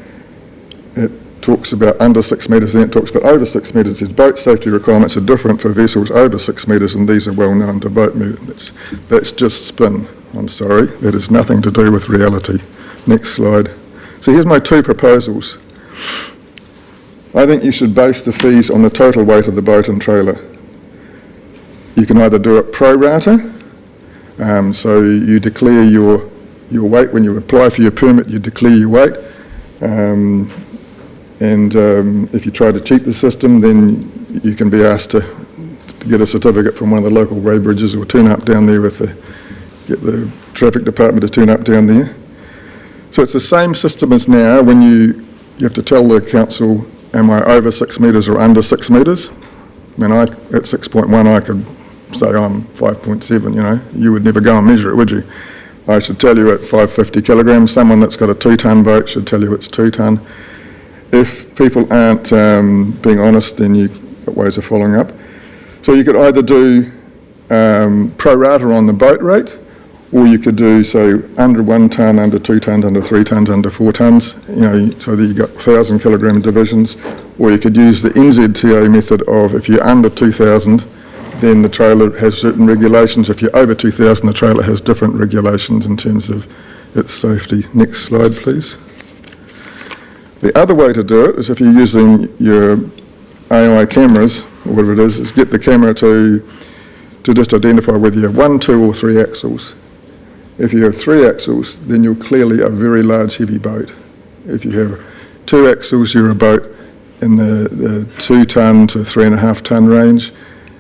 it talks about under 6 metres, then it talks about over 6 metres. It says boat safety requirements are different for vessels over 6 metres, and these are well known to boat movements. That's just spin. I'm sorry, that has nothing to do with reality. Next slide. So here's my 2 proposals. I think you should base the fees on the total weight of the boat and trailer. You can either do it pro rata, so you declare your weight when you apply for your permit, you declare your weight, and if you try to cheat the system, then you can be asked to get a certificate from one of the local road bridges, or turn up down there get the traffic department to turn up down there. So it's the same system as now when you have to tell the council, am I over 6 metres or under 6 metres? I mean, at 6.1 I could say I'm 5.7, you know. You would never go and measure it, would you? I should tell you at 550 kilograms. Someone that's got a 2-tonne boat should tell you it's 2 tonne. If people aren't being honest, then you've got ways of following up. So you could either do pro rata on the boat rate, or you could do, so under 1 tonne, under 2 tonnes, under 3 tonnes, under 4 tonnes, you know, so that you've got 1,000 kilogram divisions. Or you could use the NZTO method of, if you're under 2,000, then the trailer has certain regulations. If you're over 2,000, the trailer has different regulations in terms of its safety. Next slide, please. The other way to do it is if you're using your AI cameras, or whatever it is get the camera to just identify whether you have 1, 2 or 3 axles. If you have 3 axles, then you're clearly a very large, heavy boat. If you have 2 axles, you're a boat in the 2 tonne to 3.5 tonne range.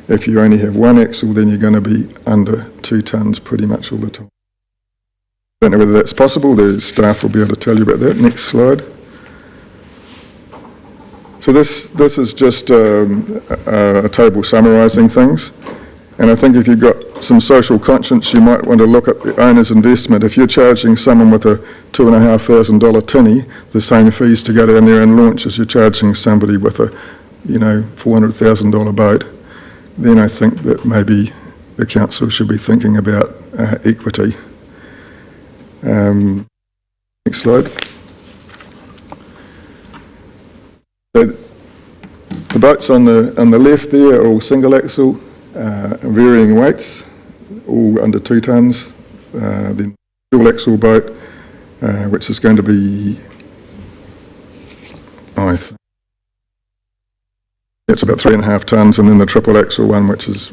If you only have 1 axle, then you're going to be under 2 tonnes pretty much all the time. I don't know whether that's possible. The staff will be able to tell you about that. Next slide. So this is just a table summarising things. And I think if you've got some social conscience, you might want to look at the owner's investment. If you're charging someone with a $2,500 tinny the same fees to go down there and launch as you're charging somebody with a, $400,000 boat, then I think that maybe the council should be thinking about equity. Next slide. So the boats on the left there are all single axle, varying weights, all under 2 tonnes. Then dual axle boat, which is going to be, it's about 3.5 tonnes, and then the triple axle one, which is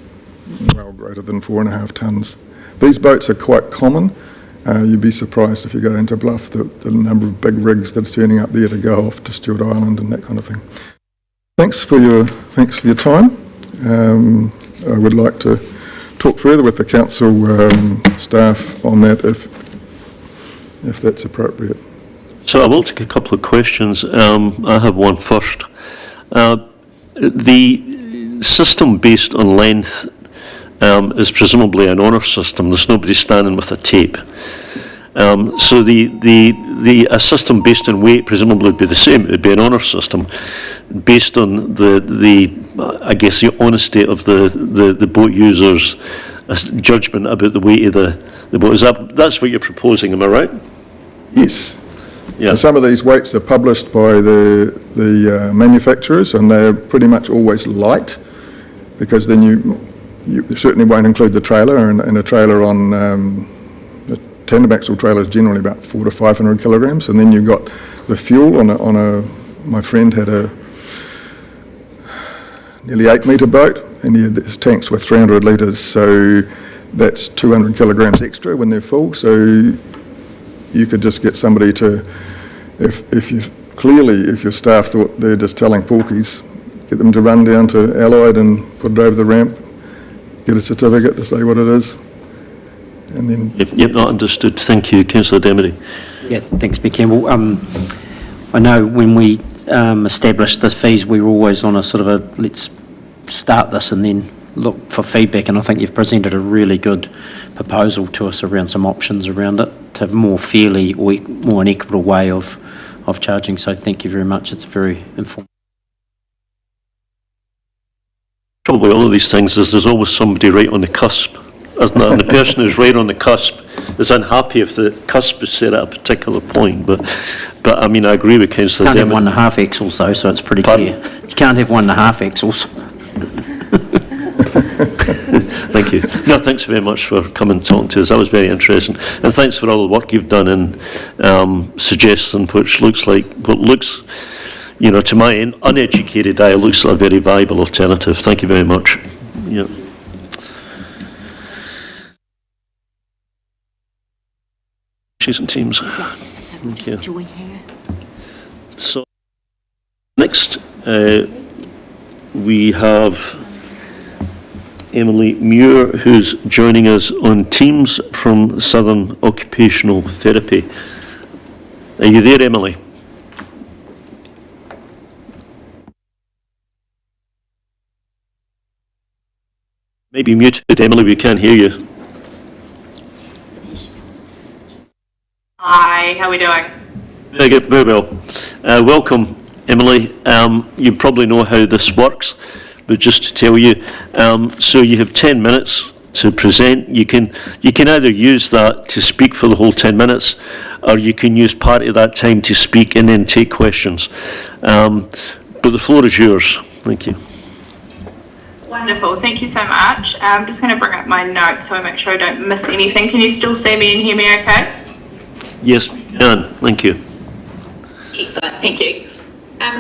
well greater than 4.5 tonnes. These boats are quite common. You'd be surprised if you go into Bluff, the number of big rigs that are turning up there to go off to Stewart Island and that kind of thing. Thanks for your time. I would like to talk further with the council staff on that if that's appropriate. So I will take a couple of questions. I have one first. The system based on length is presumably an honour system. There's nobody standing with a tape. So a system based on weight presumably would be the same. It would be an honour system based on I guess the honesty of the boat users' judgment about the weight of the boat. That's what you're proposing, am I right? Yes. Yeah. And some of these weights are published by the manufacturers, and they're pretty much always light, because then you certainly won't include the trailer, and a trailer on the tandem axle trailer is generally about 400 to 500 kilograms, and then you've got the fuel on my friend had a nearly 8 metre boat, and his tanks were 300 litres, so that's 200 kilograms extra when they're full. So you could just get somebody to, if your staff thought they're just telling porkies, get them to run down to Allied and put it over the ramp, get a certificate to say what it is, and then... You've not understood. Thank you, Councillor Demery. Yeah, thanks, Mick Campbell. I know when we established the fees, we were always on a sort of a let's start this and then look for feedback, and I think you've presented a really good proposal to us around some options around it to more fairly or more an equitable way of charging. So thank you very much. It's very informative. Probably all of these things is there's always somebody right on the cusp, isn't there? And the person who's right on the cusp is unhappy if the cusp is set at a particular point. But I mean, I agree with Councillor You can't Demery. have 1.5 axles though, so it's pretty Pardon? clear. You can't have 1.5 axles. Thank you. No, thanks very much for coming and talking to us. That was very interesting. And thanks for all the work you've done in suggesting what looks, you know, to my uneducated eye, looks like a very viable alternative. Thank you very much. Yeah. She's in Teams. So we'll just join her. So next we have Emily Muir, who's joining us on Teams from Southern Occupational Therapy. Are you there, Emily? Maybe muted, Emily, we can't hear you. Hi, how are we doing? Very good, very well. Welcome, Emily. You probably know how this works, but just to tell you, so you have 10 minutes to present. You can either use that to speak for the whole 10 minutes, or you can use part of that time to speak and then take questions. But the floor is yours. Thank you. Wonderful, thank you so much. I'm just going to bring up my notes so I make sure I don't miss anything. Can you still see me and hear me okay? Yes, we can. Thank you. Excellent, thank you.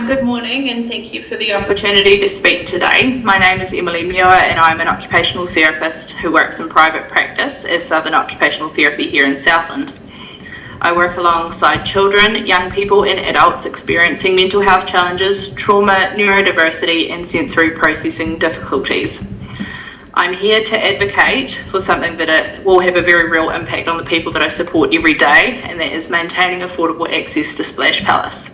Good morning and thank you for the opportunity to speak today. My name is Emily Muir and I'm an occupational therapist who works in private practice as Southern Occupational Therapy here in Southland. I work alongside children, young people and adults experiencing mental health challenges, trauma, neurodiversity and sensory processing difficulties. I'm here to advocate for something that will have a very real impact on the people that I support every day, and that is maintaining affordable access to Splash Palace.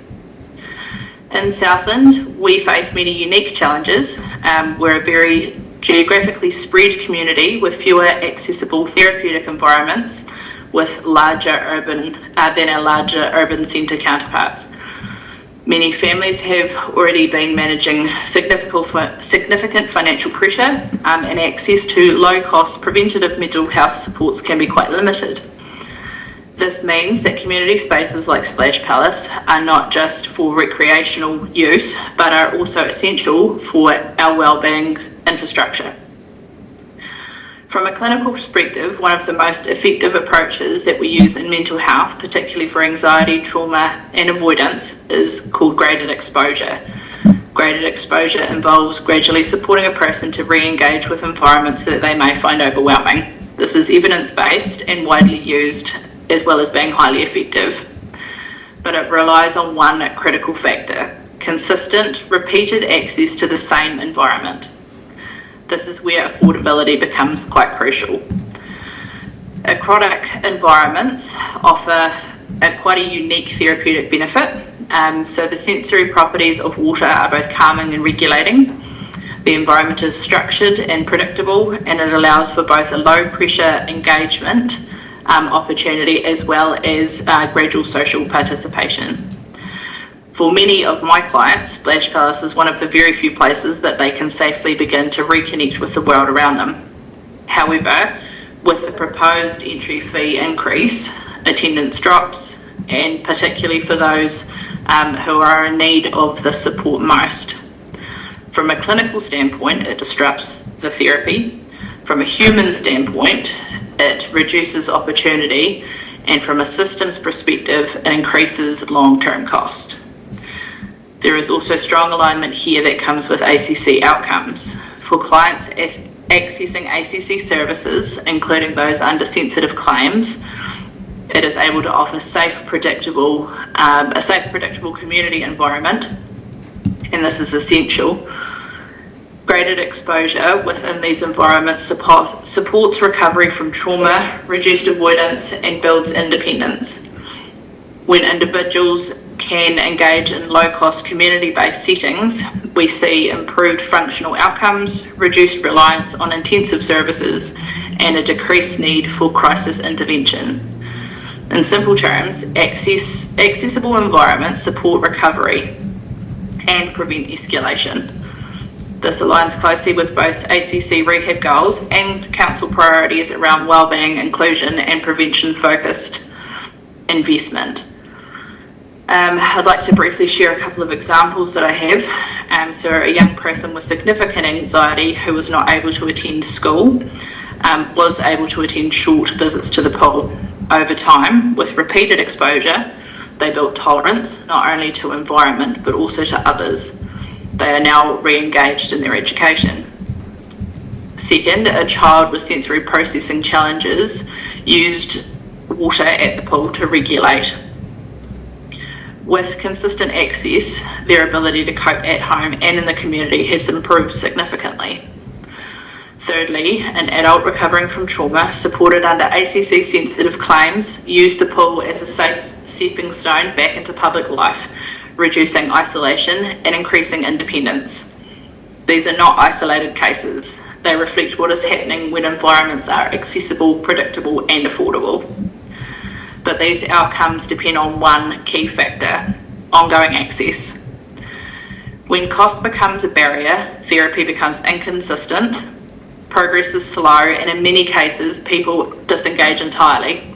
In Southland, we face many unique challenges. We're a very geographically spread community with fewer accessible therapeutic environments with larger urban than our larger urban centre counterparts. Many families have already been managing significant financial pressure, and access to low-cost preventative mental health supports can be quite limited. This means that community spaces like Splash Palace are not just for recreational use, but are also essential for our wellbeing infrastructure. From a clinical perspective, one of the most effective approaches that we use in mental health, particularly for anxiety, trauma and avoidance, is called graded exposure. Graded exposure involves gradually supporting a person to re-engage with environments that they may find overwhelming. This is evidence-based and widely used, as well as being highly effective. But it relies on one critical factor: consistent, repeated access to the same environment. This is where affordability becomes quite crucial. Aquatic environments offer quite a unique therapeutic benefit. So the sensory properties of water are both calming and regulating. The environment is structured and predictable, and it allows for both a low pressure engagement opportunity as well as gradual social participation. For many of my clients, Splash Palace is one of the very few places that they can safely begin to reconnect with the world around them. However, with the proposed entry fee increase, attendance drops, and particularly for those who are in need of the support most. From a clinical standpoint, it disrupts the therapy. From a human standpoint, it reduces opportunity, and from a systems perspective, it increases long-term cost. There is also strong alignment here that comes with ACC outcomes. For clients accessing ACC services, including those under sensitive claims, it is able to offer a safe, predictable community environment, and this is essential. Graded exposure within these environments supports recovery from trauma, reduced avoidance, and builds independence. When individuals can engage in low-cost community-based settings, we see improved functional outcomes, reduced reliance on intensive services, and a decreased need for crisis intervention. In simple terms, accessible environments support recovery and prevent escalation. This aligns closely with both ACC rehab goals and council priorities around wellbeing, inclusion and prevention-focused investment. I'd like to briefly share a couple of examples that I have. So a young person with significant anxiety who was not able to attend school was able to attend short visits to the pool. Over time, with repeated exposure, they built tolerance not only to environment but also to others. They are now re-engaged in their education. Second, a child with sensory processing challenges used water at the pool to regulate. With consistent access, their ability to cope at home and in the community has improved significantly. Thirdly, an adult recovering from trauma supported under ACC sensitive claims used the pool as a safe stepping stone back into public life, reducing isolation and increasing independence. These are not isolated cases. They reflect what is happening when environments are accessible, predictable and affordable. But these outcomes depend on one key factor: ongoing access. When cost becomes a barrier, therapy becomes inconsistent, progress is slow, and in many cases, people disengage entirely.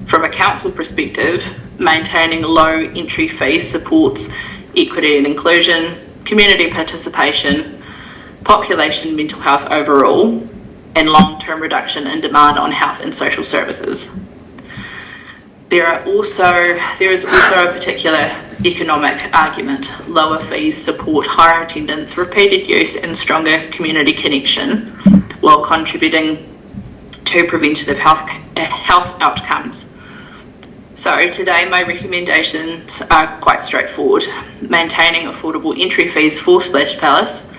From a council perspective, maintaining low entry fees supports equity and inclusion, community participation, population mental health overall, and long-term reduction in demand on health and social services. There is also a particular economic argument. Lower fees support higher attendance, repeated use and stronger community connection while contributing to preventative health outcomes. So today my recommendations are quite straightforward. Maintaining affordable entry fees for Splash Palace,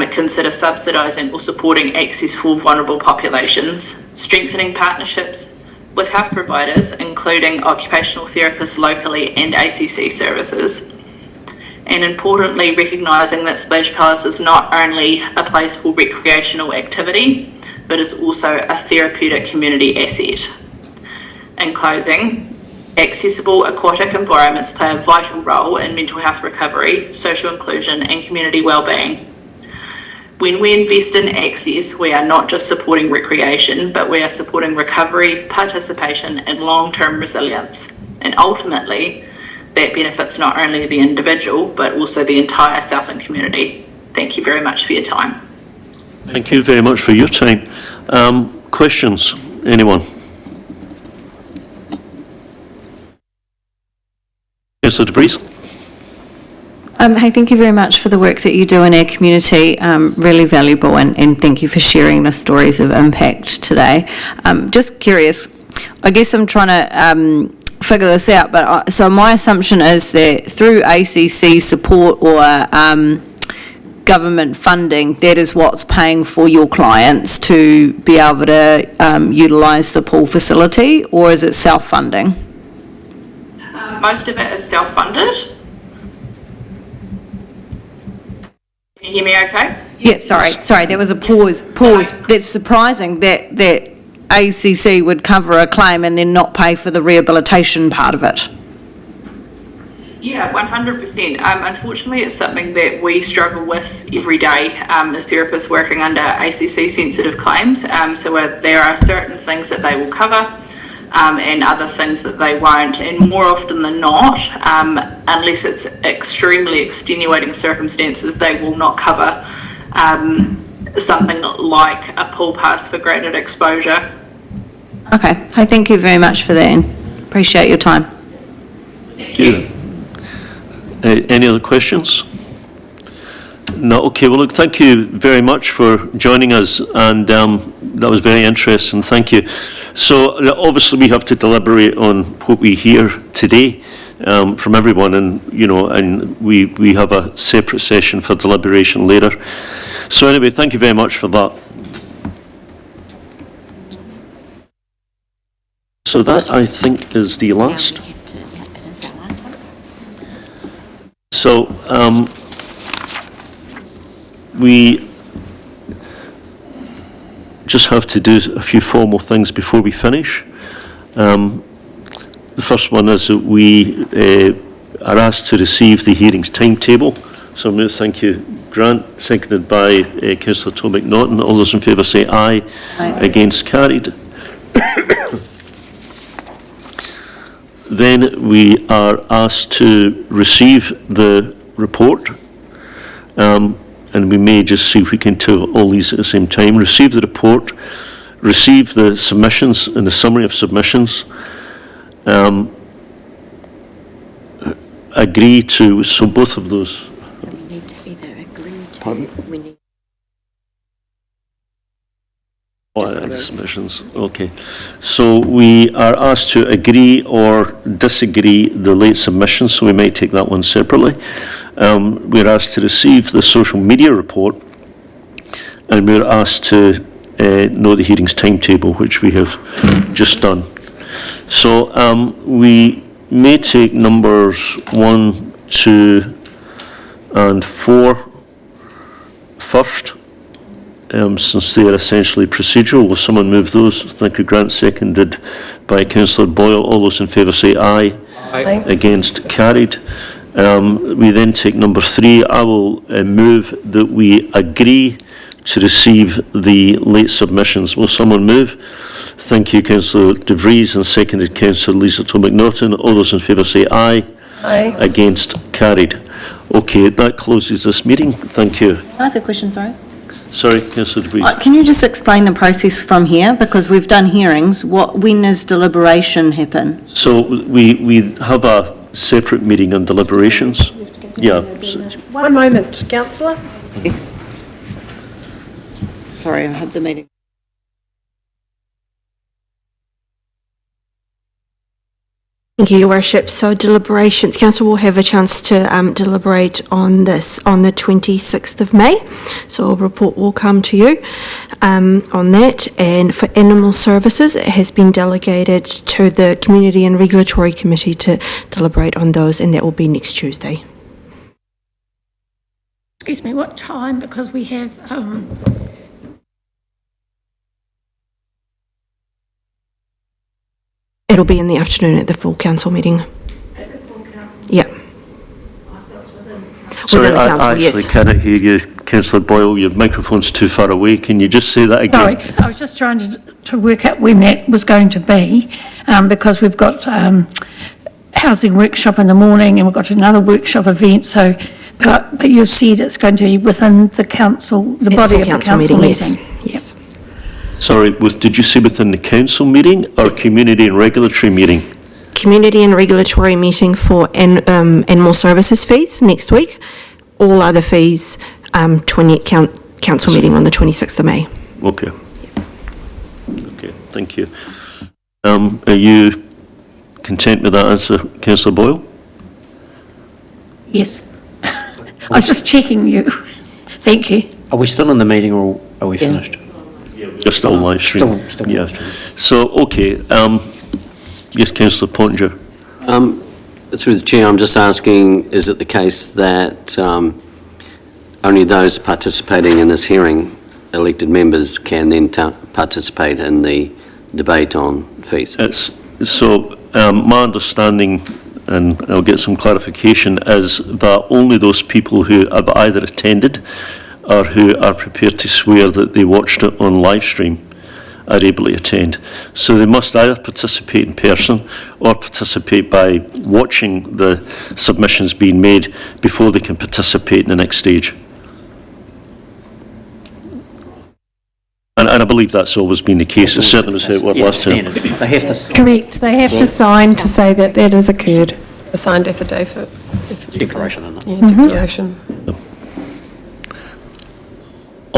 consider subsidising or supporting access for vulnerable populations, strengthening partnerships with health providers, including occupational therapists locally and ACC services. And importantly, recognising that Splash Palace is not only a place for recreational activity, but is also a therapeutic community asset. In closing, accessible aquatic environments play a vital role in mental health recovery, social inclusion and community wellbeing. When we invest in access, we are not just supporting recreation, but we are supporting recovery, participation, and long-term resilience. And ultimately, that benefits not only the individual, but also the entire Southland community. Thank you very much for your time. Thank you very much for your time. Questions? Anyone? Councillor De Vries? Hey, thank you very much for the work that you do in our community. Really valuable, and thank you for sharing the stories of impact today. Just curious, I guess I'm trying to figure this out, but so my assumption is that through ACC support or government funding, that is what's paying for your clients to be able to utilise the pool facility, or is it self-funding? Most of it is self-funded. Can you hear me okay? Yeah, sorry, there was a pause. That's surprising that ACC would cover a claim and then not pay for the rehabilitation part of it. Yeah, 100%. Unfortunately, it's something that we struggle with every day as therapists working under ACC sensitive claims. So there are certain things that they will cover and other things that they won't. And more often than not, unless it's extremely extenuating circumstances, they will not cover something like a pool pass for graded exposure. Okay, I thank you very much for that, and appreciate your time. Thank you. Any other questions? No, okay, well look, thank you very much for joining us, and that was very interesting, thank you. So obviously we have to deliberate on what we hear today from everyone, and and we have a separate session for deliberation later. So anyway, thank you very much for that. So that, I think, is the last. So we just have to do a few formal things before we finish. The first one is that we are asked to receive the hearings timetable. So I'm going to thank you, Grant, seconded by Councillor Tom McNaughton. All those in favour say aye. Aye. Against, carried. Then we are asked to receive the report, and we may just see if we can do all these at the same time. Receive the report, receive the submissions and the summary of submissions, agree to, so both of those. So we need to either agree to... Pardon? We need Submissions. Okay. So we are asked to agree or disagree the late submissions, so we may take that one separately. We're asked to receive the social media report, and we're asked to know the hearings timetable, which we have just done. So we may take numbers 1, 2, and 4 first. Since they are essentially procedural. Will someone move those? Thank you, Grant, seconded by Councillor Boyle. All those in favour say aye. Aye. Against, carried. We then take number 3. I will move that we agree to receive the late submissions. Will someone move? Thank you, Councillor De Vries, and seconded Councillor Lisa Tom McNaughton. All those in favour say aye. Aye. Against, carried. Okay, that closes this meeting. Thank you. Can I ask a question, sorry? Sorry, Councillor De Vries. Can you just explain the process from here? Because we've done hearings. When does deliberation happen? So we have a separate meeting on deliberations. Yeah. One moment, Councillor. Sorry, I had the meeting. Thank you, Your Worship. So deliberations, Council will have a chance to deliberate on this on the 26th of May. So a report will come to you on that. And for animal services, it has been delegated to the Community and Regulatory Committee to deliberate on those, and that will be next Tuesday. Excuse me, what time? Because we have... It'll be in the afternoon at the full council meeting. At the full council? Yeah. Oh, so it's within... Sorry, within the council, I actually yes. cannot hear you Councillor Boyle, your microphone's too far away. Can you just say that again? Sorry, I was just trying to work out when that was going to be, because we've got housing workshop in the morning and we've got another workshop event, so, but you've said it's going to be within the council, the body of the council meeting. Yes. Sorry, did you say within the council meeting or community and regulatory meeting? Community and regulatory meeting for animal services fees next week. All other fees, council meeting on the 26th of May. Okay. Okay, thank you. Are you content with that answer, Councillor Boyle? Yes. I was just checking you. Thank you. Are we still in the meeting or are we finished? Just still live stream. Still Yeah. live stream. So, okay, yes, Councillor Pottinger. Through the Chair, I'm just asking, is it the case that only those participating in this hearing, elected members, can then participate in the debate on fees? My understanding, and I'll get some clarification, is that only those people who have either attended or who are prepared to swear that they watched it on live stream are able to attend. So they must either participate in person or participate by watching the submissions being made before they can participate in the next stage. And I believe that's always been the case. It certainly was how it was last time. They have to. Correct, they have to sign to say that that has occurred. A signed affidavit. Declaration, isn't it? Yeah, declaration.